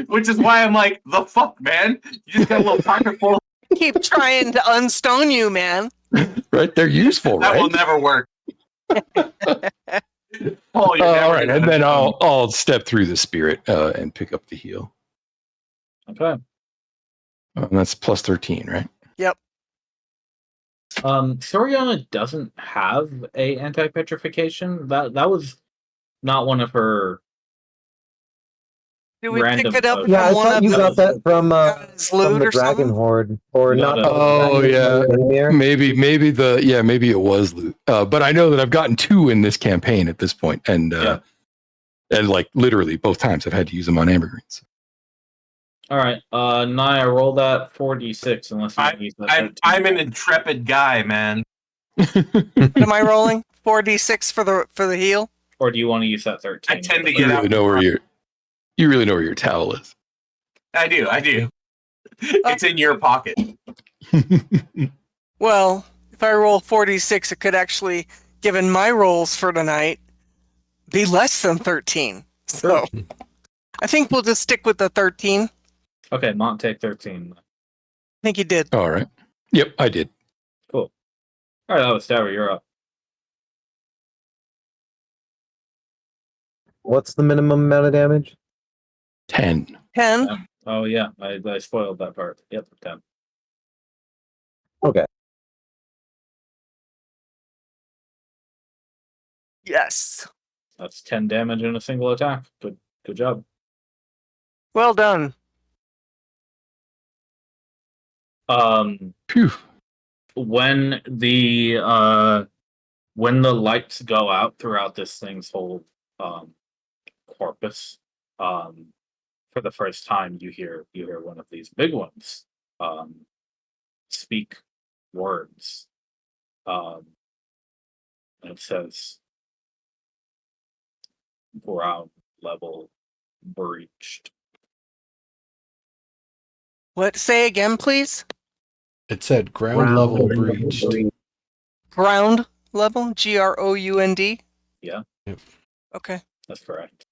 Which is why I'm like, the fuck, man. You just got a little pocket full. Keep trying to unstone you, man. Right, they're useful, That right? will never work. Paul, you're All never right, gonna and then stone. I'll step through the spirit and pick up the heal. Okay. That's plus 13, right? Soriana doesn't have a anti-petrification. That was not one of her. Do we Random pick it up potion. from Yeah, I one thought of you the got that from guys' loot the or Dragon something? Horde, or You not? got it. Oh, yeah. Nightmare? Maybe it was loot. But I know that I've gotten 2 in this campaign at this point, and Yeah. and like literally both times I've had to use them on Amber Greens. All right, Naya, roll that 4d6 unless you use that. I'm an intrepid guy, man. What am I rolling? 4d6 for the heal? Or do you want to use that 13? I tend to You get really out. know where you really know where your towel is. I do. It's in your pocket. Well, if I roll 4d6, it could actually, given my rolls for tonight, be less than 13. So I think we'll just stick with the 13. Okay, Mont, take 13. I think you did. All right. Yep, I did. Cool. All right, that was Stabber. You're up. What's the minimum amount of damage? 10. 10. Yeah. Oh yeah, I spoiled that part. Yep, 10. Okay. Yes. That's 10 damage in a single attack. Good job. Well done. Phew. When the lights go out throughout this thing's whole corpus, for the first time you hear one of these big ones speak words. And it says ground level breached. What? Say again, please. It said ground level breached. Ground level? GROUND? Yeah, Okay. that's correct.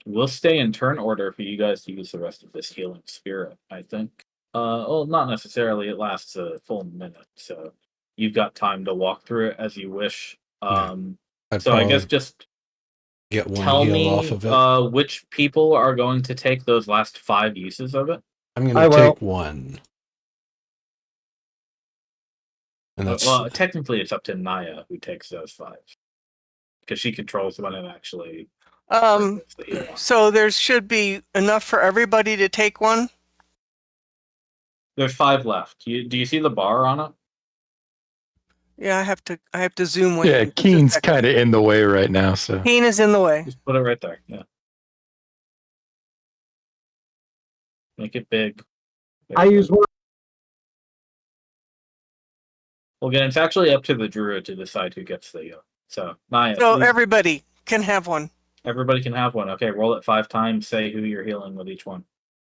We'll stay in turn order for you guys to use the rest of this healing spirit, I think. Well, not necessarily. It lasts a full minute, so you've got time to walk through it as you wish. I'd So I guess probably just get one tell heal me off of it. which people are going to take those last 5 uses of it. I'm I gonna will. take one. And that's Well, technically, it's up to Naya who takes those 5 because she controls when it actually puts the heal on. So there should be enough for everybody to take one. There's 5 left. Do you see the bar on it? Yeah, I have to zoom with Yeah, you. Keen's kind of in the way right now, so. Keen is in the way. Just put it right there. Yeah. Make it big. I use one. Well, again, it's actually up to the druid to decide who gets the heal. So, Naya, So please, everybody can have one. everybody can have one. Okay, roll it 5 times. Say who you're healing with each one.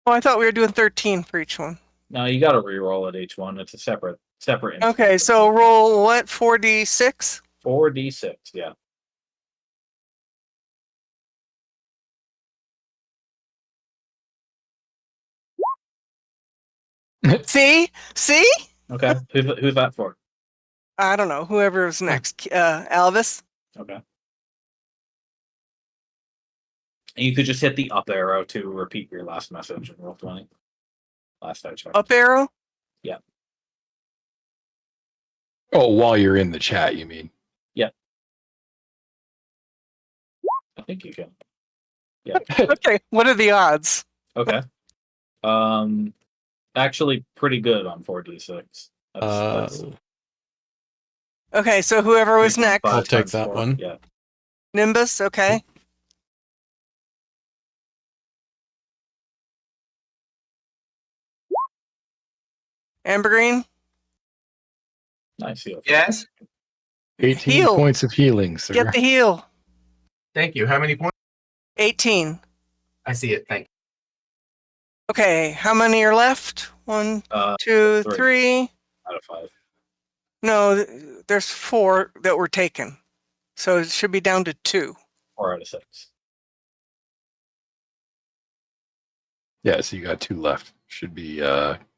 Oh, I thought we were doing 13 for each one. No, you got to re-roll at each one. It's a separate. Okay, instance. so roll what? 4d6? 4d6. Yeah. See? See? Okay. Who's that for? I don't know. Whoever's next. Alvis? Okay. And you could just hit the up arrow to repeat your last message and roll 20. Last I checked. Up arrow? Yeah. Oh, while you're in the chat, you mean? I think you can. Yeah. Okay, what are the odds? Okay. Actually, pretty good on 4d6. That's Okay, so whoever was 3.5 next. I'll take times that 4. one. Yeah. Nimbus, okay. Amber Green? Nice heal. Yes. 18 Heal. points of healing, sir. Get the heal. Thank you. How many points? 18. I see it. Thank Okay, how many are left? 1, 2, 3. 3. Out of 5. No, there's 4 that were taken. So it should be down to 2. 4 out of 6. Yeah, so you got 2 left. Should be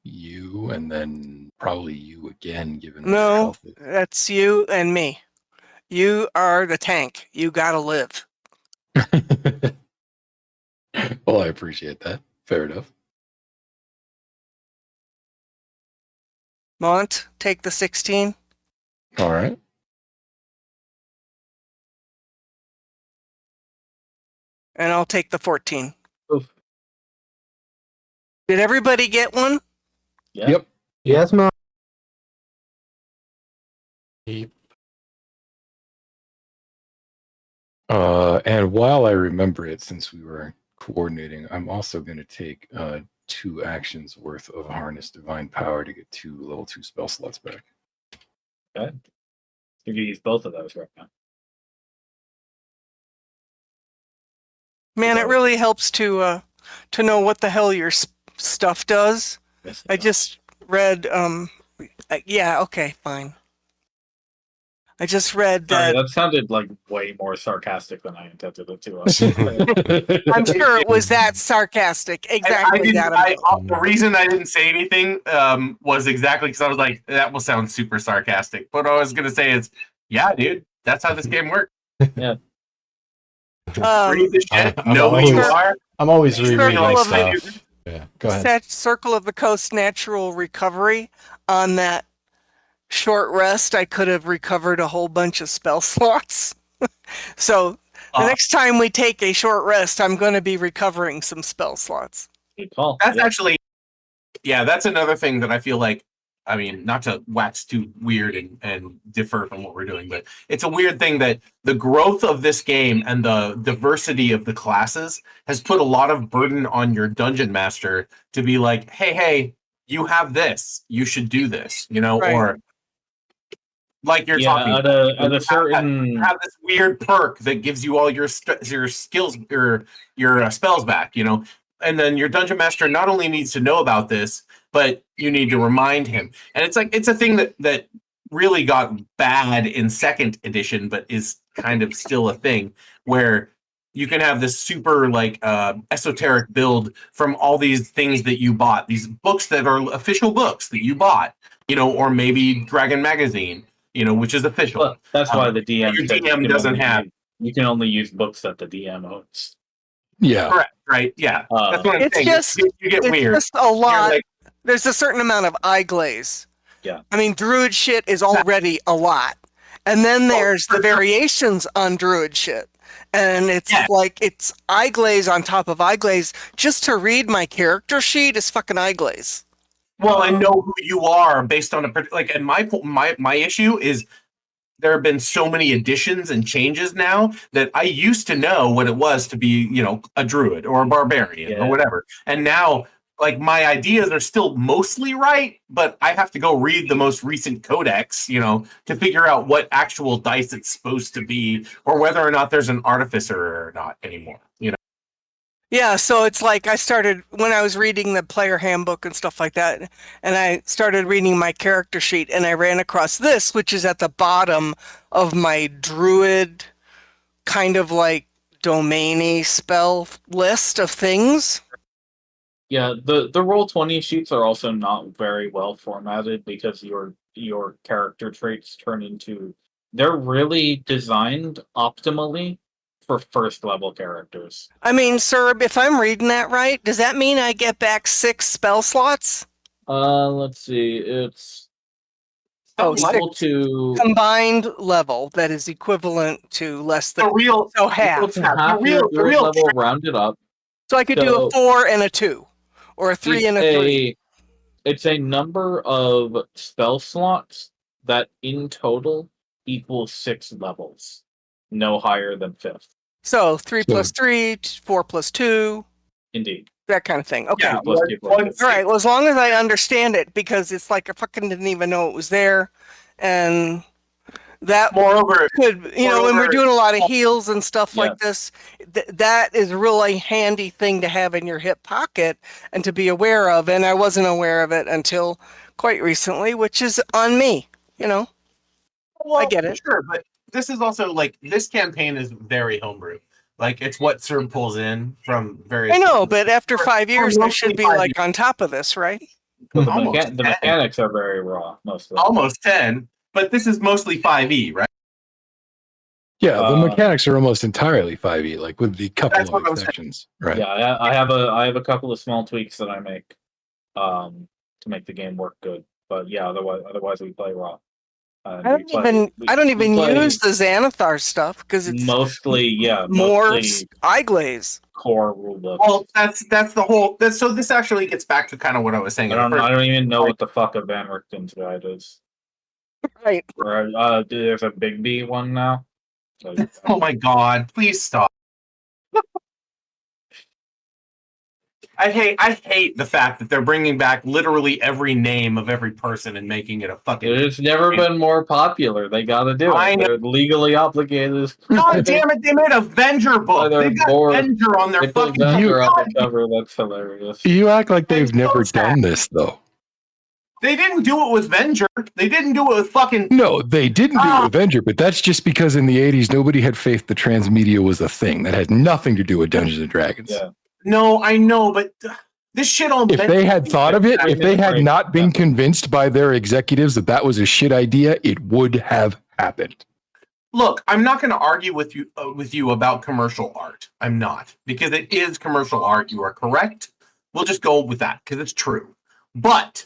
you and then probably you again, given where your No, health is. that's you and me. You are the tank. You gotta live. Well, I appreciate that. Fair enough. Mont, take the 16. All right. And I'll take the 14. Oof. Did everybody get one? Yeah. Yep. Yes, Mom. And while I remember it, since we were coordinating, I'm also going to take 2 actions worth of Harness Divine Power to get 2 level 2 spell slots back. Okay. You can use both of those right now. Man, it really helps to know what the hell your stuff does. Yes, I just read yeah, okay, fine. I just read Sorry, that. that sounded like way more sarcastic than I intended it to. I'm sure it was that sarcastic. Exactly that amount. The reason I didn't say anything was exactly because I was like, that will sound super sarcastic. But what I was gonna say is, yeah, dude, that's how this game works. Yeah. Read the shit. I'm Know who you always- are. I'm always Circle rereading of stuff. Yeah, go ahead. Circle of the Coast natural recovery. On that short rest, I could have recovered a whole bunch of spell slots. So the next time we take a short rest, I'm going to be recovering some spell slots. Good call. That's Yeah. actually, yeah, that's another thing that I feel like, I mean, not to wax too weird and differ from what we're doing, but it's a weird thing that the growth of this game and the diversity of the classes has put a lot of burden on your dungeon master to be like, hey, you have this, you should do this, you know, Right. or like you're Yeah, talking at about, a certain you have this weird perk that gives you all your skills, your spells back, you know, and then your dungeon master not only needs to know about this, but you need to remind him. And it's like it's a thing that really got bad in second edition, but is kind of still a thing where you can have this super like esoteric build from all these things that you bought, these books that are official books that you bought, you know, or maybe Dragon Magazine, you know, which is official. But that's why the DM your said DM doesn't have. You can only use books that the DM owns. Yeah. Correct, right? Yeah, that's what I'm It's saying. just- you get It's weird. just a lot. like- There's a certain amount of eye glaze. Yeah. I mean, druid shit is already a lot. And then there's the variations on druid shit. And it's Yeah. like, it's eye glaze on top of eye glaze. Just to read my character sheet is fucking eye glaze. Well, and know who you are based on like. And my issue is there have been so many additions and changes now that I used to know what it was to be, you know, a druid or a barbarian Yeah. or whatever. And now, like, my ideas are still mostly right, but I have to go read the most recent codex, you know, to figure out what actual dice it's supposed to be or whether or not there's an artificer or not anymore, you know. Yeah, so it's like I started when I was reading the player handbook and stuff like that, and I started reading my character sheet, and I ran across this, which is at the bottom of my druid kind of like domainy spell list of things. Yeah, the Roll20 sheets are also not very well formatted because your character traits turn into they're really designed optimally for first level characters. I mean, sir, if I'm reading that right, does that mean I get back 6 spell slots? Let's see. It's Oh, equal to Combined level that is equivalent to less The than real, so equal half. to Yeah, the half real- your the druid real level rounded up. So I could do So- a 4 and a 2, or a 3 and a 3. It's a number of spell slots that in total equals 6 levels, no higher than 5th. So 3 So- plus 3, 4 plus 2, Indeed. that kind of thing. Okay. yeah, plus one- two plus one two. All right. Well, as long as I understand it, because it's like I fucking didn't even know it was there, and that Moreover, could, you know, when we're Moreover- doing a lot of heals and stuff Yeah. like this, that is a really handy thing to have in your hip pocket and to be aware of. And I wasn't aware of it until quite recently, which is on me. You know. well, get it. Sure, but this is also like this campaign is very homebrew. Like it's what Sir pulls in from various. I know, but after Or- 5 or years, I mostly should be 5 like on top of this, right? Well, the, Almost the 10. mechanics are very raw, mostly. almost 10, but this is mostly 5e, right? Yeah, the Uh, mechanics are almost entirely 5e, like with the couple That's what I of was saying. exceptions. Right. Yeah, I have a couple of small tweaks that I make to make the game work good. But yeah, otherwise we play raw. I don't even use the Xanathar stuff because it's mostly more mostly eye glaze. core rulebook. Well, that's the whole. So this actually gets back to kind of what I was saying. I in the don't, first- I don't even know what the fuck a Van Richten's guide is. Right. Or, there's a Big B one now. So, Oh my god! Please stop. I hate the fact that they're bringing back literally every name of every person and making it a fucking. it's never been more popular. They gotta do I it. know. They're legally obligated. God damn it! They made a Venger book. They're They've got bored. Venger on their They put fucking. Venture on God, the cover. That's hilarious. You act like they've It's so never sad. done this, though. They didn't do it with Venger. They didn't do it with fucking. No, they didn't do Avenger, but that's just because in the 80s, nobody had faith that transmedia was a thing. That had nothing to do with Dungeons and Dragons. Yeah. No, I know, but this shit on. If they had thought of it, if they had Right. not been convinced by their executives that that was a shit idea, it would have happened. look, I'm not going to argue with you about commercial art. I'm not, because it is commercial art. You are correct. We'll just go with that because it's true. But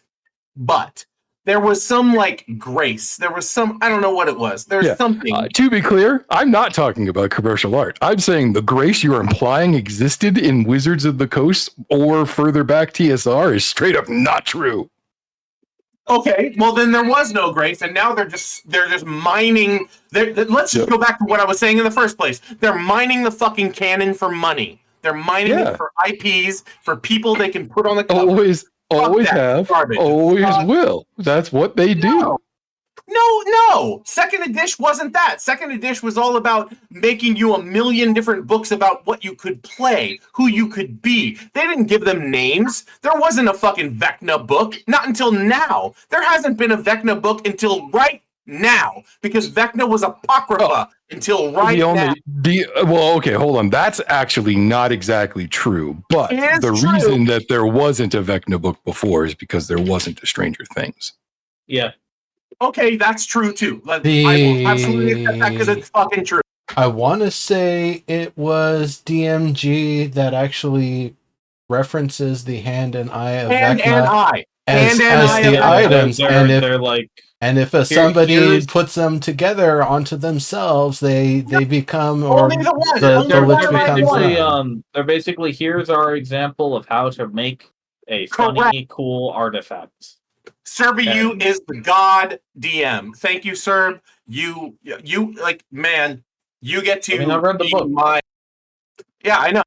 there was some like grace. There was some, I don't know what it was. There's Yeah. something. To be clear, I'm not talking about commercial art. I'm saying the grace you're implying existed in Wizards of the Coast or further back TSR is straight up not true. Okay, well then there was no grace, and now they're just mining. Let's just go back to what I was saying in the first place. They're mining the fucking canon for money. They're mining it for IPs, for people they can put on the cover. Always have, garbage. always will. That's what they do. No. Second Edition wasn't that. Second Edition was all about making you a million different books about what you could play, who you could be. They didn't give them names. There wasn't a fucking Vecna book. Not until now. There hasn't been a Vecna book until right now, because Vecna was Apocrypha until right now. Well, okay, hold on. That's actually not exactly true. But the reason that there wasn't a Vecna book before is because there wasn't a Stranger Things. Yeah. Okay, that's true too. I will absolutely accept that because it's fucking true. I want to say it was DMG that actually references the hand and eye of Vecna as the items, and if somebody puts them together onto themselves, they become, or the becomes. They're basically, here's our example of how to make a funny, cool artifact. Serbiu is the god DM. Thank you, Serb. You like, man, you get to. I read the book. Yeah, I know.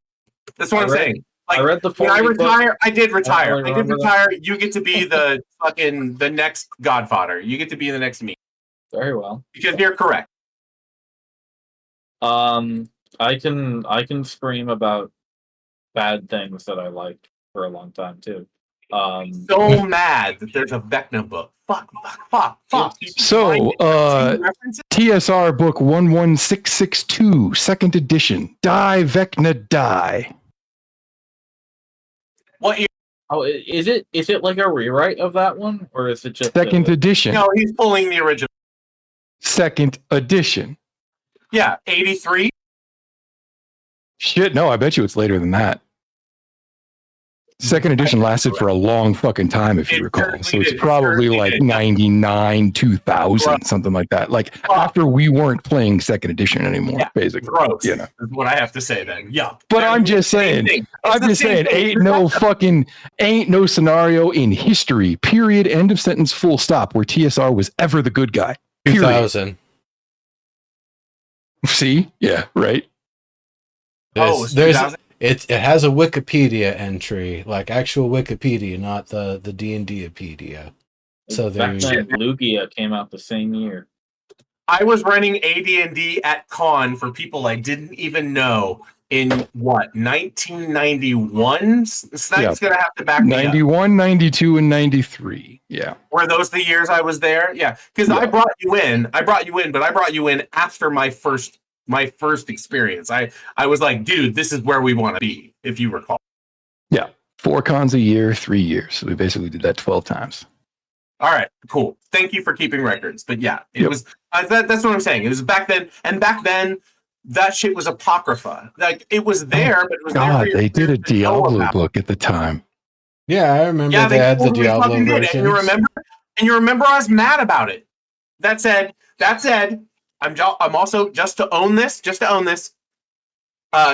That's what I'm saying. Like, I read the when I retire, book. I did retire. I did retire. You get to be the next Godfather. You get to be the next me. Very well. Because you're correct. I can scream about bad things that I liked for a long time too. So mad that there's a Vecna book. Fuck. So, TSR book 11662, second edition. Die Vecna Die. What year? Oh, is it like a rewrite of that one, or is it just second edition? No, he's pulling the original. Second edition. Yeah, 83. Shit, no, I bet you it's later than that. Second edition lasted for a long fucking time, if you recall. So it's probably like 99, 2000, something like that. Like after we weren't playing second edition anymore, basically. Gross. You know, is what I have to say then. Yeah. But I'm just saying, ain't no scenario in history, period, end of sentence, full stop, where TSR was ever the good guy. Period. 2000. See? Yeah, right. It has a Wikipedia entry, like actual Wikipedia, not the D&Dpedia. So Lugia came out the same year. I was running AD&D at con for people I didn't even know in 1991. Snipe's gonna have to back me up. 91, 92, and 93. Yeah. Were those the years I was there? Yeah, because I brought you in, but I brought you in after my first experience. I was like, dude, this is where we want to be, if you recall. Yeah. 4 cons a year, 3 years. So we basically did that 12 times. All right, cool. Thank you for keeping records. But yeah, it was, that's what I'm saying. It was back then. And back then, that shit was Apocrypha. Like, it was there, but it was God, they did a Diablo book at the time. Yeah, I remember they had the Diablo version. And you remember I was mad about it. That said, I'm also, just to own this,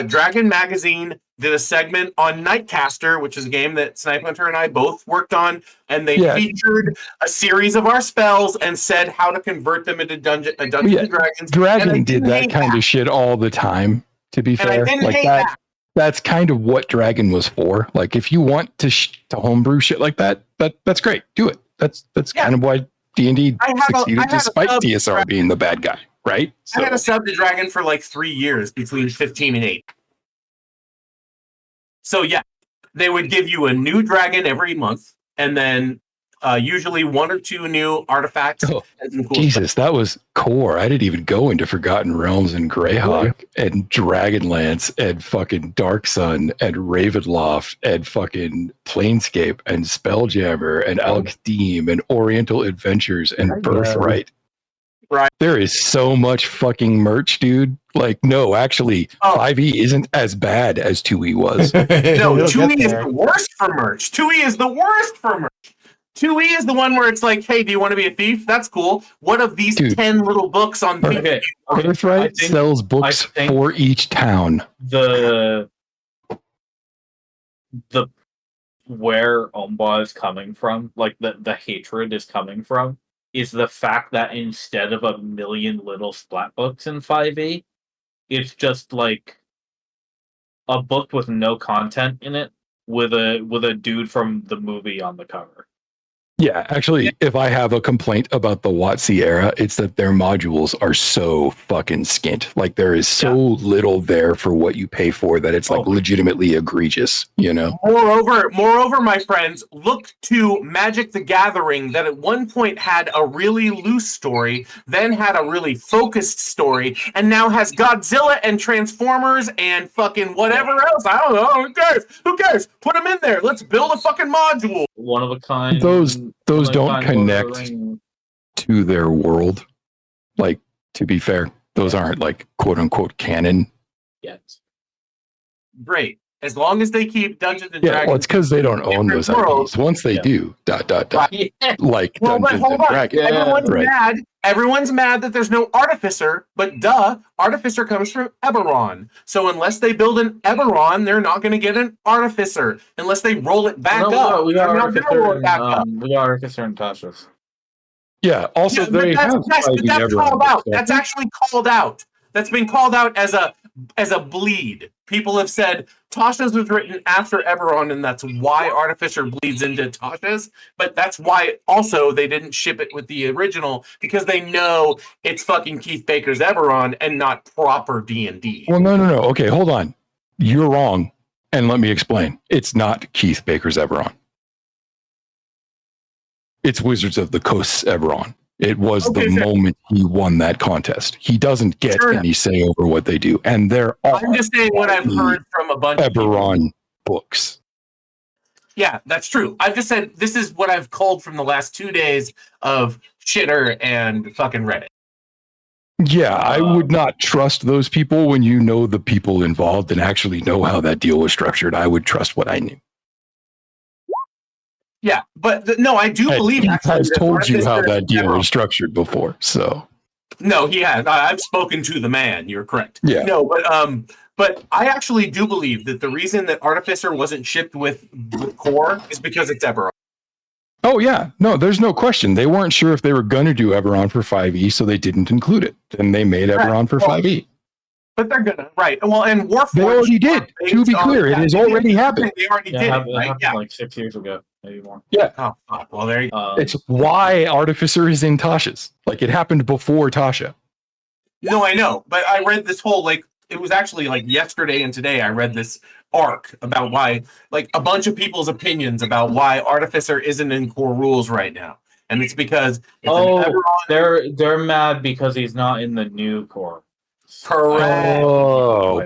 Dragon Magazine did a segment on Nightcaster, which is a game that Snipe Hunter and I both worked on, and they featured a series of our spells and said how to convert them into Dungeons and Dragons. Dragon did that kind of shit all the time, to be fair. Like that's kind of what Dragon was for. Like, if you want to homebrew shit like that, that's great. Do it. That's kind of why D&D succeeded despite TSR being the bad guy. Right? I had a sub to Dragon for like 3 years between 15 and 8. So yeah, they would give you a new dragon every month, and then usually 1 or 2 new artifacts. Oh, and some cool Jesus, stuff. That was core. I didn't even go into Forgotten Realms and Greyhawk and Dragonlance and fucking Dark Sun and Ravenloft and fucking Planescape and Spelljammer and Alchtheme and Oriental Adventures and Birthright. There is so much fucking merch, dude. Like, no, actually, Oh. 5e isn't as bad as 2e was. No, We'll 2E get is there. the worst for merch. 2E is the worst for merch. 2E is the one where it's like, hey, do you want to be a thief? That's cool. What of these Dude. 10 little books on thief? Okay, Earthright I think- sells books I think- for each town. the where Omba is coming from, like the hatred is coming from, is the fact that instead of a million little splat books in 5e, it's just like a book with no content in it with a dude from the movie on the cover. Yeah, actually, if I have a complaint about the WotC era, it's that their modules are so fucking skint. Like, there is so little there for what you pay for that it's like legitimately egregious, you know? Moreover, my friends, look to Magic the Gathering that at one point had a really loose story, then had a really focused story, and now has Godzilla and Transformers and fucking whatever else. I don't know. Who cares? Who cares? Put them in there. Let's build a fucking module. One of a kind. Those one of a don't kind Lord of the connect Ring- to their world. Like, to be fair, those aren't like quote unquote canon. Yet. Great. As long as they keep Dungeons and Yeah, Dragons. well, it's because they don't own those different worlds. IPs. Once they Yeah. do, ... Yeah. Like Well, but Dungeons hold and on. Dragons. Everyone's Right. mad. Everyone's mad that there's no Artificer, but Artificer comes from Eberron. So unless they build an Eberron, they're not going to get an Artificer unless they roll it back up. We got They're not gonna roll it back up. Artificer and Tasha's. Yeah, also Yeah, but they have that's 5e called Eberron, out. so- That's actually called out. That's been called out as a bleed. People have said Tasha's was written after Eberron, and that's why Artificer bleeds into Tasha's. But that's why also they didn't ship it with the original, because they know it's fucking Keith Baker's Eberron and not proper D&D. Well, no. Okay, hold on. You're wrong. And let me explain. It's not Keith Baker's Eberron. It's Wizards of the Coast's Eberron. It was Okay, the sure. moment he won that contest. He doesn't get Sure. any say over what they do. And there are I'm just saying what I've heard from a bunch of people. Eberron books. Yeah, that's true. I've just said this is what I've called from the last 2 days of shitter and fucking Reddit. Yeah, I would not trust those people when you know the people involved and actually know how that deal was structured. I would trust what I knew. Yeah, but no, I do And believe he actually has that told you how Artificer that deal Eberron- was structured before. So No, he has. I've spoken to the man. You're correct. Yeah. No, but I actually do believe that the reason that Artificer wasn't shipped with Core is because it's Eberron. oh yeah, no, there's no question. They weren't sure if they were going to do Eberron for 5e, so they didn't include it. And they made Eberron for Well, 5e. But they're gonna, right? Well, and Warforged. They already did. To be clear, it has already happened. They already Yeah, did it it, happened, right? Yeah. like 6 years ago, maybe more. Oh, fuck. Well, there you go. It's why Artificer is in Tasha's. Like, it happened before Tasha. No, I know, but I read this whole, like, it was actually like yesterday and today I read this arc about why, like, a bunch of people's opinions about why Artificer isn't in Core Rules right now. And it's because it's an Eberron. They're mad because he's not in the new core. Correct. Oh,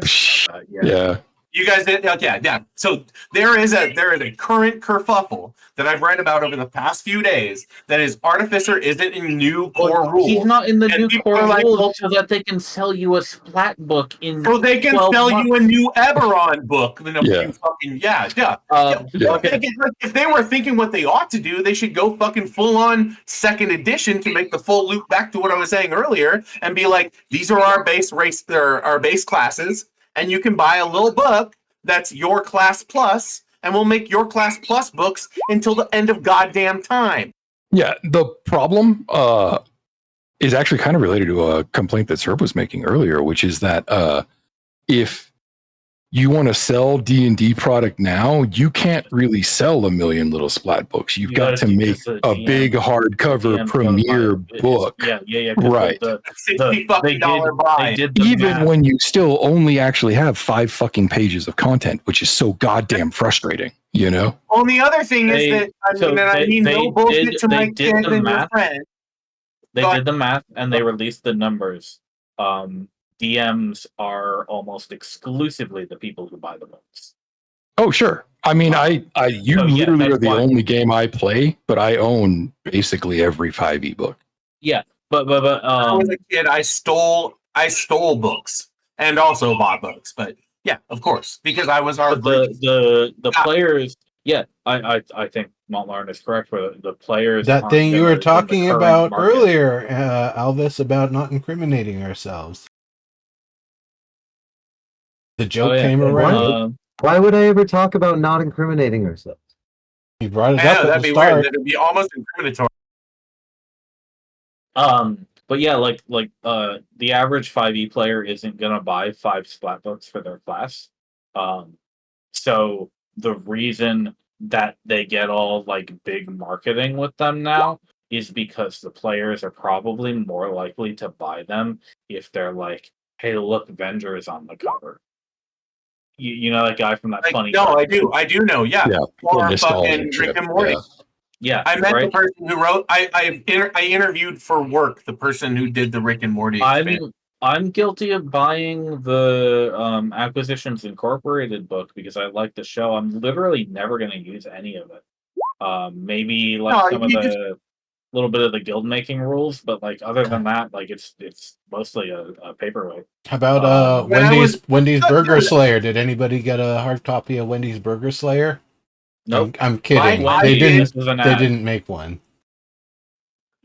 Yeah. yeah. You guys did, yeah. So there is a current kerfuffle that I've read about over the past few days that is Artificer isn't in new Core Rules. He's not in the And new people core are like, rules well- so that they can sell you a splat book in. So they can 12 sell months. you a new Eberron book in a Yeah. few fucking yeah. Yeah. Okay. If they were thinking what they ought to do, they should go fucking full on second edition to make the full loop back to what I was saying earlier and be like, these are our base race, our base classes, and you can buy a little book that's your class plus, and we'll make your class plus books until the end of goddamn time. Yeah, the problem is actually kind of related to a complaint that Serb was making earlier, which is that if you want to sell D&D product now, you can't really sell a million little splat books. You've You got gotta to keep make this, a GM big hardcover GM's premiere gotta buy it. book. Yeah. 'cause Right. $60 fucking dollar buy. They did the Even math. when you still only actually have 5 fucking pages of content, which is so goddamn frustrating, you know? Well, the other thing They- is that so I mean they no bullshit did- to they my did kids the and your math. friends. They But- did the math and they released the numbers. DMs are almost exclusively the people who buy the books. Oh, sure. I mean, you So, yeah, literally that's are the why- only game I play, but I own basically every 5e book. Yeah, but When I was a kid, I stole books and also bought books. But yeah, of course, because I was our but the Ah. players, yeah, I think Montlarn is correct. Where the players That aren't thing you gonna, were in the talking current about market. earlier, Alvis, about not incriminating ourselves. The joke Oh, yeah. came around. Why would I ever talk about not incriminating ourselves? You brought it I up know, at that'd the be weird. start. That'd be almost incriminatory. But yeah, the average 5e player isn't gonna buy 5 splat books for their class. So the reason that they get all like big marketing with them now is because the players are probably more likely to buy them if they're like, "Hey, look, Venger is on the cover." You know that guy from that Like, funny. no, cartoon? I do know, yeah. Yeah, Or nostalgia fucking trip, Rick and Morty. yeah. Yeah, I met the right. person who wrote. I interviewed for work the person who did the Rick and Morty expansion. I'm guilty of buying the Acquisitions Incorporated book because I like the show. I'm literally never going to use any of it. Maybe like No, some of you just- the little bit of the guild making rules, but like other than that, like it's mostly a paperweight. How about When I was- Wendy's No, Burger no. Slayer? Did anybody get a hard copy of Wendy's Burger Slayer? Nope. I'm kidding. I They did. didn't. This was an They ad. didn't make one.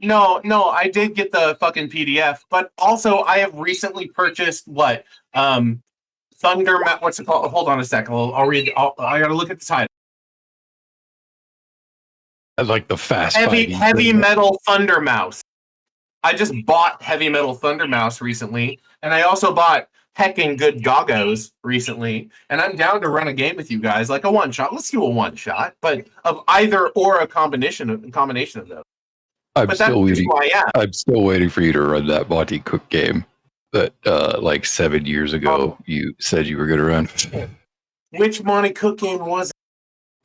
No, I did get the fucking PDF, but also I have recently purchased what Thunder. What's it called? Hold on a second. I'll read. I gotta look at the title. I like the fast Heavy 5e Heavy thing. Metal Thunder Mouse. I just bought Heavy Metal Thunder Mouse recently, and I also bought Heckin' Good Doggos recently, and I'm down to run a game with you guys, like a one shot. Let's do a one shot, but of either or a combination of those. I'm But that's still just waiting. who I am. I'm still waiting for you to run that Monty Cook game that like 7 years ago you said you were going to run. Which Monty Cook game was it?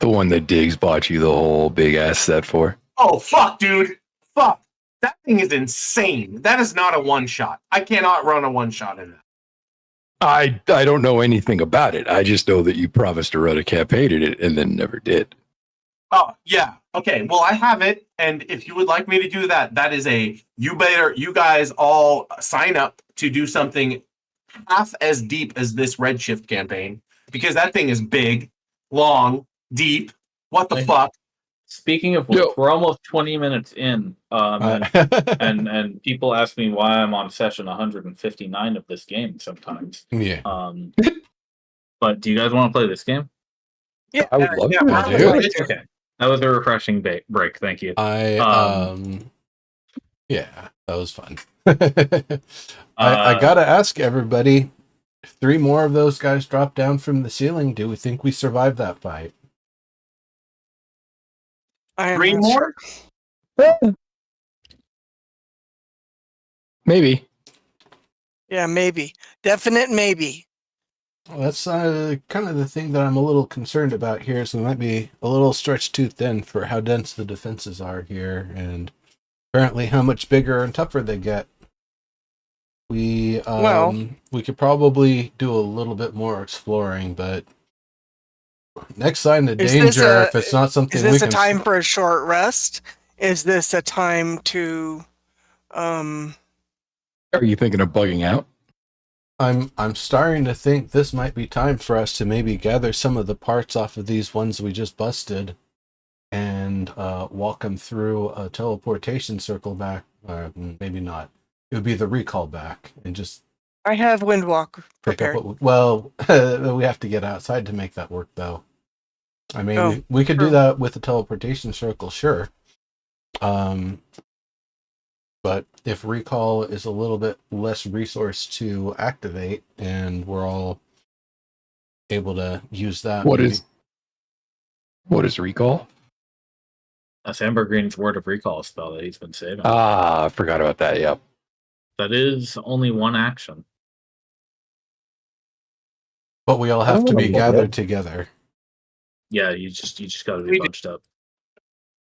The one that Diggs bought you the whole big ass set for. Oh, fuck, dude. Fuck. That thing is insane. That is not a one shot. I cannot run a one shot in that. I don't know anything about it. I just know that you promised to run a campaign in it and then never did. Oh, yeah. Okay, well, I have it, and if you would like me to do that, that is you guys all sign up to do something half as deep as this Redshift campaign, because that thing is big, long, deep. What the fuck? Speaking of which, Yo. we're almost 20 minutes in, and people ask me why I'm on session 159 of this game sometimes. Yeah. But do you guys want to play this game? Yeah, I would love Yeah, to. I do do. it. Okay, that was a refreshing break. Thank you. Yeah, that was fun. I gotta ask everybody, 3 more of those guys dropped down from the ceiling. Do we think we survived that fight? I am 3 not more? sure. Maybe. Yeah, maybe. Definite maybe. Well, that's kind of the thing that I'm a little concerned about here. Is we might be a little stretched too thin for how dense the defenses are here, and apparently how much bigger and tougher they get. We could probably do a little bit more exploring, but next sign of Is this danger, a- if it's not something Is we this can a time for a short rest? Is this a time to Are you thinking of bugging out? I'm starting to think this might be time for us to maybe gather some of the parts off of these ones we just busted and walk them through a teleportation circle back. Maybe not. It would be the recall back and just I have Windwalk pick up prepared. we have to get outside to make that work though. I mean, Oh, we could do true. that with the teleportation circle, sure. But if recall is a little bit less resource to activate and we're all able to use that. What is recall? That's Amber Green's Word of Recall spell that he's been saving. I forgot about that. Yep. That is only one action. But we all have to be Oh, gathered yeah. together. Yeah, you just got to be We do. bunched up.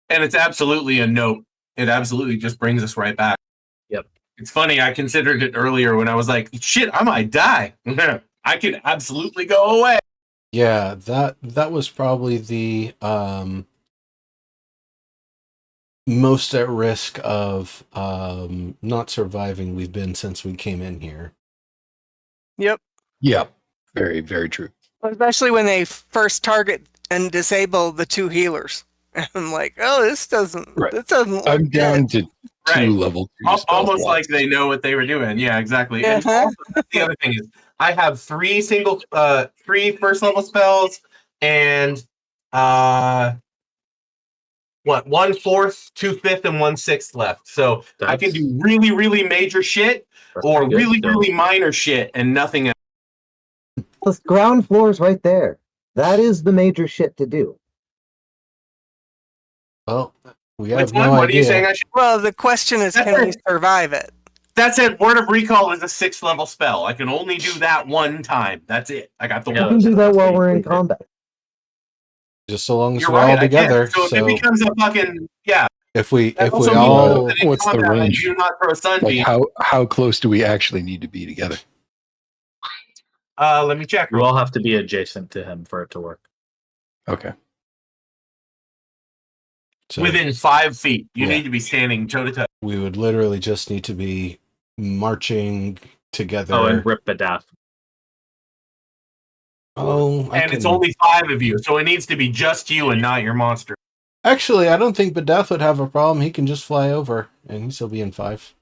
And it's absolutely a note. It absolutely just brings us right back. Yep. It's funny, I considered it earlier when I was like, shit, I might die. I could absolutely go away. Yeah, that was probably the most at risk of not surviving we've been since we came in here. Yep. Yeah, very, very true. Especially when they first target and disable the 2 healers. And I'm like, oh, this doesn't Right. look I'm good. down to 2 Right. level 2 spell Almost slots. like they know what they were doing. Yeah, exactly. And Uh-huh. also, that's the other thing is I have 3 first level spells and 1 fourth, 2 fifth, and 1 sixth left. So I can do really, really major shit or good really, still. really minor shit and nothing else. The ground floor is right there. That is the major shit to do. Well, we Which have one? no What are you saying idea. I should? Well, the question is, That's can we it. survive it? That said, Word of Recall is a 6th level spell. I can only do that 1 time. That's it. I got the Yeah, We one. can do that that's while what we're you in do. combat. Just so long as You're we're right. all I can. together. So if it So becomes a fucking if we that if also we means all that in What's the combat, I range? do not throw a Like sunbeam. how close do we actually need to be together? Let me check. You all have to be adjacent to him for it to work. Okay. so Within 5 feet. You Yeah. need to be standing toe to toe. we would literally just need to be marching together. Oh, and rip Badath. Oh, I And can... it's only 5 of you, so it needs to be just you and not your monster. Actually, I don't think Badath would have a problem. He can just fly over, and he'll still be in 5.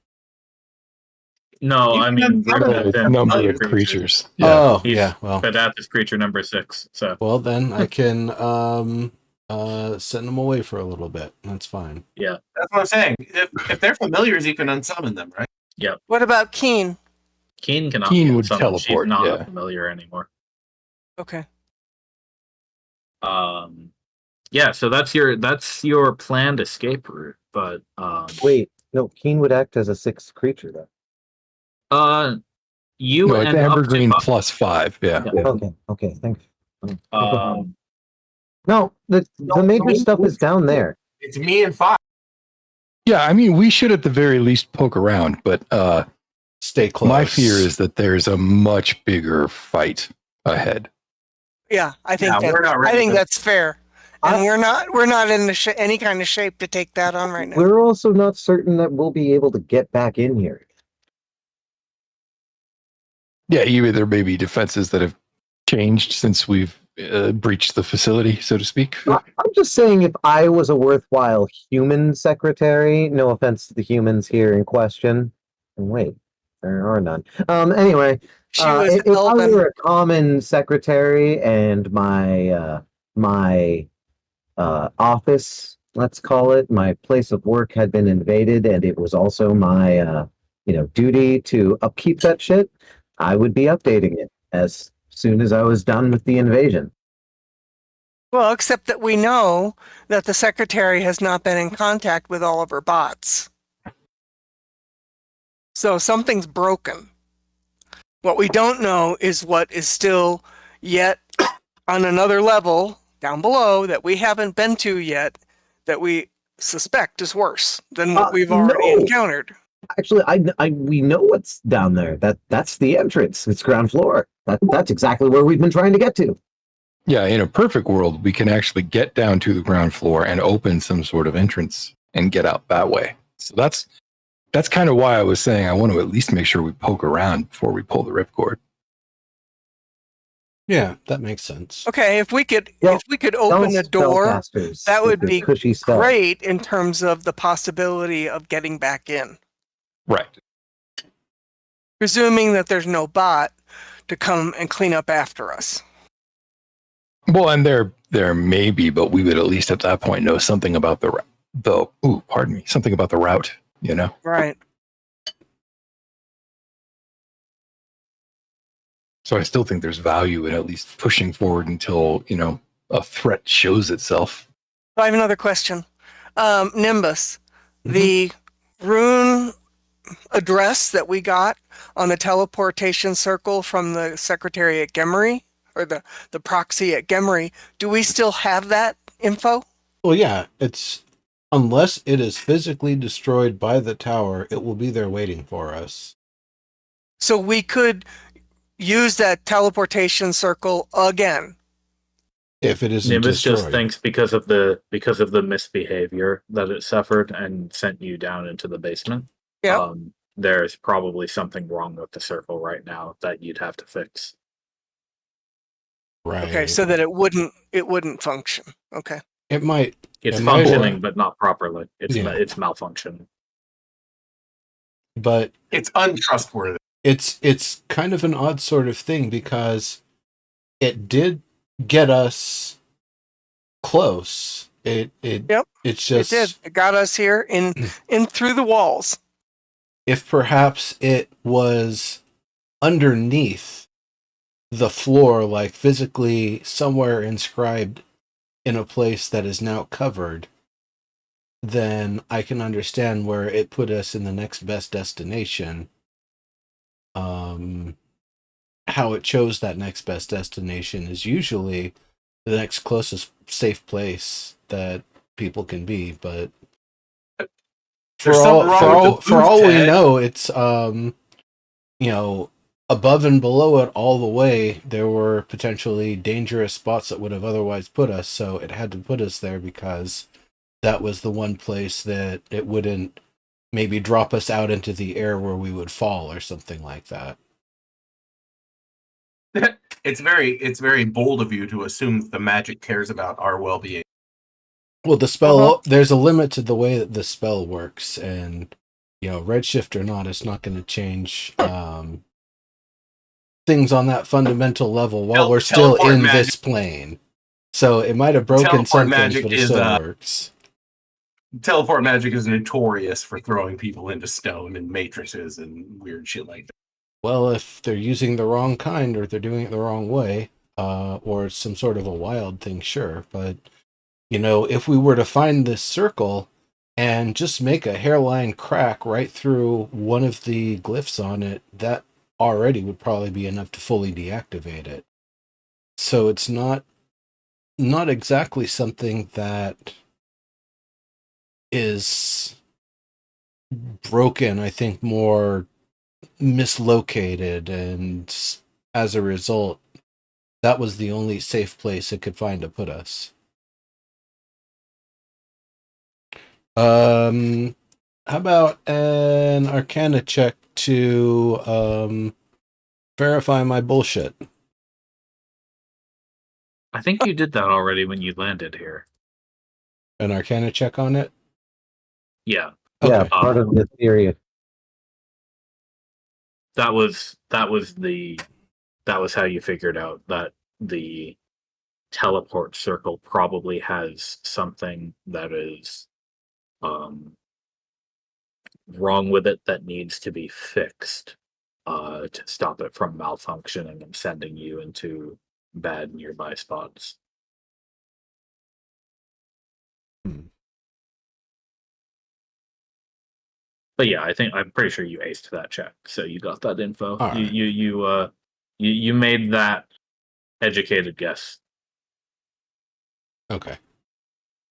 No, You I can mean, have rip another him. Number of Creature. creatures. Yeah. Oh, He's- yeah. Well, Badath is creature number 6. So well, then I can send them away for a little bit. That's fine. That's what I'm saying. If they're familiars, you can unsummon them, right? What about Keen? Keen cannot Keen be would summoned. She's teleport, not yeah. a familiar anymore. Okay. Yeah, so that's your planned escape route, but Wait, no, Keen would act as a 6th creature then. you No, it's and up to Evergreen 5. plus 5. Yeah. Okay, thanks. Um, No, the major stuff is down there. It's me and 5. Yeah, I mean, we should at the very least poke around, but Stay close. my fear is that there's a much bigger fight ahead. Yeah, I think Yeah, we're not I ready think for- that's fair. And I- we're not in any kind of shape to take that on right now. We're also not certain that we'll be able to get back in here. Yeah, either there may be defenses that have changed since we've breached the facility, so to speak. I'm just saying, if I was a worthwhile human secretary, no offense to the humans here in question. Wait, there are none. Anyway, She was if I elven. were a common secretary and my office, let's call it, my place of work had been invaded, and it was also my duty to upkeep that shit, I would be updating it as soon as I was done with the invasion. Well, except that we know that the secretary has not been in contact with all of her bots. So something's broken. What we don't know is what is still yet on another level down below that we haven't been to yet that we suspect is worse than what we've already no. encountered. Actually, we know what's down there. That's the entrance. It's ground floor. That's exactly where we've been trying to get to. Yeah, in a perfect world, we can actually get down to the ground floor and open some sort of entrance and get out that way. So that's kind of why I was saying I want to at least make sure we poke around before we pull the ripcord. Yeah, that makes sense. Okay, if we could Well, open the door, Spellcasters that with would their be cushy spell. great in terms of the possibility of getting back in. Right. Presuming that there's no bot to come and clean up after us. Well, and there may be, but we would at least at that point know something about something about the route, you know? Right. So I still think there's value in at least pushing forward until, a threat shows itself. I have another question. Nimbus, the rune address that we got on the teleportation circle from the secretary at Gemery, or the proxy at Gemery, do we still have that info? Well, yeah, it's unless it is physically destroyed by the tower, it will be there waiting for us. So we could use that teleportation circle again. If it isn't Nimbus destroyed. just thinks because of the misbehavior that it suffered and sent you down into the basement. Yep. There's probably something wrong with the circle right now that you'd have to fix. Right. Okay, so that it wouldn't function. Okay. It might. It's It might, functioning, but not properly. It's Yeah. it's malfunctioning. but It's untrustworthy. it's kind of an odd sort of thing because it did get us close. It's It just did. It got us here in through the walls. if perhaps it was underneath the floor, like physically somewhere inscribed in a place that is now covered, then I can understand where it put us in the next best destination. How it chose that next best destination is usually the next closest safe place that people can be, but There's something wrong with the for all booth, we Ted. know, it's above and below it all the way there were potentially dangerous spots that would have otherwise put us, so it had to put us there because that was the one place that it wouldn't maybe drop us out into the air where we would fall or something like that. It's very bold of you to assume that the magic cares about our well-being. Well, the spell, there's a limit to the way that the spell works, and Redshift or not, it's not going to change things on that fundamental level while we're still Teleport in magic. this plane. So it might have broken Teleport some things, magic but it is, still works. Teleport magic is notorious for throwing people into stone and matrices and weird shit like that. Well, if they're using the wrong kind or they're doing it the wrong way, or it's some sort of a wild thing, sure. But, if we were to find this circle and just make a hairline crack right through one of the glyphs on it, that already would probably be enough to fully deactivate it. So it's not exactly something that is broken. I think more mislocated, and as a result, that was the only safe place it could find to put us. How about an Arcana check to verify my bullshit? I think you did that already when you landed here. An Arcana check on it? Yeah. Yeah, Okay. part of the theory. That was how you figured out that the teleport circle probably has something that is wrong with it that needs to be fixed to stop it from malfunctioning and sending you into bad nearby spots. But yeah, I'm pretty sure you aced that check, so you got that info. All right. You made that educated guess. Okay.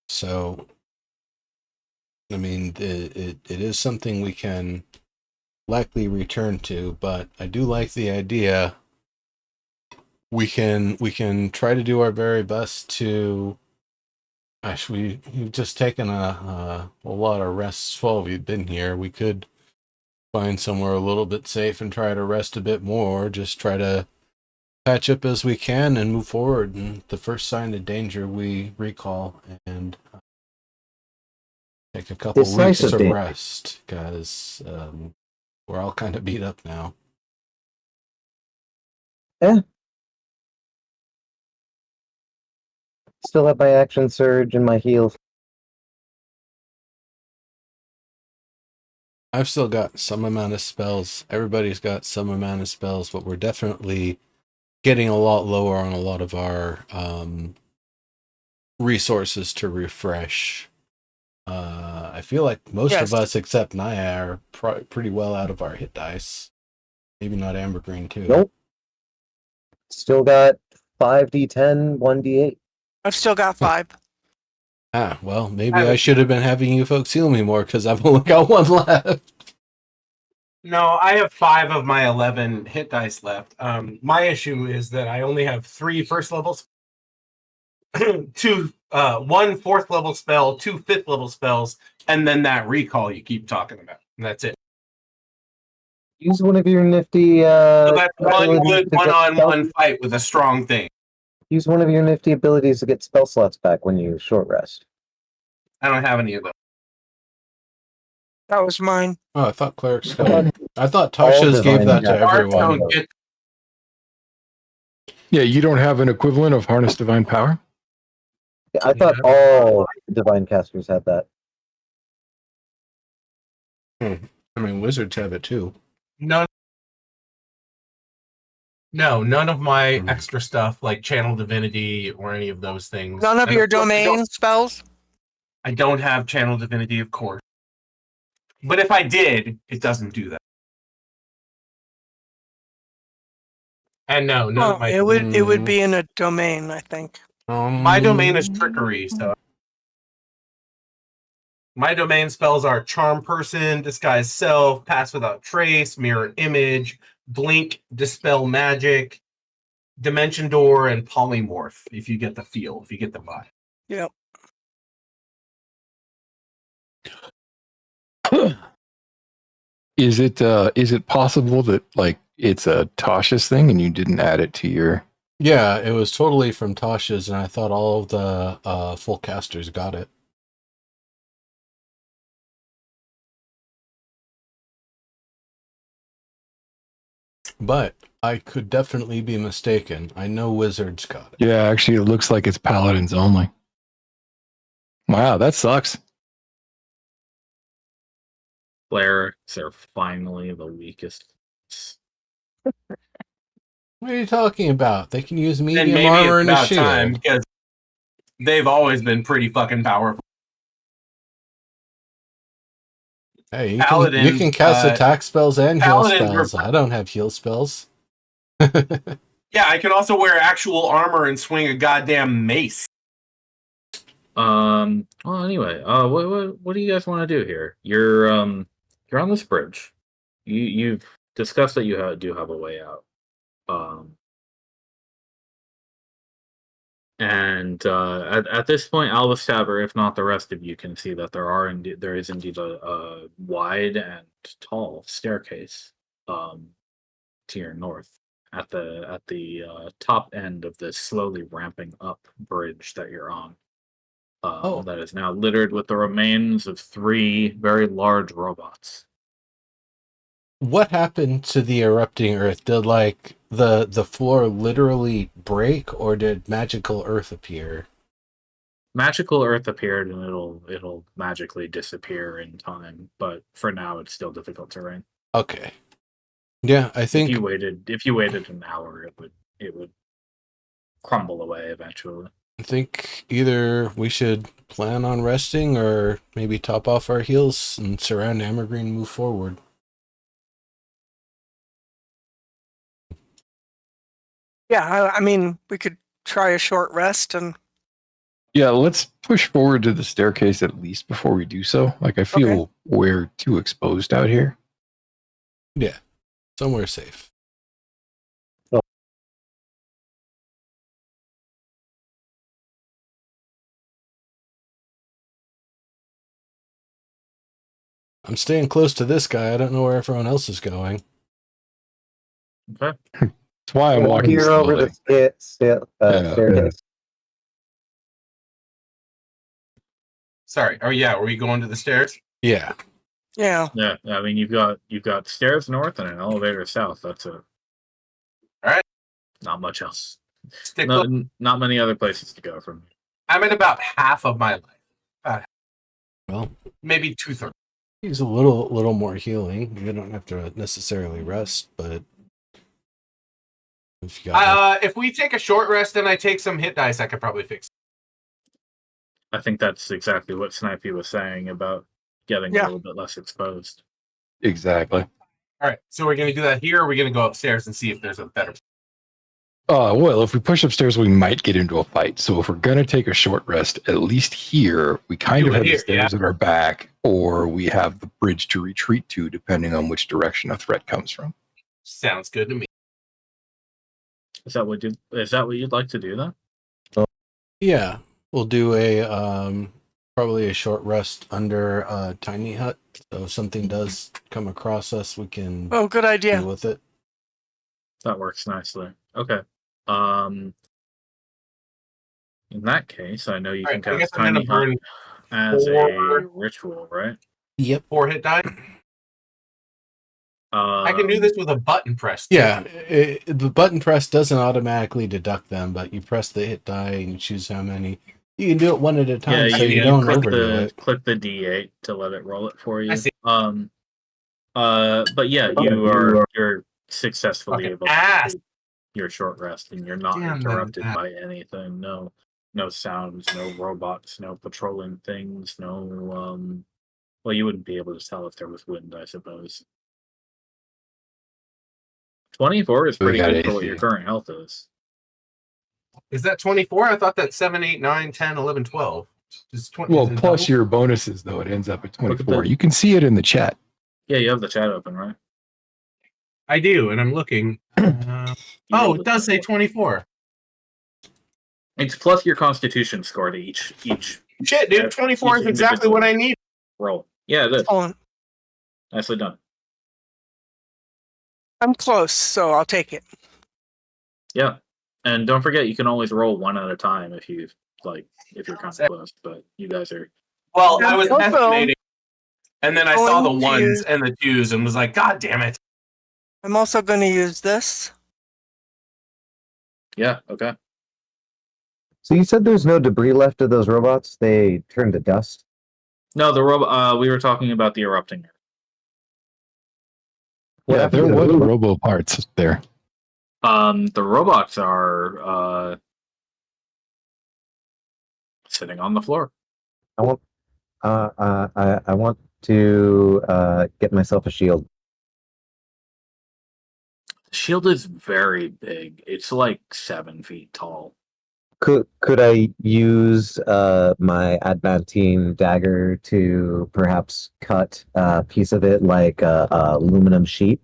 So, I mean, it is something we can likely return to, but I do like the idea. We can try to do our very best to. Gosh, we've just taken a lot of rests while we've been here. We could find somewhere a little bit safe and try to rest a bit more. Just try to patch up as we can and move forward. And the first sign of danger, we recall and take a couple weeks Decisive to danger. rest because we're all kind of beat up now. Still have my action surge and my heals. I've still got some amount of spells. Everybody's got some amount of spells, but we're definitely getting a lot lower on a lot of our resources to refresh. I feel like most of us, except Naya, are pretty well out of our hit dice. Maybe not Ambergreen, too. Nope. Still got 5d10, 1d8. I've still got 5. Ah, well, maybe I should have been having you folks heal me more because I've only got 1 left. No, I have 5 of my 11 hit dice left. My issue is that I only have 3 first levels. one 4th level spell, 2 5th level spells, and then that recall you keep talking about. And that's it. Use one of your nifty. So that's one abilities good to get one-on-one fight with a strong thing. Use one of your nifty abilities to get spell slots back when you short rest. I don't have any of those. That was mine. Oh, I thought clerics got it. I thought All Tasha's gave divine that to casters Bards everyone. don't get. Yeah, you don't have an equivalent of harness divine power. I thought all divine casters had that. I mean, wizards have it too. None. No, none of my Hmm. extra stuff like channel divinity or any of those things. None of And your course, I don't- domain spells? I don't have channel divinity, of course. But if I did, it doesn't do that. And no, none Oh, of my it would Mm. be in a domain, I think. my domain is trickery, so my domain spells are charm person, disguise self, pass without trace, mirror image, blink, dispel magic, dimension door, and polymorph. If you get the feel, if you get the vibe. Yep. Is it possible that like it's a Tasha's thing and you didn't add it to your? Yeah, it was totally from Tasha's, and I thought all of the full casters got it. But I could definitely be mistaken. I know wizards got it. Yeah, actually, it looks like it's paladins only. Wow, that sucks. Clerics are finally the weakest. What are you talking about? They can use And medium maybe armor it's and a about shield. time because they've always been pretty fucking powerful. Hey, you Paladins, can cast attack spells and heal paladins were- spells. I don't have heal spells. Yeah, I can also wear actual armor and swing a goddamn mace. Well, anyway, what do you guys want to do here? You're on this bridge. You've discussed that you do have a way out. And at this point, Albus Tabber, if not the rest of you, can see that there is indeed a wide and tall staircase to your north at the top end of this slowly ramping up bridge that you're on. That is now littered with the remains of 3 very large robots. What happened to the erupting earth? Did like the floor literally break, or did magical earth appear? Magical earth appeared, and it'll magically disappear in time. But for now, it's still difficult terrain. Okay. Yeah, I think If you waited an hour, it would crumble away eventually. I think either we should plan on resting or maybe top off our heals and surround Ambergreen and move forward. Yeah, I mean, we could try a short rest and Yeah, let's push forward to the staircase at least before we do so. Like, I feel Okay. we're too exposed out here. Yeah, somewhere safe. I'm staying close to this guy. I don't know where everyone else is going. Okay. That's why I'm walking Here over slowly. the Yeah. staircase. Sorry. Oh yeah, were we going to the stairs? Yeah. yeah. Yeah, I mean you've got stairs north and an elevator south. That's it. Alright. Not much else. Stick No, with- not many other places to go from here. I'm at about half of my life. Well, Maybe 2/3. he's a little more healing. You don't have to necessarily rest, but if you got If we take a short rest and I take some hit dice, I could probably fix it. I think that's exactly what Snipey was saying about getting Yeah. a little bit less exposed. Exactly. All right, so we're gonna do that here. Or we're gonna go upstairs and see if there's a better. Well, if we push upstairs, we might get into a fight. So if we're gonna take a short rest, at least here, we kind Do of it have here, the stairs at our back, or we have the bridge to retreat to, depending on which direction a threat comes from. Sounds good to me. Is that what you'd like to do then? Yeah, we'll do a probably a short rest under a tiny hut. So if something does come across us, we can Oh, good idea. deal with it. That works nicely. Okay. Um, in that case, I know you can I guess cast I'm gonna Tiny Hut burn as a 4 ritual, right? Yep. 4 hit die. I can do this with a button press. Too. Yeah, the button press doesn't automatically deduct them, but you press the hit die and you choose how many. You can do it one at a time, Yeah, so you you don't click overdo the it. click the D8 to let it roll it for you. see. But yeah, you're successfuly Fucking able to ass. complete your short rest, and you're not Damn interrupted that. by anything. No sounds, no robots, no patrolling things, no well, you wouldn't be able to tell if there was wind, I suppose. 24 is We pretty got good for what your AC. current health is. Is that 24? I thought that's 7, 8, 9, 10, 11, 12. Is 20, Well, is it plus double? your bonuses, though, it ends up at Look at 24. the- You can see it in the chat. Yeah, you have the chat open, right? I do, and I'm looking. You Oh, rolled it a does say 24. It's plus your Constitution score to each Shit, dude, 24 is each exactly what I need. roll. Yeah, it is. Hold on. Nicely done. I'm close, so I'll take it. Yeah, and don't forget you can always roll one at a time if you're kind of close. But you guys are Well, I was Also- estimating, and then I saw the Going to ones use- and the twos and was like, God damn it. I'm also going to use this. yeah okay. So you said there's no debris left of those robots? They turned to dust? No, the robot. We were talking about the erupting. What Yeah, happened there to was the- robo parts there. The robots are sitting on the floor. I want, I want to get myself a shield. The shield is very big. It's like 7 feet tall. Could I use my adamantine dagger to perhaps cut a piece of it like a aluminum sheet?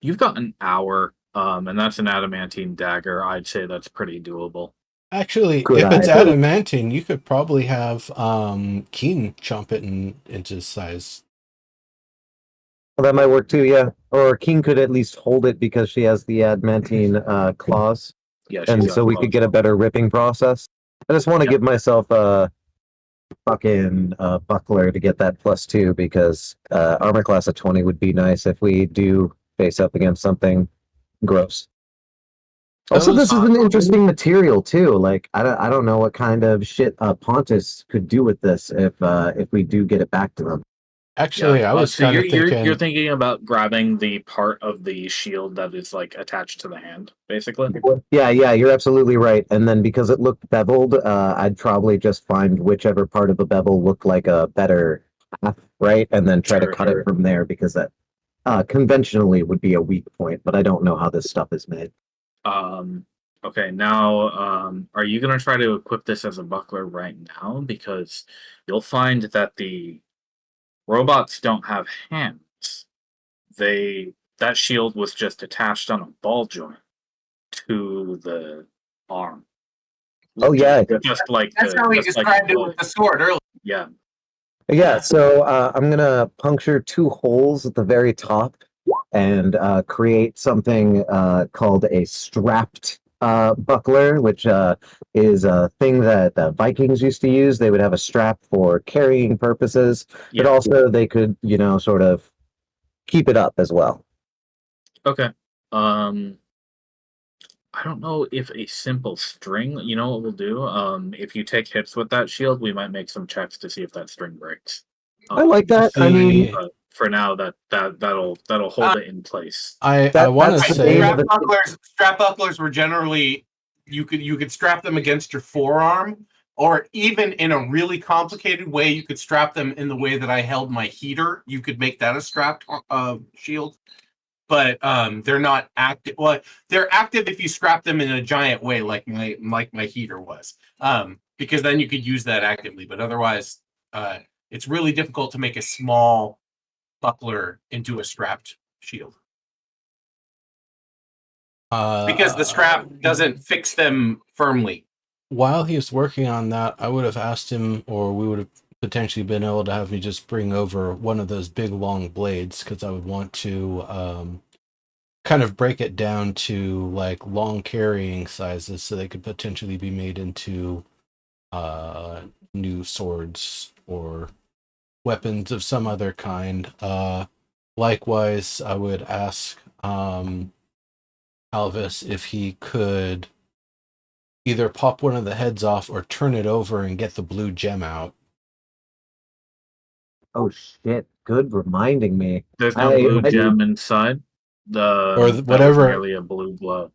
You've got an hour, and that's an adamantine dagger. I'd say that's pretty doable. Actually, Could if it's I- adamantine, you could probably have Keen chomp it into size. Well, that might work too, yeah. Or King could at least hold it because she has the adamantine claws, Yeah, she's and got so we could claws. get a better ripping process. I just want to Yeah. give myself a fucking buckler to get that +2 because armor class of 20 would be nice if we do face up against something gross. Also, Those- this is an interesting material too. Like, I don't know what kind of shit Pontus could do with this if we do get it back to them. Actually, I was so kind of thinking. you're thinking about grabbing the part of the shield that is like attached to the hand, basically. Yeah, you're absolutely right. And then because it looked beveled, I'd probably just find whichever part of the bevel looked like a better path, right? And then try to Sure, cut sure. it from there because that conventionally would be a weak point, but I don't know how this stuff is made. Okay, now are you gonna try to equip this as a buckler right now? Because you'll find that the robots don't have hands. That shield was just attached on a ball joint to the arm. Oh, yeah. Just like That's the, how he just like described the it glove. with the sword earlier. Yeah. Yeah, so I'm gonna puncture 2 holes at the very top and create something called a strapped buckler, which is a thing that Vikings used to use. They would have a strap for carrying purposes, but Yeah. also they could, sort of keep it up as well. Okay. I don't know if a simple string, you know what we'll do? If you take hits with that shield, we might make some checks to see if that string breaks. I like that. I mean, But for now, that'll hold it in place. I That- want that's to the name say of the- Strap bucklers were generally you could strap them against your forearm, or even in a really complicated way, you could strap them in the way that I held my heater. You could make that a strapped shield. But they're not active. Well, they're active if you strap them in a giant way, like my heater was. Because then you could use that actively. But otherwise, it's really difficult to make a small buckler into a strapped shield because the strap doesn't fix them firmly. while he's working on that, I would have asked him, or we would have potentially been able to have me just bring over one of those big long blades, because I would want to kind of break it down to like long carrying sizes so they could potentially be made into new swords or weapons of some other kind. Likewise, I would ask Alvis if he could either pop one of the heads off or turn it over and get the blue gem out. Oh shit! Good reminding me. There's no blue gem inside. Or That was whatever. merely a blue glow.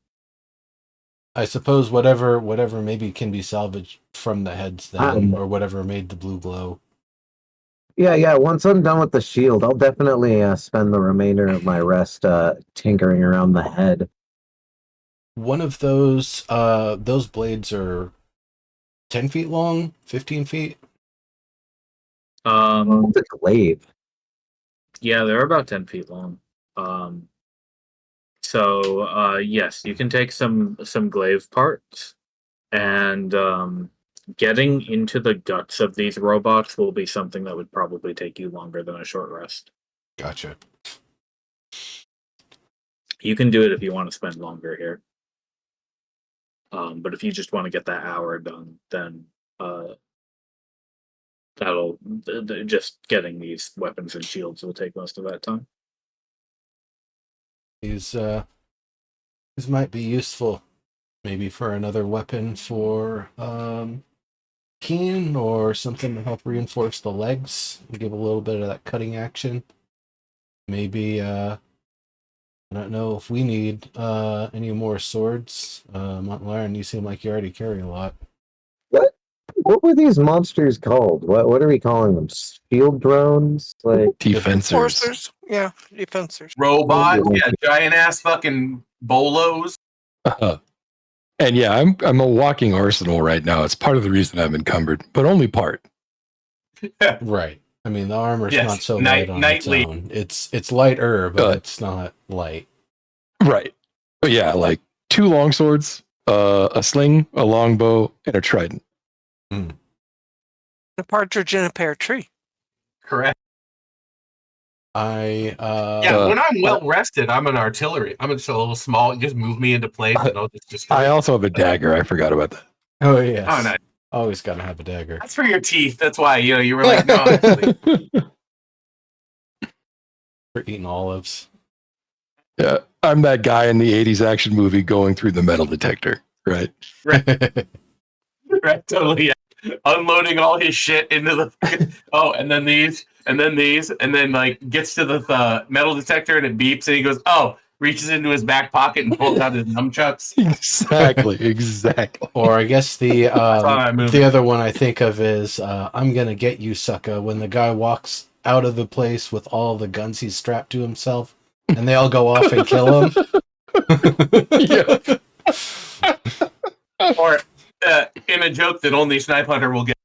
I suppose whatever maybe can be salvaged from the heads then, or whatever made the blue glow. Yeah. Once I'm done with the shield, I'll definitely spend the remainder of my rest tinkering around the head. One of those blades are 10 feet long, 15 feet. It's a glaive. Yeah, they're about 10 feet long. So yes, you can take some glaive parts, and getting into the guts of these robots will be something that would probably take you longer than a short rest. Gotcha. You can do it if you want to spend longer here. But if you just want to get that hour done, then that'll just getting these weapons and shields will take most of that time. These might be useful, maybe for another weapon for Keen, or something to help reinforce the legs and give a little bit of that cutting action. Maybe I don't know if we need any more swords. Montlaran, you seem like you already carry a lot. What were these monsters called? What are we calling them? Shield drones? Like Defensors. Forcers. Yeah, defensors. Robots, yeah, giant ass fucking bolos. And yeah, I'm a walking arsenal right now. It's part of the reason I'm encumbered, but only part. Right. I mean, the armor's Yes, not so light on its nightly. own. It's lighter, but it's not light. Right. But yeah, like 2 long swords, a sling, a longbow, and a trident. A partridge in a pear tree. Correct. I Yeah, when I'm well rested, I'm an artillery. I'm just a little small. Just move me into place, and I'll just destroy. I also have a dagger. I forgot about that. Oh yes. Oh, nice. Always gotta have a dagger. That's for your teeth. That's why you were like, no, actually. For eating olives. Yeah, I'm that guy in the 80s action movie going through the metal detector, right? Right, totally. Yeah. Unloading all his shit into the and then these, and then like gets to the metal detector and it beeps and he goes, oh, reaches into his back pocket and pulls out his nunchucks. Exactly. Or I guess the that movie. other one I think of is I'm gonna get you, sucker, when the guy walks out of the place with all the guns he's strapped to himself and they all go off and kill him. Yeah. Or in a joke that only Snipe Hunter will get.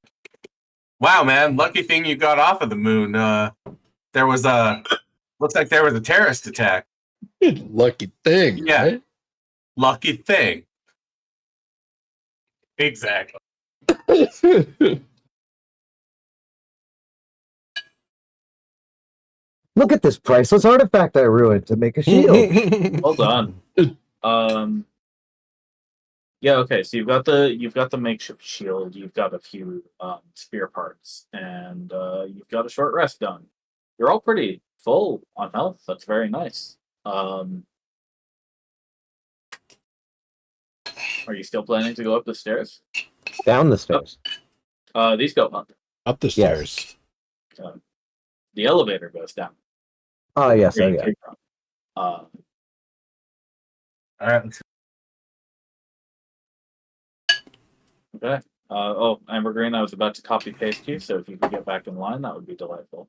Wow, man, lucky thing you got off of the moon. There was looks like there was a terrorist attack. Lucky thing. Yeah. Right? Lucky thing. Exactly. look at this priceless artifact I ruined to make a shield. Hold on. Yeah, okay, so you've got the makeshift shield, you've got a few spear parts, and you've got a short rest done. You're all pretty full on health. That's very nice. Are you still planning to go up the stairs? Down the stairs. These go up. Up the stairs. The elevator goes down. Oh yes, Where oh you yeah. came from. All right. Let's Okay. Amber Green, I was about to copy paste you, so if you could get back in line, that would be delightful.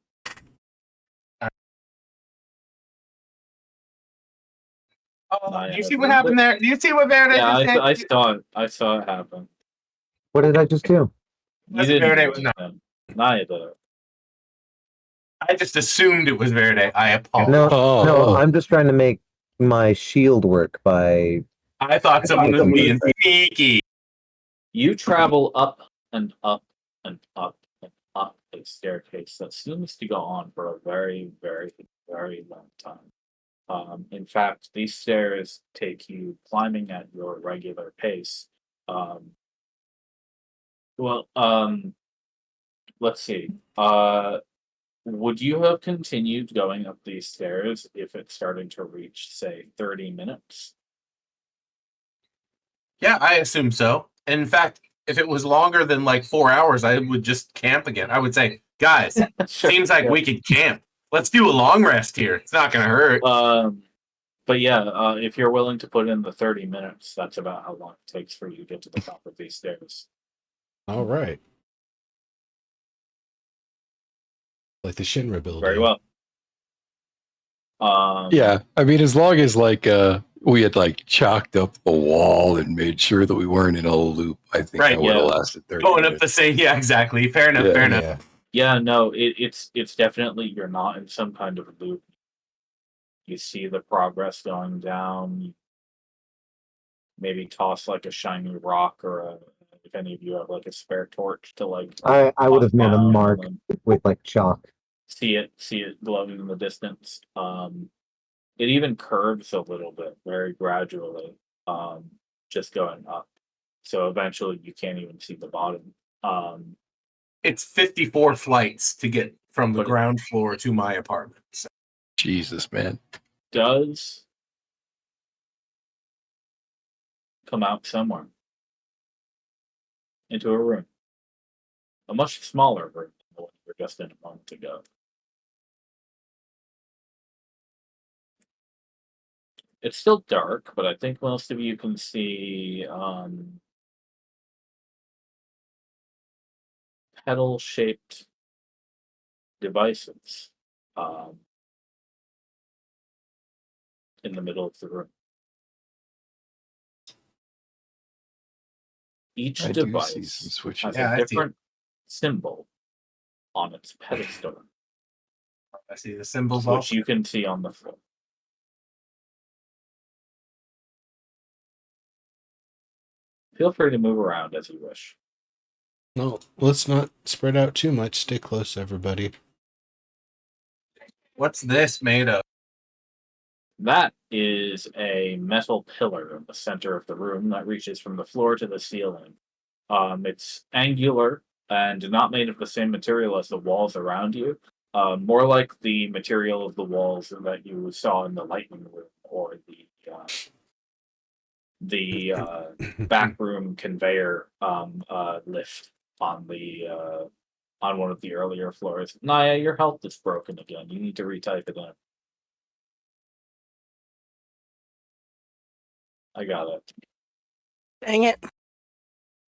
do you see what happened there? Do you see what Verde Yeah, just did? I saw it. I saw it happen. What did I just do? You didn't. Verde was not. Neither. I just assumed it was Verde. I apologize. No, Oh, no, oh. I'm just trying to make my shield work by I thought someone was being sneaky. You travel up and up and up and up a staircase that seems to go on for a very, very, very long time. In fact, these stairs take you climbing at your regular pace. Um, well, let's see. Would you have continued going up these stairs if it started to reach, say, 30 minutes? Yeah, I assume so. In fact, if it was longer than like 4 hours, I would just camp again. I would say, guys, Sure, seems like yeah. we could camp. Let's do a long rest here. It's not going to hurt. But yeah, if you're willing to put in the 30 minutes, that's about how long it takes for you to get to the top of these stairs. All right. Like the Shinra building. Very well. Yeah, I mean, as long as like we had like chalked up the wall and made sure that we weren't in a loop, I think Right, that would have yeah. lasted 30 Going minutes. up the same, yeah, exactly. Fair enough, Yeah. fair enough. Yeah. Yeah, no, it's definitely you're not in some kind of loop. You see the progress going down. You maybe toss like a shiny rock or if any of you have like a spare torch to like I would have toss made a down mark and with like chalk. see it glowing in the distance. It even curves a little bit, very gradually, just going up. So eventually you can't even see the bottom. It's 54 flights to get from the But it- ground floor to my apartment. So Jesus, man. Does come out somewhere into a room, a much smaller room than the one you were just in a moment ago. It's still dark, but I think most of you can see pedal-shaped devices in the middle of the room. Each I do see some device switches. has Yeah, I a see it. different symbol on its pedestal, I see the symbols which also. you can see on the floor. Feel free to move around as you wish. No, let's not spread out too much. Stay close, everybody. What's this made of? That is a metal pillar in the center of the room that reaches from the floor to the ceiling. It's angular and not made of the same material as the walls around you. More like the material of the walls that you saw in the lightning room or the back room conveyor lift on the on one of the earlier floors. Naya, your health is broken again. You need to retype it in. I got it. Dang it.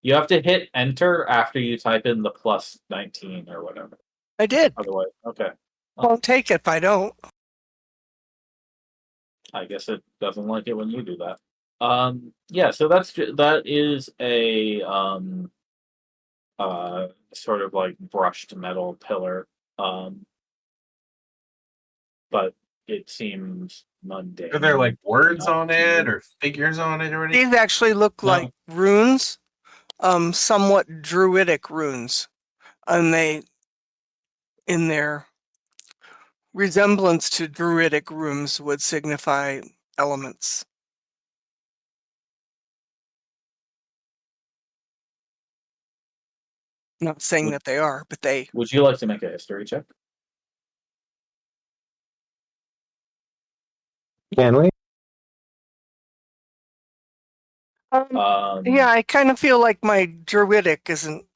You have to hit enter after you type in the plus 19 or whatever. I did. Otherwise, okay. Won't take it if I don't. I guess it doesn't like it when you do that. Yeah, so that is a sort of like brushed metal pillar. But it seems mundane. Are there like words enough on to it you. or figures on it or anything? These actually look No. like runes, somewhat druidic runes. And they, in their resemblance to druidic runes, would signify elements. Not saying that they are, but they. Would you like to make a history check? Can we? Yeah, I kind of feel like my druidic isn't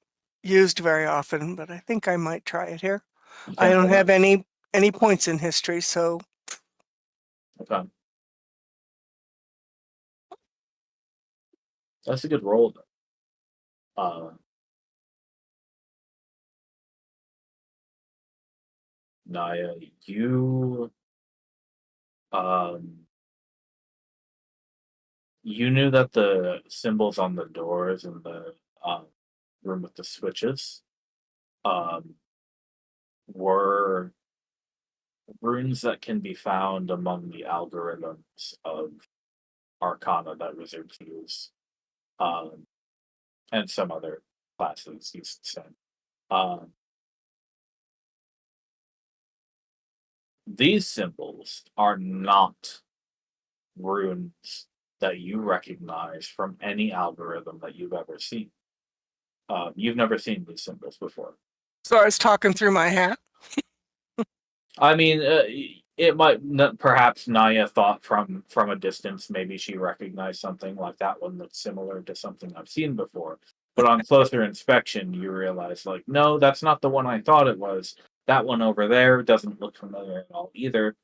used very often, but I think I might try it here. I don't have any points in history, so Okay. That's a good roll. Naya, you you knew that the symbols on the doors in the room with the switches were runes that can be found among the algorithms of Arcana that wizards use. and some other classes, you said. These symbols are not runes that you recognize from any algorithm that you've ever seen. You've never seen these symbols before. So I was talking through my hat. I mean, it might perhaps Naya thought from a distance. Maybe she recognized something like that one looks similar to something I've seen before. But on closer inspection, you realize like, no, that's not the one I thought it was. That one over there doesn't look familiar at all either.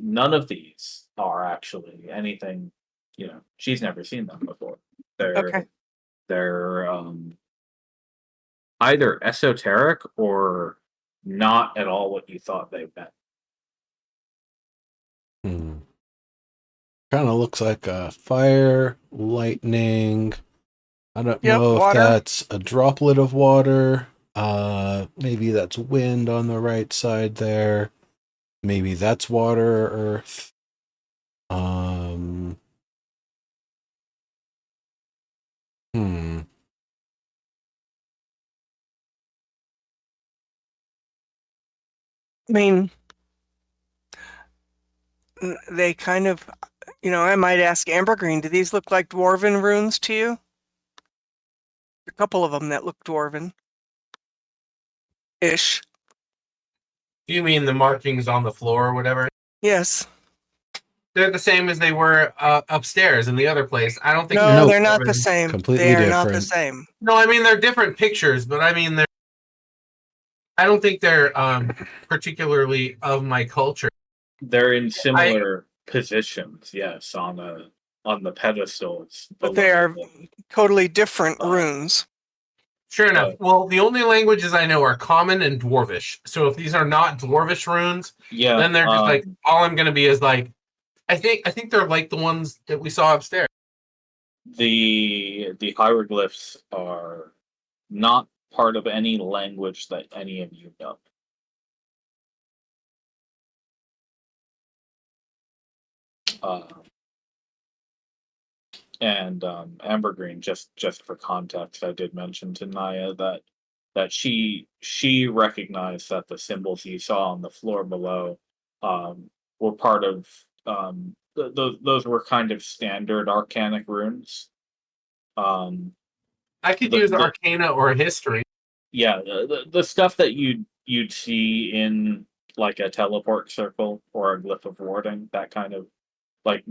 None of these are actually anything. She's never seen them before. Okay. They're either esoteric or not at all what you thought they meant. Kind of looks like a fire, lightning. I don't Yep, know if water. that's a droplet of water. Maybe that's wind on the right side there. Maybe that's water or earth. I mean, they kind of, I might ask Ambergreen, do these look like dwarven runes to you? A couple of them that look dwarven. Ish. Do you mean the markings on the floor or whatever? Yes. They're the same as they were upstairs in the other place. I don't think. No, Nope. they're not the dwarven. same. Completely they are not the different. same. No, I mean they're different pictures, but I mean I don't think they're particularly of my culture. They're in similar positions, yes, on the pedestals. But they below are them. totally different Uh, runes. Sure enough. Well, the only languages I know are Common and Dwarvish. So if these are not Dwarvish runes, Yeah. then they're just like all I'm going to be is like I think they're like the ones that we saw upstairs. The hieroglyphs are not part of any language that any of you know. And Ambergreen, just for context, I did mention to Naya that she recognized that the symbols you saw on the floor below were part of those were kind of standard arcanic runes. I could use Arcana or History. Yeah, the stuff that you'd see in like a teleport circle or a glyph of warding, that kind of like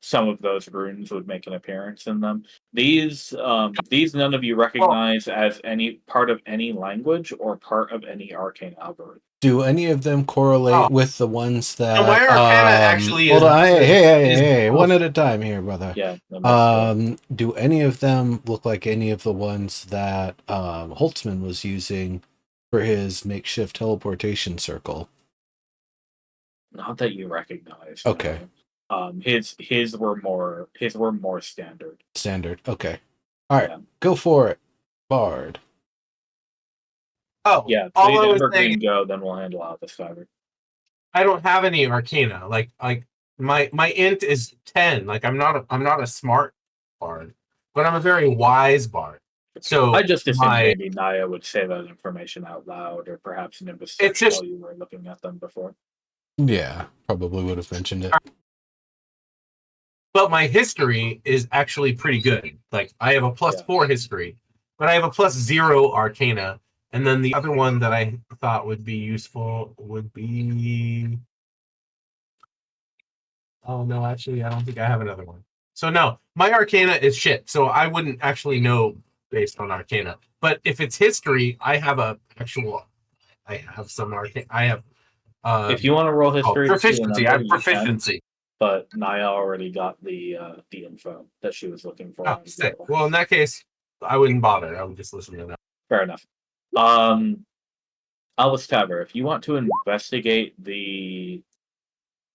some of those runes would make an appearance in them. These none of you recognize as any part of any language or part of any arcane algorithm. Do any of them correlate with the ones that? No, my Arcana actually hold is. on, hey, one at a time here, brother. Yeah. Do any of them look like any of the ones that Holtzman was using for his makeshift teleportation circle? Not that you recognize. Okay. No. His were more standard. Standard. Okay. All right. Go for it, Bard. Oh, Yeah. all Please I was Evergreen saying, go, then we'll handle Alpha Fiber. I don't have any Arcana. Like my int is 10. Like I'm not a smart bard, but I'm a very wise bard. So I just assumed maybe Naya would say that information out loud, or perhaps Nimbus It's just- while you were looking at them before. Yeah, probably would have mentioned it. But my history is actually pretty good. Like I have a +4 history, but I have a +0 Arcana. And then the other one that I thought would be useful would be. Oh no, actually, I don't think I have another one. So no, my Arcana is shit. So I wouldn't actually know based on Arcana. But if it's history, I have some Arcana. I have. If you want to roll history, to see the proficiency. number, I have you can, proficiency. but Naya already got the info that she was looking for. Oh, sick. Well, in that case, I wouldn't bother. I would just listen to that. Fair enough. Alice Taver, if you want to investigate the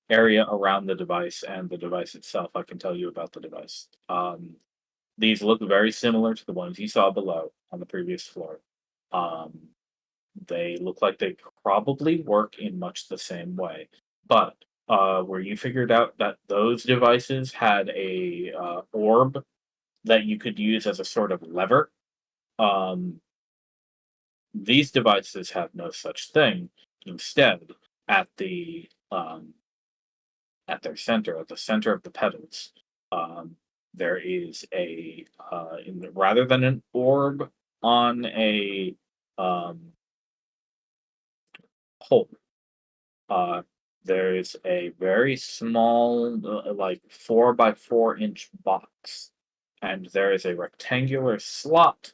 area around the device and the device itself, I can tell you about the device. These look very similar to the ones you saw below on the previous floor. They look like they probably work in much the same way, but where you figured out that those devices had a orb that you could use as a sort of lever, These devices have no such thing. Instead, at the at their center, at the center of the pedals, there is a rather than an orb on a hole. There is a very small, like 4 by 4 inch box, and there is a rectangular slot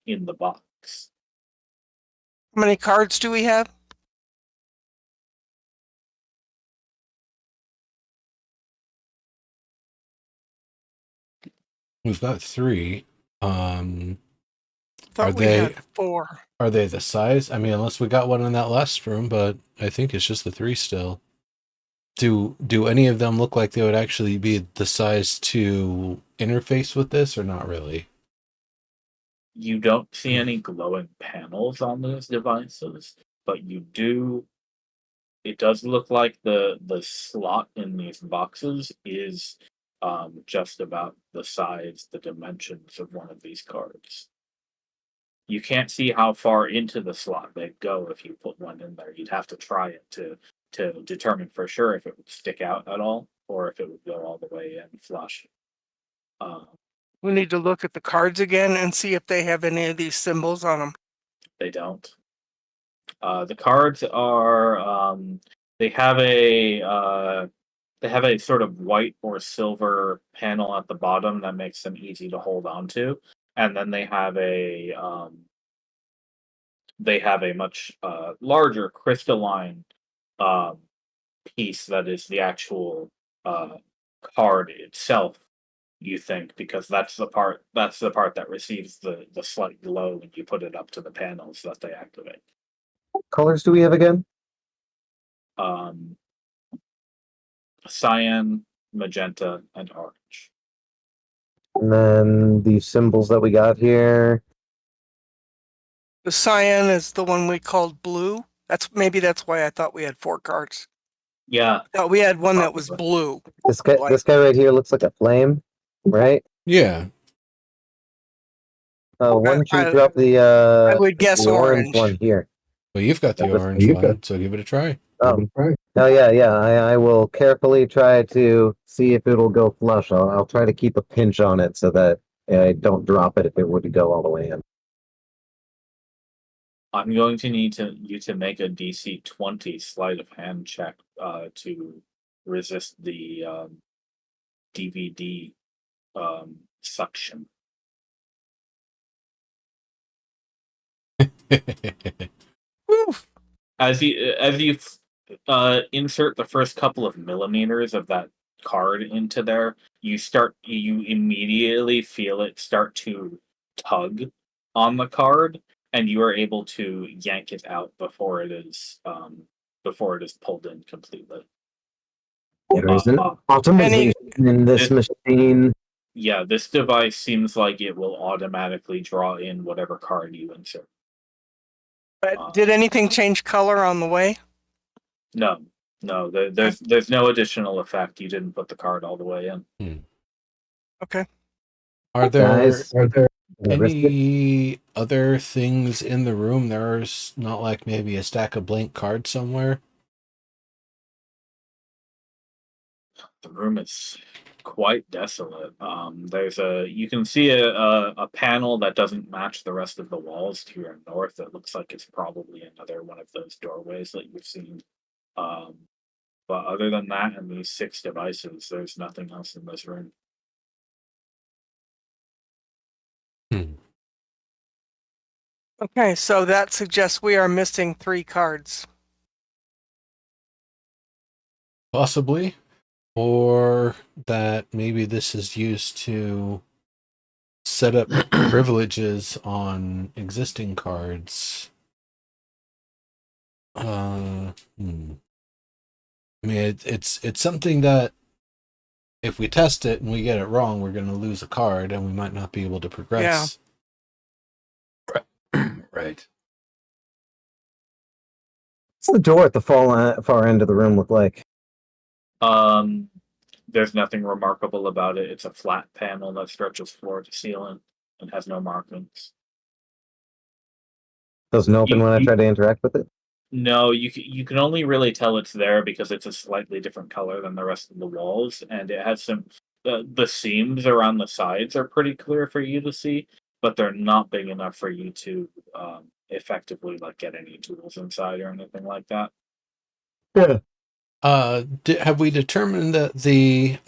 in the box. How many cards do we have? We've got 3. Um, Thought Are we they- had 4. are they the size? I mean, unless we got one in that last room, but I think it's just the 3 still. Do any of them look like they would actually be the size to interface with this, or not really? You don't see any glowing panels on these devices, but you do. It does look like the slot in these boxes is just about the size, the dimensions of one of these cards. You can't see how far into the slot they'd go if you put one in there. You'd have to try it to determine for sure if it would stick out at all or if it would go all the way in flush. We need to look at the cards again and see if they have any of these symbols on them. They don't. The cards are they have a sort of white or silver panel at the bottom that makes them easy to hold on to, and then they have a much larger crystalline piece that is the actual card itself. You think because that's the part that receives the slight glow when you put it up to the panels that they activate. Colors do we have again? Cyan, magenta, and orange. And then the symbols that we got here. The cyan is the one we called blue. That's why I thought we had 4 cards. Yeah, No, we had one that was Probably. blue. This guy right here looks like a flame, right? Yeah. Why don't you I drop the I would guess the orange. one here? Well, you've got the That was- orange you've one, so give it a try. Oh yeah. I will carefully try to see if it'll go flush. I'll try to keep a pinch on it so that I don't drop it if it were to go all the way in. I'm going to need you to make a DC 20 sleight of hand check to resist the DVD suction. Whew. As you insert the first couple of millimeters of that card into there, you immediately feel it start to tug on the card, and you are able to yank it out before it is pulled in completely. There is an Uh, optimization in this this- machine. Yeah, this device seems like it will automatically draw in whatever card you insert. But did anything change color on the way? No, there's no additional effect. You didn't put the card all the way in. Okay. Are there Guys, are there any other things in the room? There's not like maybe a stack of blank cards somewhere. The room is quite desolate. You can see a panel that doesn't match the rest of the walls to your north. It looks like it's probably another one of those doorways that you've seen. But other than that, and these 6 devices, there's nothing else in this room. Okay, so that suggests we are missing 3 cards. Possibly. Or that maybe this is used to set up privileges on existing cards. I mean, it's something that if we test it and we get it wrong, we're going to lose a card and we might not be able to progress. Right. What's the door at the far end of the room look like? There's nothing remarkable about it. It's a flat panel that stretches floor to ceiling. It has no markings. Doesn't open when I try to interact with it. No, you can only really tell it's there because it's a slightly different color than the rest of the walls, and it has some the seams around the sides are pretty clear for you to see, but they're not big enough for you to effectively like get any tools inside or anything like that. Yeah. Have we determined that the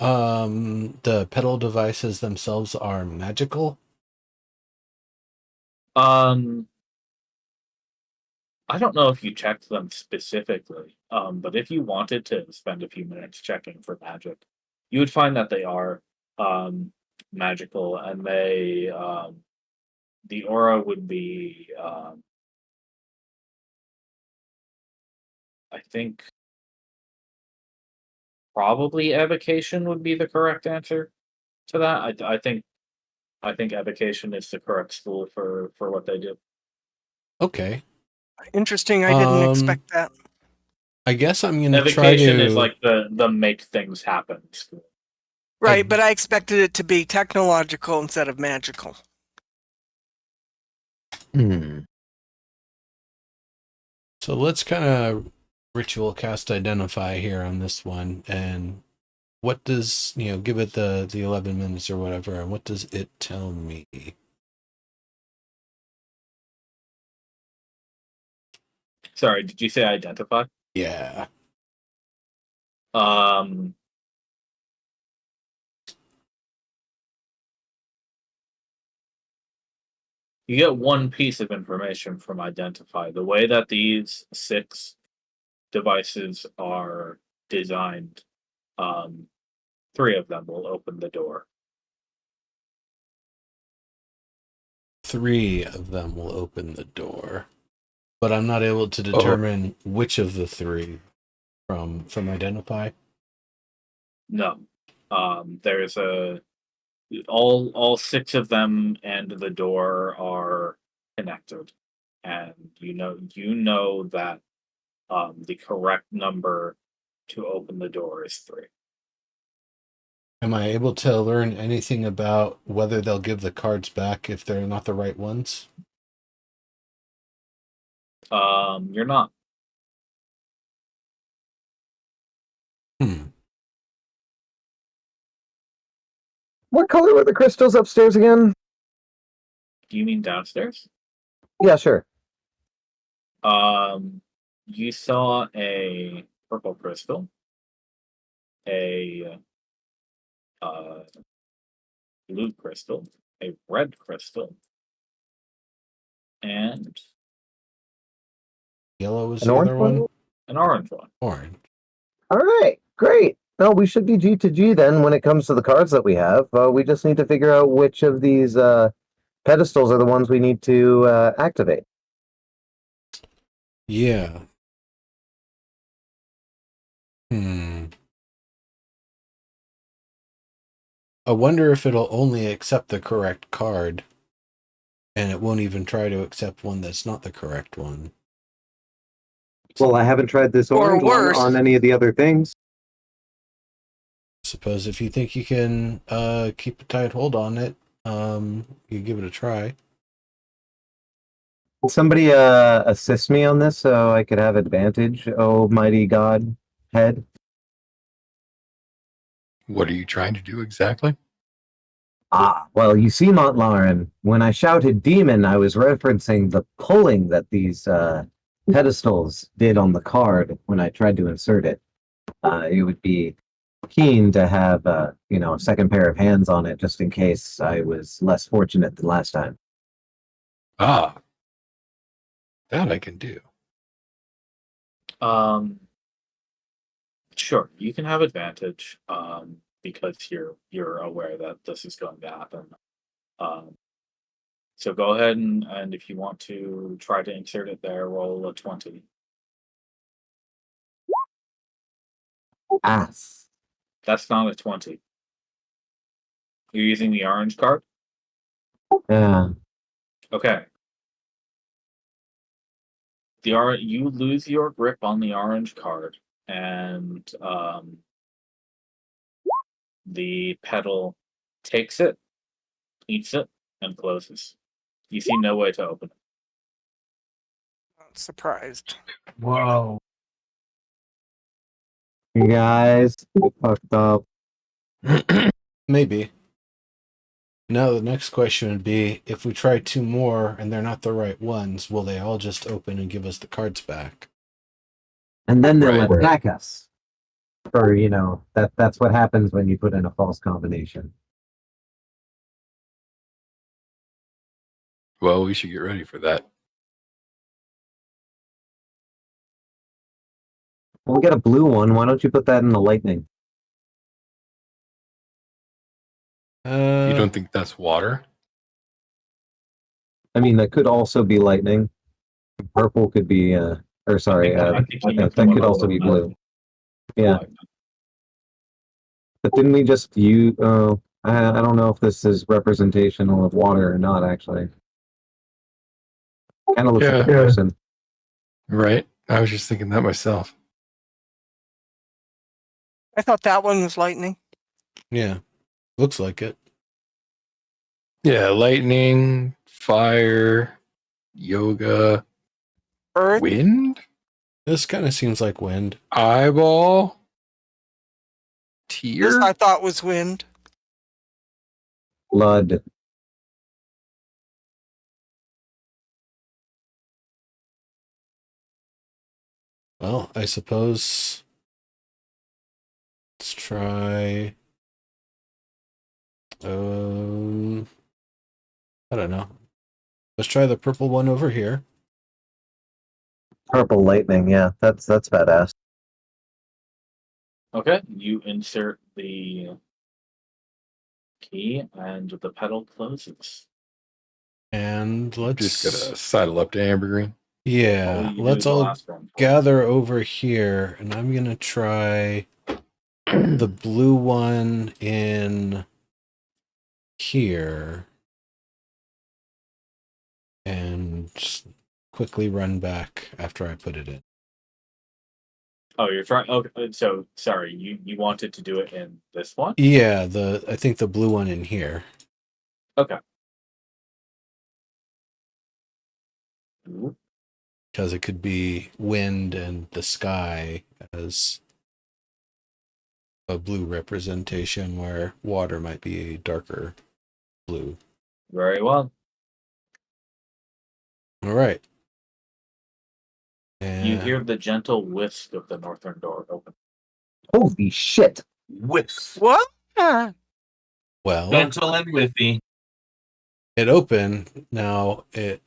pedal devices themselves are magical? I don't know if you checked them specifically, but if you wanted to spend a few minutes checking for magic, you would find that they are magical, and the aura would be, I think, probably evocation would be the correct answer to that. I think evocation is the correct school for what they do. Okay. Interesting. I didn't expect that. I guess I'm going to try Evocation to... is like the make things happen school. Right, but I expected it to be technological instead of magical. So let's kind of ritual cast identify here on this one, and what does, give it the 11 minutes or whatever, and what does it tell me? Sorry, did you say identify? Yeah. You get one piece of information from identify. The way that these 6 devices are designed, 3 of them will open the door. 3 of them will open the door, but I'm not able to determine which of the 3 from identify. No, there's all 6 of them and the door are connected, and you know that the correct number to open the door is 3. Am I able to learn anything about whether they'll give the cards back if they're not the right ones? You're not. What color were the crystals upstairs again? Do you mean downstairs? Yeah, sure. You saw a purple crystal, a blue crystal, a red crystal, and Yellow was An the orange other one? an orange one. Orange. All right, great. No, we should be G to G then when it comes to the cards that we have. We just need to figure out which of these pedestals are the ones we need to activate. Yeah. I wonder if it'll only accept the correct card, and it won't even try to accept one that's not the correct one. Well, I haven't tried this Or orange one worse. on any of the other things. Suppose if you think you can keep a tight hold on it, you give it a try. Will somebody assist me on this so I could have advantage, oh mighty God head? What are you trying to do exactly? Ah, well, you see, Montlarin, when I shouted demon, I was referencing the pulling that these pedestals did on the card when I tried to insert it. It would be keen to have, a second pair of hands on it just in case I was less fortunate than last time. Ah, that I can do. Sure, you can have advantage, because you're aware that this is going to happen. So go ahead and if you want to try to insert it there, roll a 20. Ass. That's not a 20. You're using the orange card? Yeah. Okay. You lose your grip on the orange card, and the pedal takes it, eats it, and closes. You see no way to open it. Not surprised. Whoa. You guys, we fucked up. Maybe. Now the next question would be, if we try 2 more and they're not the right ones, will they all just open and give us the cards back? And then they'll Right. attack us. Or, that's what happens when you put in a false combination. Well, we should get ready for that. We'll get a blue one. Why don't you put that in the lightning? You don't think that's water? I mean, that could also be lightning. Purple could be, I think that could also be blue. Yeah. But didn't we just use, I don't know if this is representational of water or not, actually. Kind of looks like a person. Right. I was just thinking that myself. I thought that one was lightning. Yeah. Looks like it. Yeah, lightning, fire, yoga, Earth. wind, This kind of seems like wind. eyeball, This tear. I thought was wind. Blood. Well, I suppose let's try I don't know. Let's try the purple one over here. Purple lightning, yeah. That's badass. Okay, you insert the key and the pedal closes. And Just let's gotta sidle up to Ambergreen. yeah, All you let's do the all last one. gather over here, and I'm gonna try the blue one in here and just quickly run back after I put it in. Oh, you're trying. Okay, so sorry, you wanted to do it in this one? Yeah, I think the blue one in here. Okay. Ooh, Because it could be wind and the sky as a blue representation, where water might be a darker blue. very well. All right. You And hear the gentle whisk of the northern door open. Holy shit! Whips. What? well, Gentle and whiffy. it opened. Now it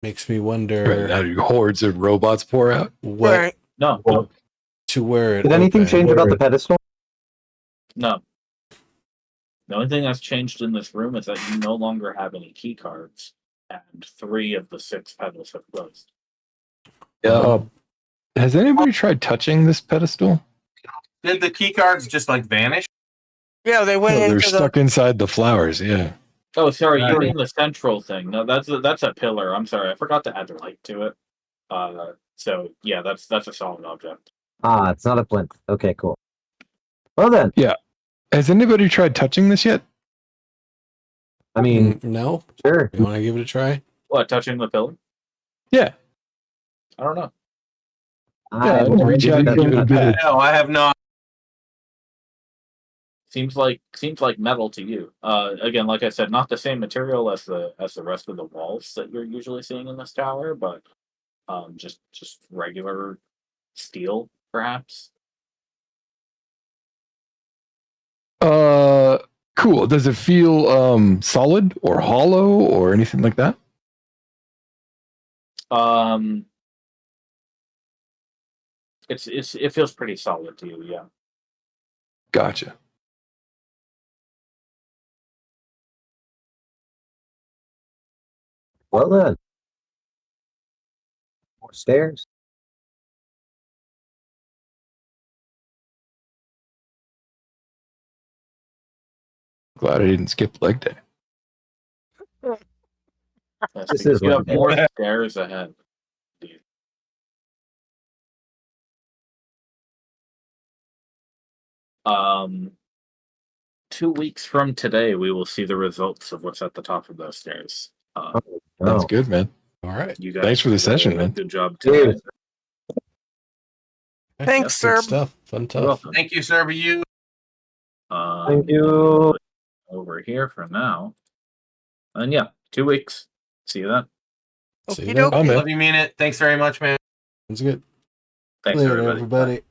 makes me Right, wonder now do hordes of robots pour out? what Right. No, to where it Did anything opened. change about the pedestal? no. The only thing that's changed in this room is that you no longer have any key cards, and 3 of the 6 pedals have closed. Has anybody tried touching this pedestal? Did the key cards just like vanish? Yeah, they went No, they're into the. stuck inside the flowers. Yeah. Oh, sorry, you Right. mean the central thing? No, that's a pillar. I'm sorry, I forgot to add light to it. So yeah, that's a solid object. Ah, it's not a plinth. Okay, cool. Well then, Has anybody tried touching this yet? I mean, No? sure. You want to give it a try? What, touching the pillar? Yeah. I don't know. Yeah, reach out and give it a pat. No, I have not. Seems like metal to you. Again, like I said, not the same material as the rest of the walls that you're usually seeing in this tower, but just regular steel, perhaps. Cool. Does it feel solid or hollow or anything like that? It feels pretty solid to you, yeah. Gotcha. Well then. More stairs. Glad I didn't skip leg day. Yes, This because is you like have that. more stairs ahead. 2 weeks from today, we will see the results of what's at the top of those stairs. That's Oh, good, man. All right. You guys Thanks for the did session, a man. Good job Cheers. today. Thanks, Good Serb. stuff. Fun You're stuff. welcome. Thank you, sir. But you. Thank you. Over here for now. And yeah, 2 weeks. See you then. See you Okie then. dokie. Oh, man. Love you, mean it. Thanks very much, man. That's good. Thanks, Later, everybody. Bye. everybody.